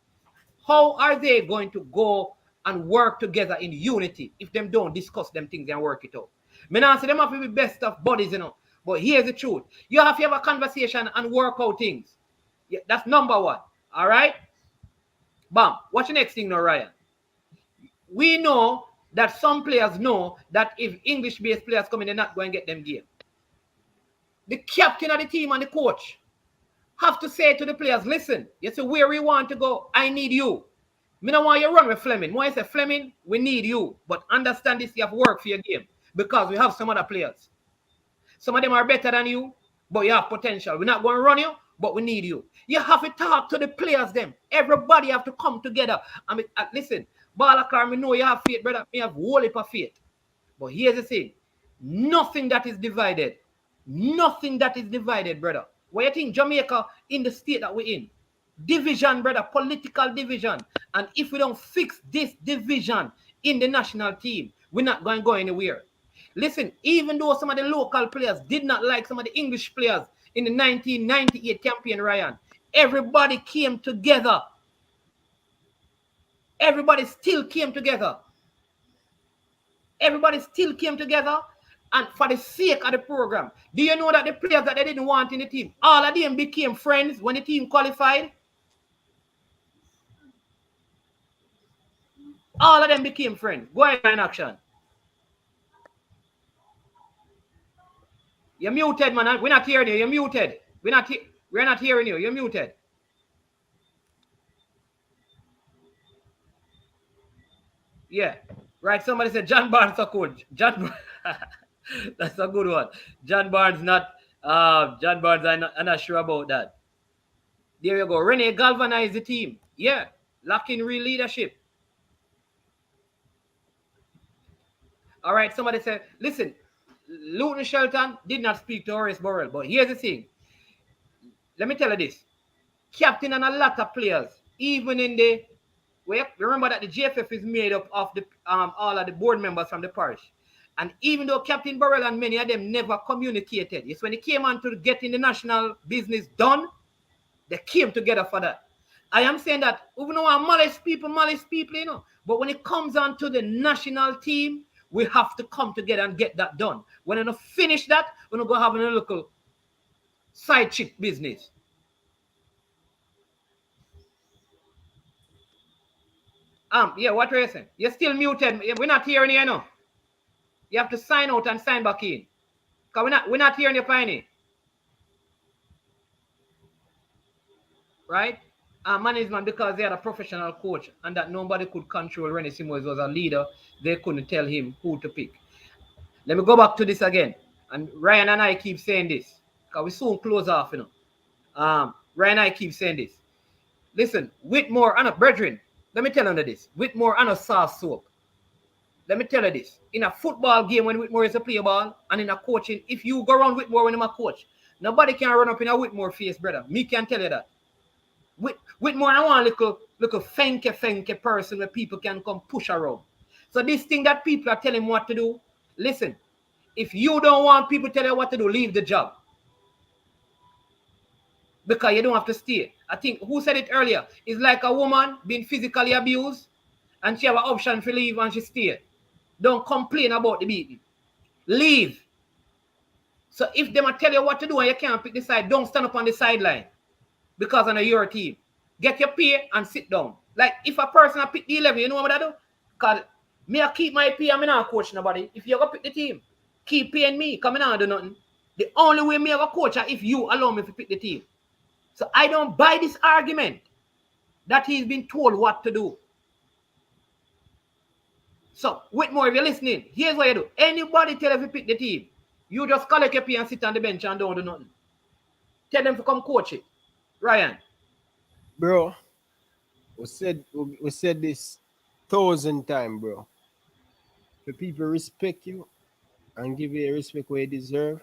How are they going to go and work together in unity if them don't discuss them things and work it out? Me not say them have to be best of buddies, But here's the truth. You have to have a conversation and work out things. Yeah, that's number one. All right? Bam. What's the next thing now, Ryan? We know that some players know that if English-based players come in, they're not going to get them game. The captain of the team and the coach have to say to the players, listen, you see where we want to go, I need you. Me don't want you run with Fleming. When I say Fleming, we need you. But understand this, you have work for your game. Because we have some other players. Some of them are better than you, but you have potential. We're not going to run you, but we need you. You have to talk to the players them. Everybody have to come together. I mean, listen, Balakar, me know you have faith, brother. Me have whole heap of faith. But here's the thing. Nothing that is divided. Nothing that is divided, brother. What you think Jamaica in the state that we're in? Division, brother, political division. And if we don't fix this division in the national team, we're not going to go anywhere. Listen, even though some of the local players did not like some of the English players in the 1998 campaign, Ryan, everybody came together. Everybody still came together. Everybody still came together and for the sake of the program. Do you know that the players that they didn't want in the team, all of them became friends when the team qualified? All of them became friends. Go ahead in action. You're muted, man. We're not hearing you. You're muted. We're not hearing you. You're muted. Yeah. Right. Somebody said John Barnes a coach. That's a good one. John Barnes not John Barnes, I'm not sure about that. There you go. Rene galvanized the team. Yeah. Lacking real leadership. All right. Somebody said, listen, Luton Shelton did not speak to Horace Burrell, but here's the thing. Let me tell you this. Captain and a lot of players, even in the remember that the GFF is made up of the all of the board members from the parish. And even though Captain Burrell and many of them never communicated, it's when it came on to getting the national business done, they came together for that. I am saying that even though I'm malice people, you know. But when it comes on to the national team, we have to come together and get that done. When we finish that, we're going to go have a little side chick business. Yeah, what are you saying? You're still muted. We're not hearing you now. You have to sign out and sign back in. Because we're not hearing you, Piney. Right? Management, because they had a professional coach and that nobody could control. Rennie Simoes was a leader. They couldn't tell him who to pick. Let me go back to this again. And Ryan and I keep saying this. Because we soon close off, you know. Ryan and I keep saying this. Listen, Whitmore and a brethren, let me tell you this. Whitmore and a sauce soap. Let me tell you this. In a football game when Whitmore is a player ball and in a coaching, if you go around Whitmore when I'm a coach, nobody can run up in a Whitmore face, brother. Me can tell you that. Whitmore, I want a little fenke person where people can come push around. So this thing that people are telling what to do, listen, if you don't want people to tell you what to do, leave the job. Because you don't have to stay. I think, who said it earlier? It's like a woman being physically abused and she have an option to leave and she stay. Don't complain about the beating. Leave. So if they might tell you what to do and you can't pick the side, don't stand up on the sideline because I know your team. Get your pay and sit down. Like if a person pick the 11, you know what I do? Because me I keep my pay and I not coach nobody. If you go pick the team, keep paying me because I not do nothing. The only way me I go coach is if you allow me to pick the team. So I don't buy this argument that he's been told what to do. So, Whitmore, if you're listening, here's what you do. Anybody tell you to pick the team, you just collect your pay and sit on the bench and don't do nothing. Tell them to come coach it. Ryan. Bro, we said this 1,000 times, bro. The people respect you and give you the respect where you deserve.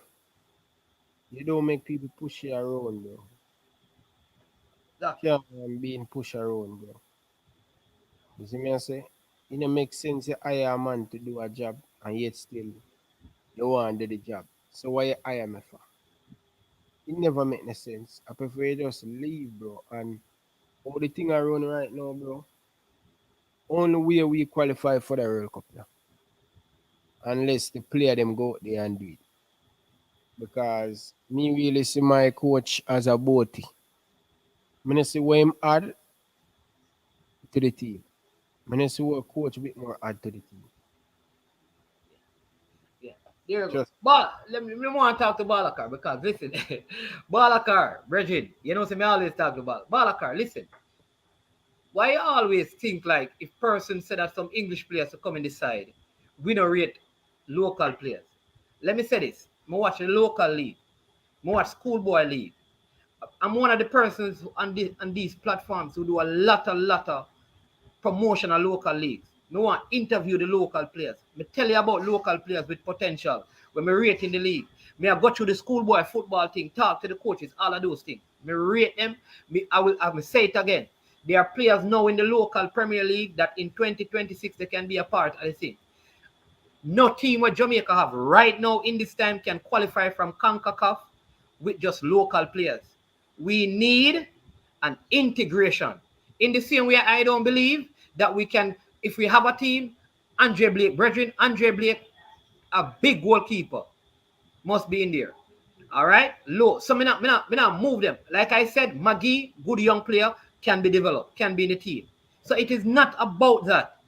You don't make people push you around, bro. Yeah, I'm being pushed around, bro. You see me I say? It don't make sense you hire a man to do a job and yet still you want to do the job. So why you hire me for? It never make no sense. I prefer you just leave, bro. And all the thing around right now, bro, only way we qualify for the World Cup now. Unless the player them go out there and do it. Because me really see my coach as a boaty. I don't see what him add to the team. I don't see what coach a bit more add to the team. Yeah, there you go. But let me want to talk to Balakar because listen, Balakar, Bridget, you know, me always talk about Balakar. Listen, why you always think like if person said that some English players to come in this side, we don't rate local players. Let me say this. I watch the local league. I watch schoolboy league. I'm one of the persons on these platforms who do a lot of promotion of local leagues. I want to interview the local players. I tell you about local players with potential. When I rate in the league, I go through the schoolboy football thing, talk to the coaches, all of those things. I rate them. I will say it again. There are players now in the local Premier League that in 2026 they can be a part of the thing. No team what Jamaica have right now in this time can qualify from CONCACAF with just local players. We need an integration. In the same way, I don't believe that we can, if we have a team, Andre Blake, a big goalkeeper, must be in there. All right? Low. So me not move them. Like I said, Maggie, good young player, can be developed, can be in the team. So it is not about that.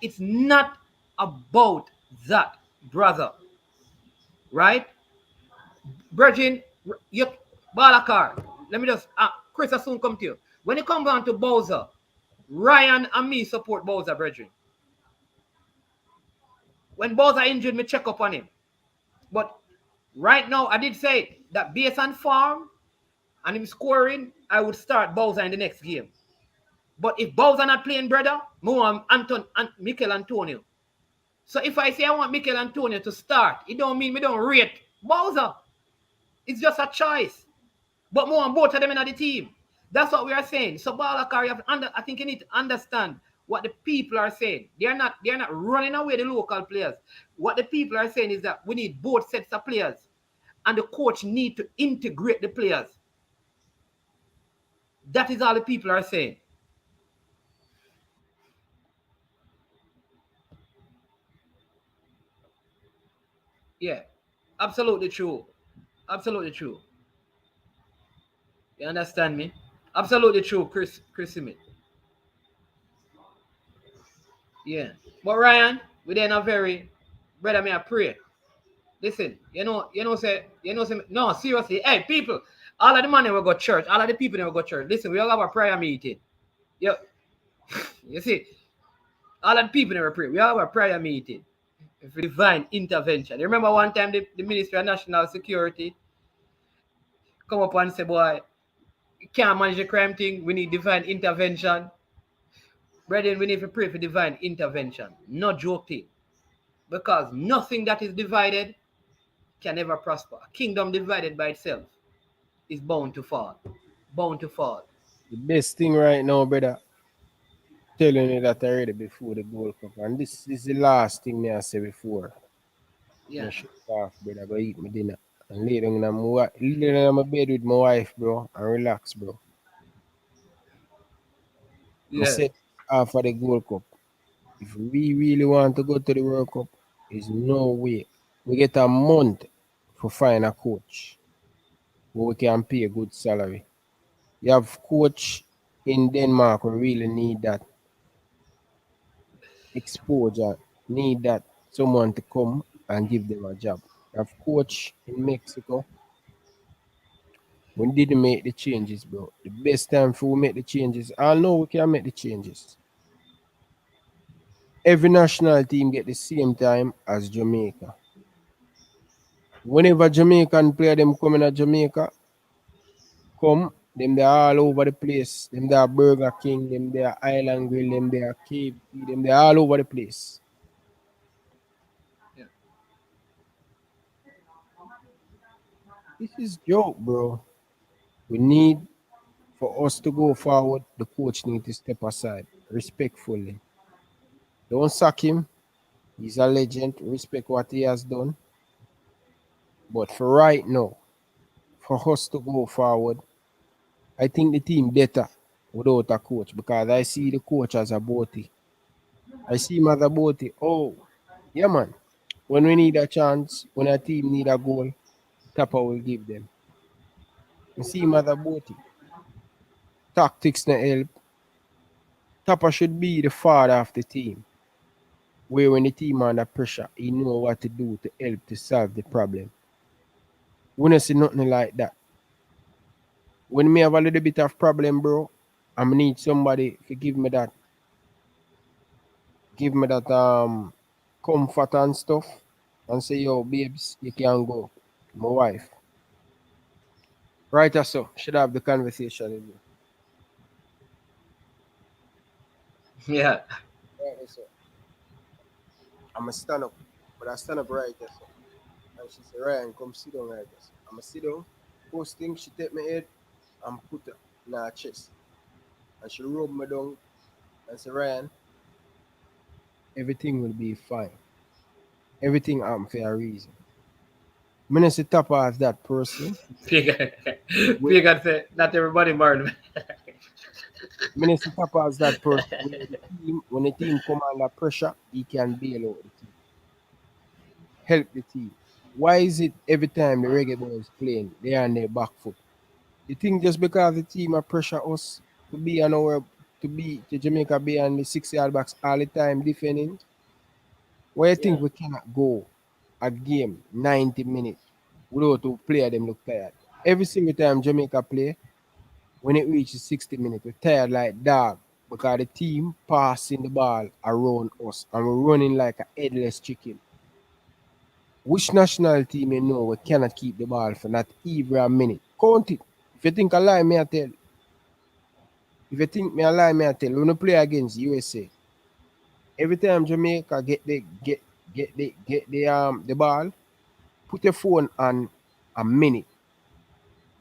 It's not about that, brother. Right? Virgin, Balakar, let me just, Chris will soon come to you. When it comes down to Bowser, Ryan and me support Bowser, Virgin. When Bowser injured, me check up on him. But right now, I did say that based on form and him scoring, I would start Bowser in the next game. But if Bowser not playing, brother, I want Mikel Antonio. So if I say I want Mikel Antonio to start, it don't mean me don't rate Bowser. It's just a choice. But more on both of them in the team. That's what we are saying. So Balakar, I think you need to understand what the people are saying. They're not running away the local players. What the people are saying is that we need both sets of players, and the coach need to integrate the players. That is all the people are saying. Yeah, absolutely true. Absolutely true. You understand me? Absolutely true, Chris Smith. Yeah. But Ryan, we then a very brother me I pray. Listen, say no, seriously, hey people, all of the money will go church, all of the people will go church. Listen, we all have a prayer meeting. You, you see, all of the people never pray. We all have a prayer meeting for divine intervention. You remember one time the Ministry of National Security come up and say, boy, you can't manage the crime thing, we need divine intervention. Brethren, we need to pray for divine intervention. No joke thing. Because nothing that is divided can ever prosper. A kingdom divided by itself is bound to fall. Bound to fall. The best thing right now, brother, telling you that already before the Gold Cup. And this is the last thing me I say before. Yeah. I shut off, brother, go eat my dinner. And lay down in my bed with my wife, bro, and relax, bro. I Yeah. said after the Gold Cup, if we really want to go to the World Cup, there's no way. We get a month for find a coach where we can pay a good salary. You have coach in Denmark who really need that exposure, need that someone to come and give them a job. You have coach in Mexico. We didn't make the changes, bro. The best time for we make the changes. I know we can make the changes. Every national team get the same time as Jamaica. Whenever Jamaican player them coming to Jamaica, come, them they all over the place. Them they are Burger King, them they are Island Grill, them they are KFC, them they all over the place. Yeah. This is joke, bro. We need for us to go forward, the coach need to step aside respectfully. Don't sack him. He's a legend. Respect what he has done. But for right now, for us to go forward, I think the team better without a coach because I see the coach as a boaty. I see him as a boaty. Oh, yeah, man. When we need a chance, when a team need a goal, Tappa will give them. I see him as a boaty. Tactics na help. Tappa should be the father of the team. Where when the team under pressure, he know what to do to help to solve the problem. We don't see nothing like that. When me have a little bit of problem, bro, I need somebody to give me that comfort and stuff, and say, yo, babes, you can go. My wife. Right or so, should have the conversation with me. Yeah. Right or so. I'ma stand up. But I stand up right or so. And she said, Ryan, come sit down right there. I'ma sit down. First thing, she take my head and put it in her chest. And she rub me down and say, Ryan, everything will be fine. Everything happen for a reason. Me not say top as that person. Pagan. We- Pagan said, not everybody married. Me not say top as that person where the team, when the team come under pressure, he can bail out the team. Help the team. Why is it every time the reggae boys playing, they are on their back foot? You think just because the team are pressure us to be on our to Jamaica be on the 6 yard box all the time defending? Why you Yeah. think we cannot go a game 90 minutes without to player them look tired? Every single time Jamaica play, when it reaches 60 minutes, we're tired like dog because the team passing the ball around us and we're running like a headless chicken. Which national team you know we cannot keep the ball for not even a minute? Count it. If you think I lie, me I tell. If you think me a lie, me I tell. When you play against USA, every time Jamaica get the ball, put your phone on a minute.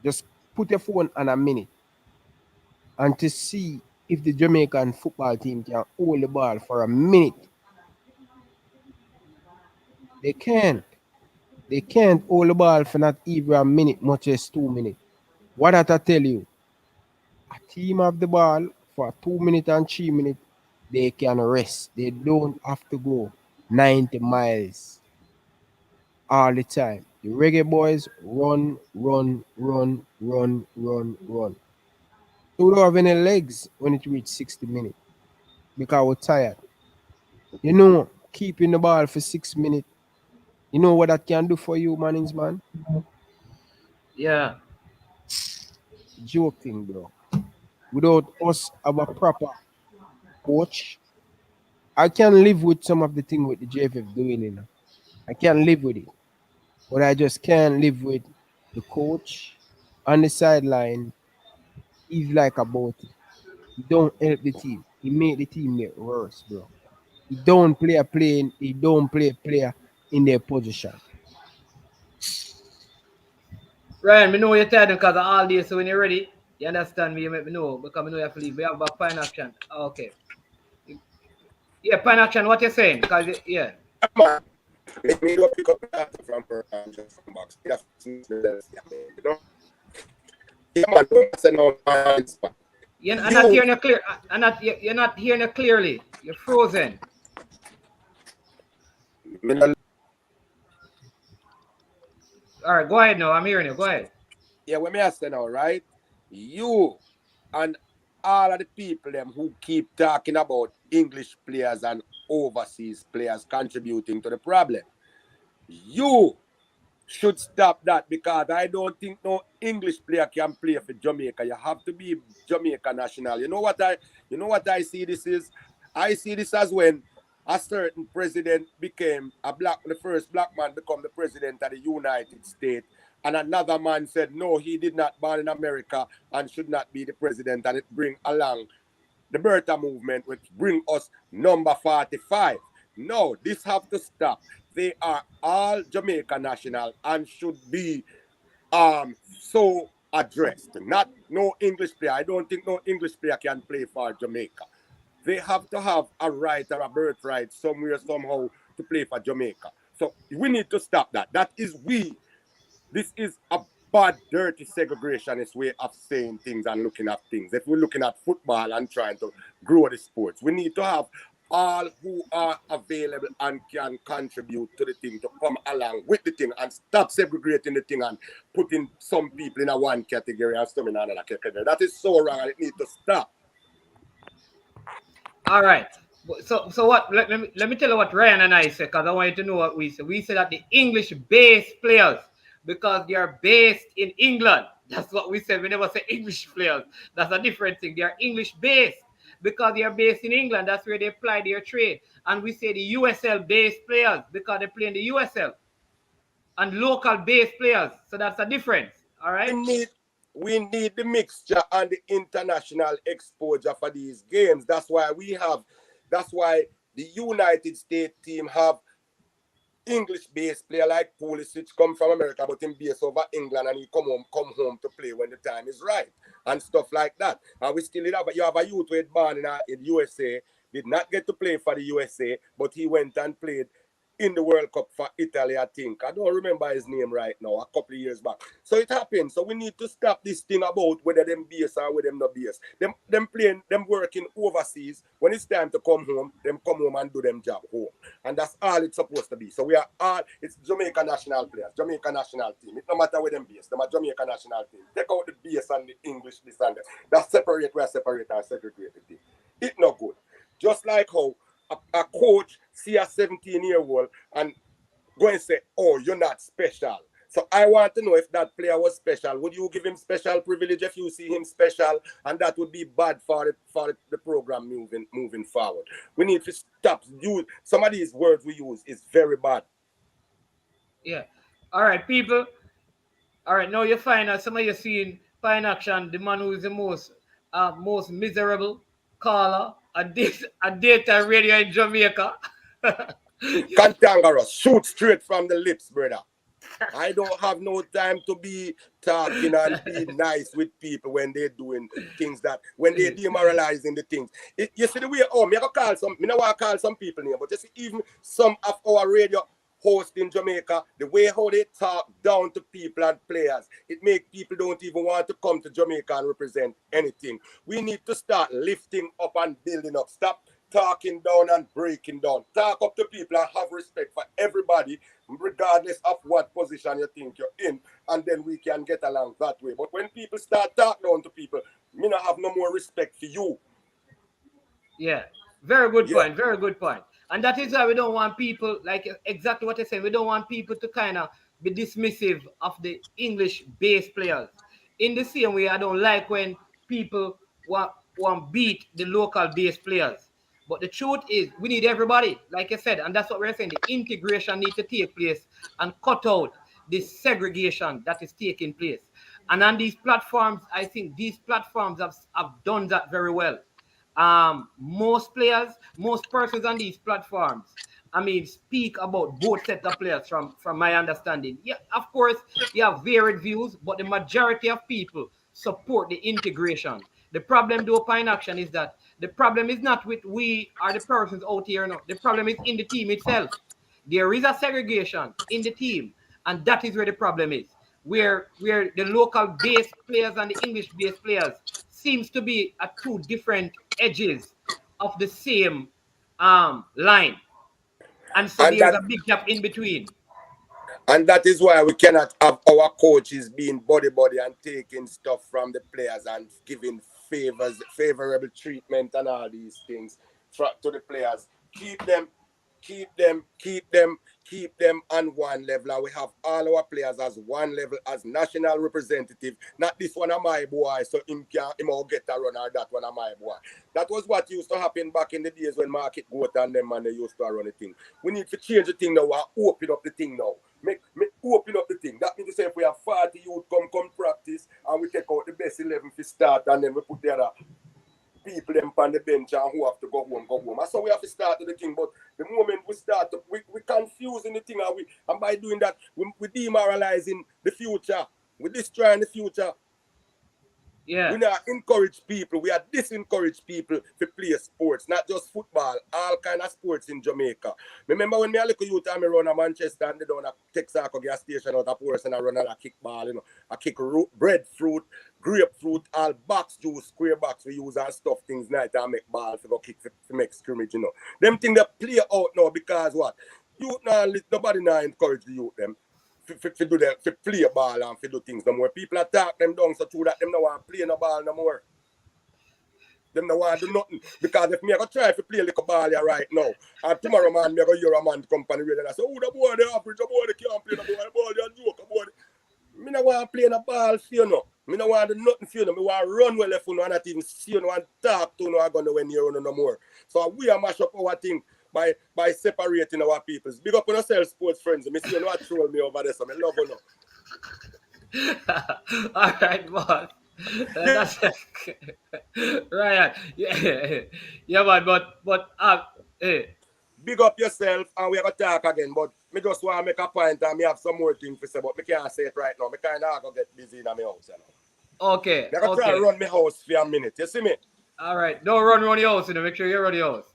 Just put your phone on a minute. and to see if the Jamaican football team can hold the ball for a minute. They can't. They can't hold the ball for not even a minute, much as 2 minutes. What did I tell you? A team have the ball for 2 minutes and 3 minutes, they can rest. They don't have to go 90 miles all the time. The reggae boys run, run, run, run, run, run. So we don't have any legs when it reach 60 minutes because we're tired. You know, keeping the ball for 6 minutes, you know what that can do for you, manings man? Yeah. Joking, bro. Without us have a proper coach, I can live with some of the thing with the JFF doing, you know. I can live with it. But I just can't live with the coach on the sideline. He's like about it. He don't help the team. He make the team get worse, bro. He don't play a player in their position. Ryan, me know you're tired because of all this, so when you're ready, you understand me, you let me know because I know you have to leave. We have a fine action. Okay. Yeah, fine action, what you saying? Because, yeah. Come on. Let me go pick up the data from her and just from box. Yeah, you know? Yeah, man, don't say no man. I'm not You, hearing you clear. You're not hearing it clearly. You're frozen. me no, All right, go ahead now. I'm hearing you. Go ahead. yeah, what me I say now, right? You and all of the people them who keep talking about English players and overseas players contributing to the problem. You should stop that because I don't think no English player can play for Jamaica. You have to be Jamaica national. You know what I see this is? I see this as when a certain president became the first black man become the president of the United States, and another man said no, he did not born in America and should not be the president, and it bring along the Bertha movement, which bring us number 45. No, this have to stop. They are all Jamaica national and should be so addressed. Not no English player. I don't think no English player can play for Jamaica. They have to have a right or a birthright somewhere, somehow to play for Jamaica. So we need to stop that. That is we. This is a bad, dirty segregationist way of saying things and looking at things. If we're looking at football and trying to grow the sports, we need to have all who are available and can contribute to the thing to come along with the thing and stop segregating the thing and putting some people in a one category and some in another category. That is so wrong and it needs to stop. All right. So what? Let me tell you what Ryan and I said because I want you to know what we said. We said that the English-based players because they are based in England. That's what we said. We never say English players. That's a different thing. They are English-based because they are based in England. That's where they apply their trade. And we say the USL-based players because they play in the USL and local-based players. So that's a difference. All We right. need we need the mixture and the international exposure for these games. That's why the United States team have English-based player like Pulisic come from America, but him based over England, and he come home to play when the time is right and stuff like that. And we still have a youth who was born in USA, did not get to play for the USA, but he went and played in the World Cup for Italy, I think. I don't remember his name right now, a couple of years back. So it happened. So we need to stop this thing about whether them base or whether them not base. Them playing, them working overseas. When it's time to come home, them come home and do them job home. And that's all it's supposed to be. So we are all, it's Jamaica national players, Jamaica national team. It no matter where them base, them are Jamaica national team. Take out the base and the English, this and that. That's separate, we are separate and segregate the thing. It no good. Just like how a coach see a 17-year-old and go and say, oh, you're not special. So I want to know if that player was special. Would you give him special privilege if you see him special? And that would be bad for the program moving forward. We need to stop. Some of these words we use is very bad. Yeah. All right, people. All right, now you find out some of you seeing fine action, the man who is the most miserable caller a data radio in Jamaica. Cantankerous. Shoot straight from the lips, brother. I don't have no time to be talking and be nice with people when they're doing things that when they're demoralizing the things. You see the way me I go call some me not want to call some people name, but you see even some of our radio hosts in Jamaica, the way how they talk down to people and players, it make people don't even want to come to Jamaica and represent anything. We need to start lifting up and building up. Stop talking down and breaking down. Talk up to people and have respect for everybody, regardless of what position you think you're in, and then we can get along that way. But when people start talking down to people, me not have no more respect for you. Yeah, very good Yeah. point. Very good point. And that is why we don't want people, like exactly what I said, we don't want people to kind of be dismissive of the English based players. In the same way, I don't like when people want beat the local based players. But the truth is, we need everybody, like I said, and that's what we're saying. The integration needs to take place and cut out this segregation that is taking place. And on these platforms, I think these platforms have done that very well. Most players, most persons on these platforms, I mean, speak about both sets of players from my understanding. Yeah, of course, you have varied views, but the majority of people support the integration. The problem, though, Pine Action, is that the problem is not with we are the persons out here. No, the problem is in the team itself. There is a segregation in the team, and that is where the problem is. Where the local base players and the English based players seems to be at two different edges of the same line, and so And there's that a big gap in between. And that is why we cannot have our coaches being body and taking stuff from the players and giving favorable treatment and all these things to the players. Keep them, keep them on one level. And we have all our players as one level as national representative. Not this one of my boy, so him all get a run or that one of my boy. That was what used to happen back in the days when Market Goat and them and they used to run the thing. We need to change the thing now and open up the thing now. Make open up the thing. That means to say if we have 40 youth come practice and we take out the best 11 for start and then we put the other people them on the bench and who have to go home. That's how we have to start the thing. But the moment we start, we confusing the thing and by doing that, we demoralizing the future. We destroying the future. Yeah. We not encourage people. We are disencourage people to play sports, not just football, all kind of sports in Jamaica. Remember when me a little youth and me run a Manchester and they down a Texaco gas station out of Ports and I run a kickball, I kick breadfruit, grapefruit, all box juice, square box we use and stuff things night and make ball to go kick to make scrimmage. Them things that play out now because what? Youth now, nobody now encourage the youth them for do them, for play a ball and for do things no more. People attack them down so true that them no want to play no ball no more. Them no want to do nothing. Because if me I go try to play a little ball here right now, and tomorrow man me I go hear a man come on the radio and I say, oh the boy they average, the boy they can't play, the ball they joke, the boy. Me no want to play no ball for you no. Me no want to do nothing for you no. Me want to run well if you know and not even see you no and talk to no I go nowhere near you no more. So we are mash up our thing by separating our peoples. Big up on yourself, sports friends. Me see you know troll me over there, so me love you now. All right, boss. That's right. Yeah, yeah, man. But hey, Big up yourself and we are going to talk again. But me just want to make a point and me have some more things to say, but me can't say it right now. Me kind of going to get busy in my house. okay, Me going to try to run my house for a minute. You see me? All right, don't run your house. Make sure you run your house.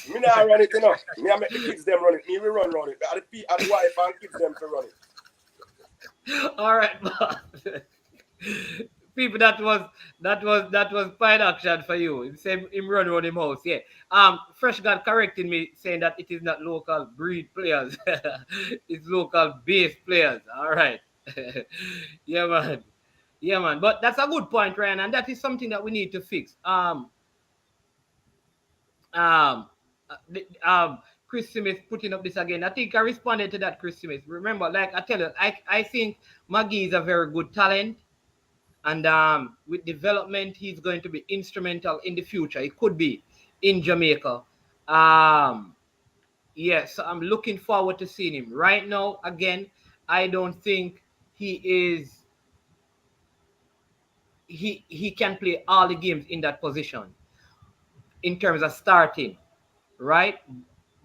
Me not run it, Me I make the kids them run it. Me we run it. The wife and kids them to run it. All right, boss. People, that was fine action for you. He said him run around him house. Yeah. Fresh got correcting me saying that it is not local breed players. It's local base players. All right. Yeah, man. Yeah, man. But that's a good point, Ryan, and that is something that we need to fix. Um, Chris Smith putting up this again. I think I responded to that, Chris Smith. Remember, like I tell you, I think Maggie is a very good talent. And with development, he's going to be instrumental in the future. He could be in Jamaica. Yes, I'm looking forward to seeing him. Right now, again, I don't think he can play all the games in that position in terms of starting, right?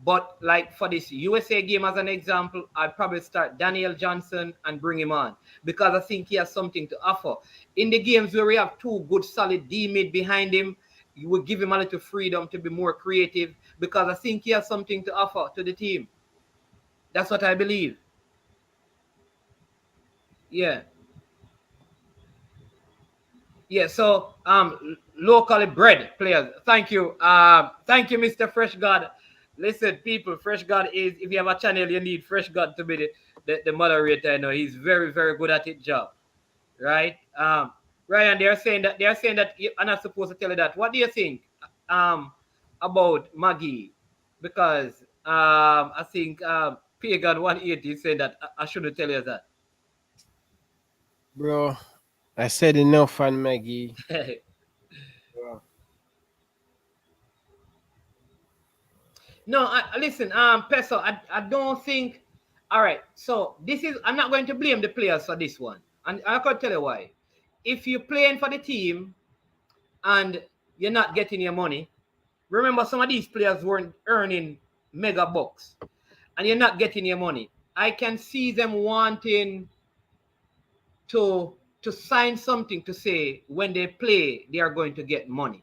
But like for this USA game as an example, I'd probably start Daniel Johnson and bring him on because I think he has something to offer. In the games where we have two good solid D mid behind him, you will give him a little freedom to be more creative because I think he has something to offer to the team. That's what I believe. Yeah. Yeah, so locally bred players. Thank you. Thank you, Mr. Fresh God. Listen, people, Fresh God is if you have a channel, you need Fresh God to be the moderator. You know, he's very, very good at his job. Right? Ryan, they're saying that I'm not supposed to tell you that. What do you think about Maggie? Because I think Pagan 180 said that I shouldn't tell you Bro, I said enough on Maggie. that. Bro. No, listen, Peso, I don't think. All right, so this is. I'm not going to blame the players for this one, and I can tell you why. If you're playing for the team and you're not getting your money, remember some of these players weren't earning mega bucks, and you're not getting your money. I can see them wanting to sign something to say when they play they are going to get money.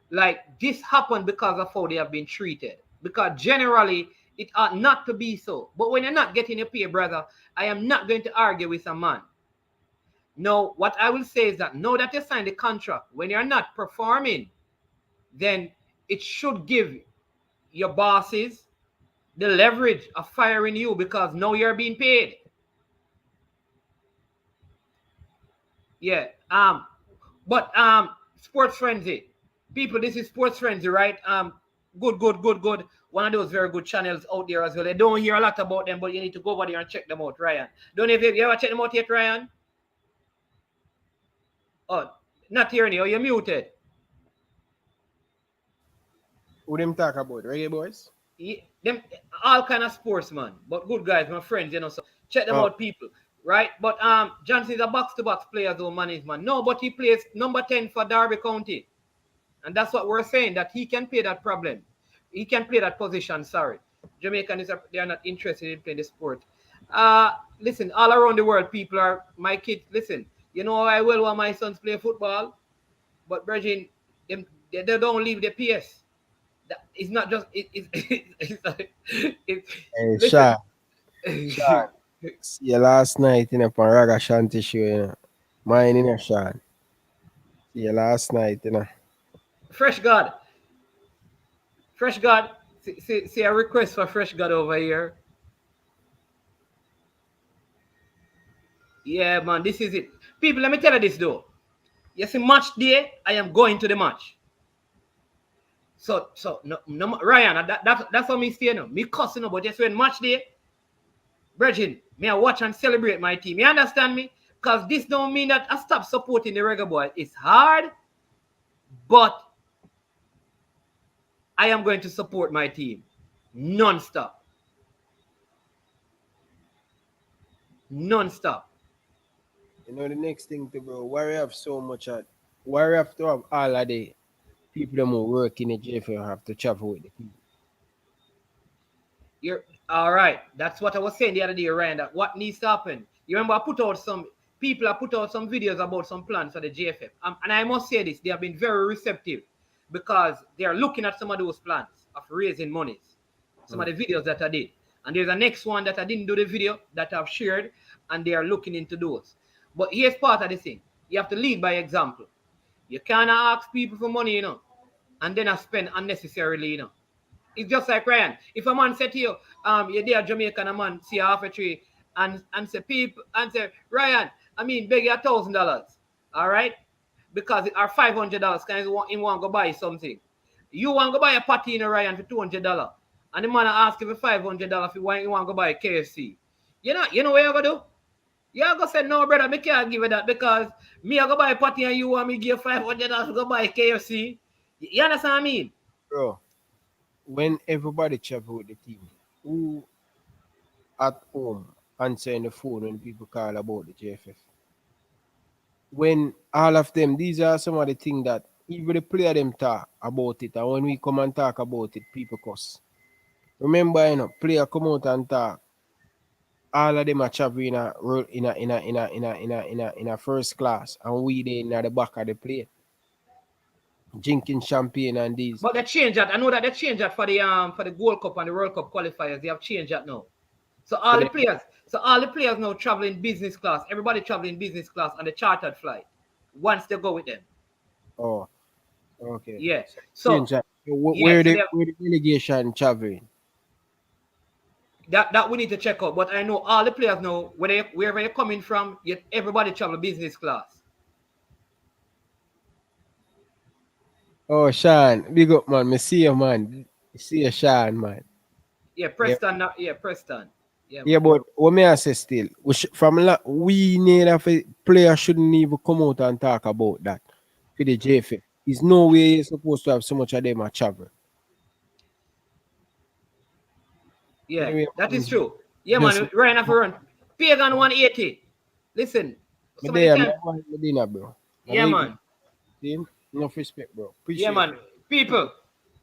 Like this happened because of how they have been treated. Because generally it ought not to be so. But when you're not getting your pay, brother, I am not going to argue with a man. No, what I will say is that now that you signed the contract, when you're not performing, then it should give your bosses the leverage of firing you because now you're being paid. Yeah. But Sports Frenzy. People, this is Sports Frenzy, right? Good. One of those very good channels out there as well. I don't hear a lot about them, but you need to go over there and check them out, Ryan. Don't know if you ever check them out yet, Ryan? Oh, not hearing you. You're muted. Who them talk about? Reggae boys? Them all kind of sportsmen, but good guys, my friends, you know. So check them Oh, out, people. Right? But Johnson is a box-to-box player, though, management. No, but he plays number 10 for Derby County. And that's what we're saying, that he can play that problem. He can play that position, sorry. Jamaicans, they are not interested in playing the sport. Listen, all around the world, people are, my kids, listen, you know I will want my sons play football, but Virgin, they don't leave the PS. It's not just, hey, listen. Sean, see you last night in a Raga Shanty show, you know. Mine in a Sean. See you last night, you know. Fresh God, Fresh God, see a request for Fresh God over here. Yeah, man, this is it. People, let me tell you this though. You see, match day, I am going to the match. So no, Ryan, that's how me stay now. Me cussing, but just when match day, Virgin, me I watch and celebrate my team. You understand me? Because this don't mean that I stop supporting the reggae boy. It's hard, but I am going to support my team non-stop. Non-stop. You know the next thing to bro, why we have so much at why we have to have all of the people that work in the JFL have to travel with the people. You're all right. That's what I was saying the other day, Ryan. That what needs to happen. You remember I put out some people. I put out some videos about some plans for the JFF, and I must say this: they have been very receptive because they are looking at some of those plans of raising monies. Some of the videos that I did, and there's a next one that I didn't do the video that I've shared, and they are looking into those. But here's part of the thing: you have to lead by example. You cannot ask people for money, and then I spend unnecessarily, It's just like Ryan. If a man said to you, you're there Jamaican, a man see half a tree and say people and say, Ryan, I mean beg you $1,000. All right? Because it are $500 can you want to go buy something. You want to buy a patty in a Ryan for $200. And the man ask you for $500 if you want to go buy a KFC. You know what you're gonna do? You're gonna say, no, brother, me can't give you that because me I go buy a patty and you want me give $500 to go buy a KFC. You understand what I mean? Bro, when everybody travel with the team, who at home answering the phone when people call about the JFF? When all of them, these are some of the things that even the player them talk about it, and when we come and talk about it, people cuss. Remember, player come out and talk. All of them are traveling in a first class, and we there in the back of the plane, drinking champagne and these. But they changed that. I know that they changed that for the Gold Cup and the World Cup qualifiers. They have changed that now. So all the players now traveling business class. Everybody traveling business class on the chartered flight once they go with them. Oh, okay. Yeah. Change So that. yeah, so Where the delegation traveling? that we need to check out. But I know all the players know wherever you're coming from, yet everybody travel business class. Oh, Sean, big up, man. Me see you, man. See you, Sean, man. Yeah, Yeah, Preston. Yeah, Preston. Yeah, yeah, man. but what may I say still? We need a player shouldn't even come out and talk about that for the JFF. There's no way you're supposed to have so much of them at travel. Yeah, Anyway, that man, is true. Yeah, just man. Ryan have to run. Pagan 180. Listen, me some of the there, time. man. Me dinner, bro. I Yeah, leave man. team. Enough respect, bro. Yeah, Appreciate man. it. People,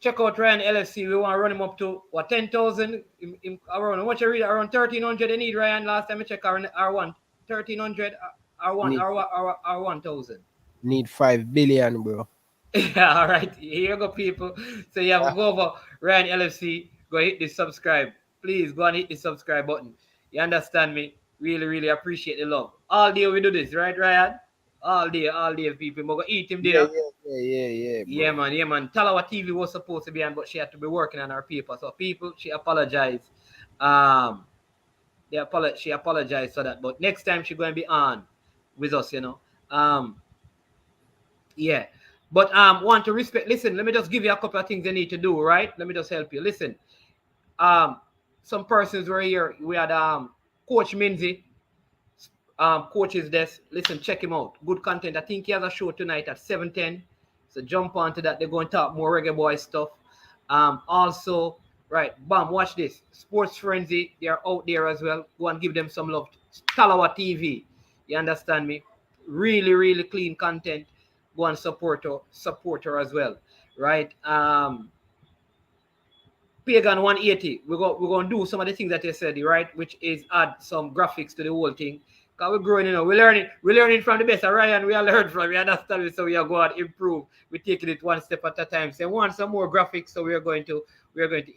check out Ryan LFC. We want to run him up to what 10,000 around. How much you read? Around 1,300. They need Ryan. Last time I checked, R1 1,300. R1 Need R 1,000. need 5 billion, bro. Yeah, all right. Here you go, people. So you have to go over Ryan LFC. Go hit the subscribe. Please go and hit the subscribe button. You understand me? Really, really appreciate the love. All day we do this, right, Ryan? All day, people. We're gonna eat him there. Yeah, Yeah, bro. man. Talawa TV was supposed to be on, but she had to be working on her paper. So people, she apologized. Um, she apologized for that. But next time she's going to be on with us, Yeah. But want to respect. Listen, let me just give you a couple of things they need to do, right? Let me just help you. Listen. Some persons were here. We had Coach Minzy, coach's desk. Listen, check him out. Good content. I think he has a show tonight at 7:10. So jump onto that. They're going to talk more reggae boy stuff. Also, right, bam, watch this. Sports Frenzy, they are out there as well. Go and give them some love. Talawa TV. You understand me? Really, really clean content. Go and support her as well. Right? Pagan 180. We're going to do some of the things that you said, right? Which is add some graphics to the whole thing. Because we're growing, we're learning from the best. Ryan, we all learned from, we understand it, so we are going to improve. We're taking it one step at a time. So we want some more graphics, so we're going to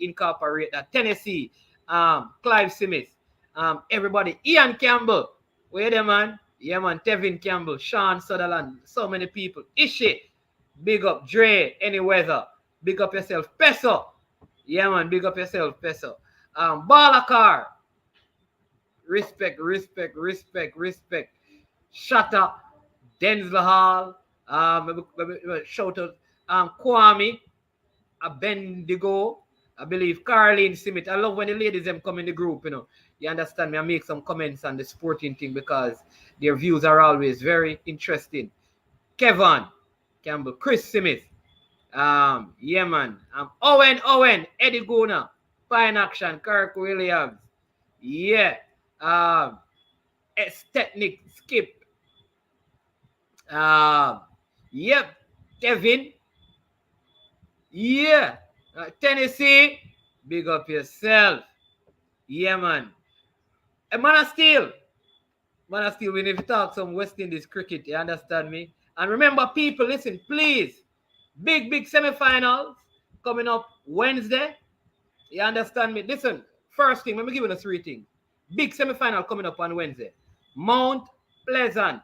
incorporate that. Tennessee, Clive Smith, everybody, Ian Campbell. Where there, man? Yeah, man. Tevin Campbell, Sean Sutherland, so many people. Ishi, big up. Dre, Any Weather, big up yourself. Peso. Yeah, man, big up yourself, Peso. Balakar. Respect. Shatta. Denzel Hall. Shout out. Kwame. Bendigo. I believe Carlene Simit. I love when the ladies them come in the group, You understand me? I make some comments on the sporting thing because their views are always very interesting. Kevin Campbell. Chris Smith. Yeah, man. Owen, Eddie Guna, Fine Action, Kirk Williams. Yeah. Technic Skip. Yep. Kevin. Yeah. Tennessee. Big up yourself. Yeah, man. Man of Steel, we need to talk some West Indies cricket. You understand me? And remember, people, listen, please. Big semifinals coming up Wednesday. You understand me? Listen, first thing, let me give you the three things. Big semifinal coming up on Wednesday. Mount Pleasant,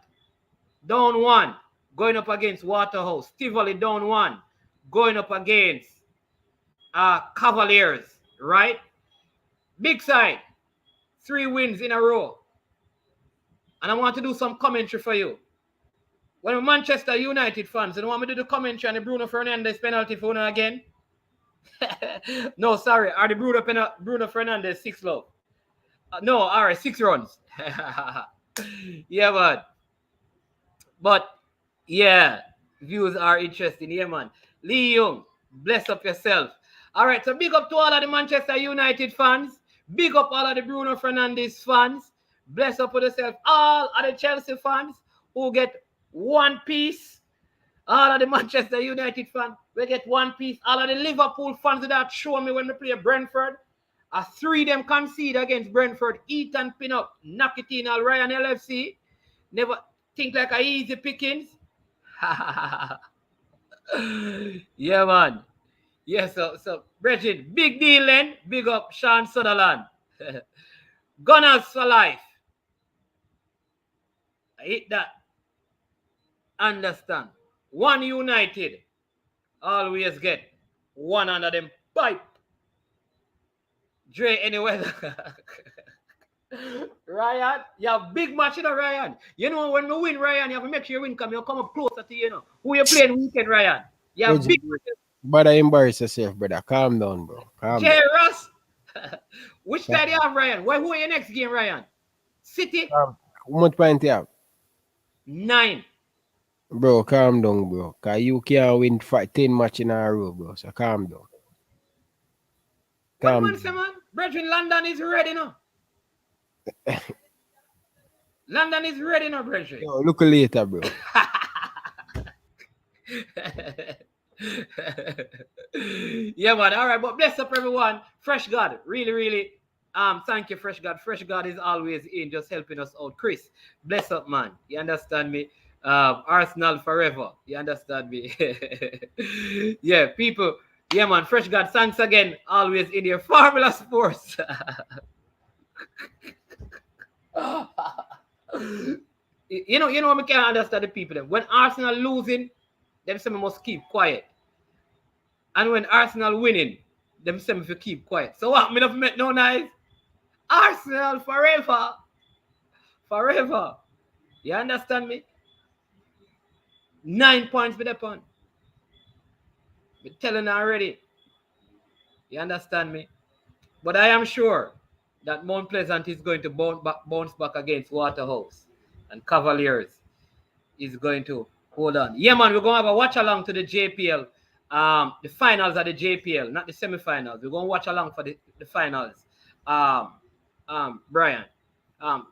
down 1, going up against Waterhouse. Tivoli, down 1, going up against Cavaliers, right? Big side, 3 wins in a row. And I want to do some commentary for you. When Manchester United fans, you want me to do the commentary on the Bruno Fernandes penalty for now again? No, sorry. Are the Bruno Fernandes 6 love? No, all right, 6 runs. Yeah, man. But, yeah, views are interesting. Yeah, man. Lee Young, bless up yourself. All right, so big up to all of the Manchester United fans. Big up all of the Bruno Fernandes fans. Bless up with yourself. All of the Chelsea fans who get 1 piece. All of the Manchester United fans, we get 1 piece. All of the Liverpool fans that show me when we play Brentford, A 3 them concede against Brentford. Ethan pin up. Knock it in all Ryan LFC. Never think like a easy pickings. Yeah, man. Yes, so Bridget, big deal then. Big up Sean Sutherland. Gunners for life. I hit that. Understand. One United. Always get one under them pipe. Dre anyway. Ryan, you have big match in Ryan. You know when we win, Ryan, you have to make sure you win come. You come up closer to you know. Who you playing weekend, Ryan? You have big matches. Brother, embarrass yourself, brother. Calm down, bro. Calm Jay down. Ross. Which side you have, Ryan? Who are your next game, Ryan? City? How much point you have? 9. Bro, calm down, bro. Because you can't win 10 match in a row, bro. So calm down. What Calm man down. say, man? Brethren, London is ready now. London is ready now, brethren. Yo, look later, bro. Yeah, man. All right, but bless up everyone. Fresh God, really, thank you, Fresh God. Fresh God is always in, just helping us out. Chris, bless up, man. You understand me? Arsenal forever. You understand me? Yeah, people. Yeah, man. Fresh God, thanks again. Always in your Formula Sports. You know, we can't understand the people. Then. When Arsenal losing, them say we must keep quiet. And when Arsenal winning, them say we keep quiet. So what? Me not make no noise. Arsenal forever. Forever. You understand me? 9 points with the pun. I'm telling you already. You understand me? But I am sure that Mount Pleasant is going to bounce back against Waterhouse. And Cavaliers is going to hold on. Yeah, man, we're going to have a watch along to the JPL. The finals of the JPL, not the semifinals. We're going to watch along for the finals. Brian,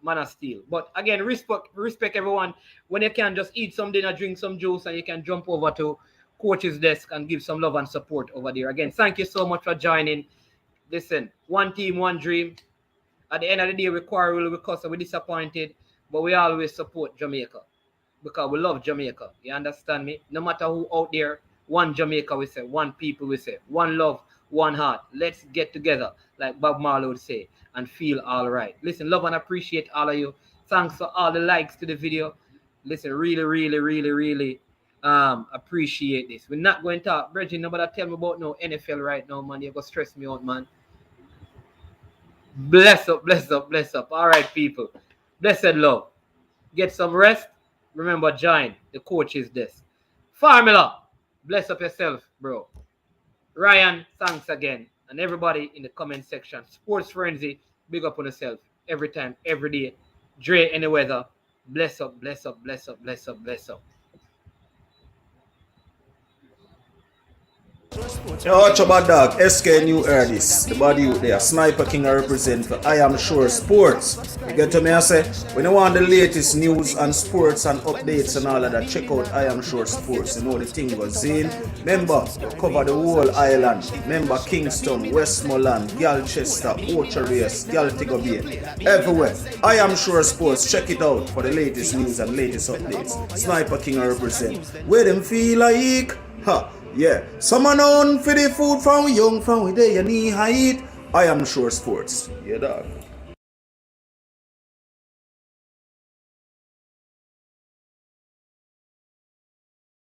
Man of Steel. But again, respect everyone. When you can just eat some dinner, drink some juice, and you can jump over to coach's desk and give some love and support over there. Again, thank you so much for joining. Listen, one team, one dream. At the end of the day, we quarrel, we cuss, we're disappointed, but we always support Jamaica because we love Jamaica. You understand me? No matter who out there, one Jamaica we say, one people we say, one love, one heart. Let's get together, like Bob Marley would say, and feel all right. Listen, love and appreciate all of you. Thanks for all the likes to the video. Listen, really appreciate this. We're not going to talk. Bridget, nobody tell me about no NFL right now, man. You're going to stress me out, man. Bless up. All right, people. Blessed love. Get some rest. Remember, join the coach's desk. Formula. Bless up yourself, bro. Ryan, thanks again. And everybody in the comment section. Sports Frenzy, big up on yourself. Every time, every day. Dre, any weather. Bless up. Yo, watch about dog, SK New Erdis, the body out there, Sniper King I represent for I Am Sure Sports. You get to me, I say, when you want the latest news and sports and updates and all of that, check out I Am Sure Sports. You know the thing goes in. Remember, cover the whole island. Remember Kingston, Westmoreland, Galchester, Orchard Race, Galtigo Bay, everywhere. I Am Sure Sports, check it out for the latest news and latest updates. Sniper King I represent. Where them feel like, yeah, someone on for the food from young, from where they knee height. I Am Sure Sports. Yeah, dog.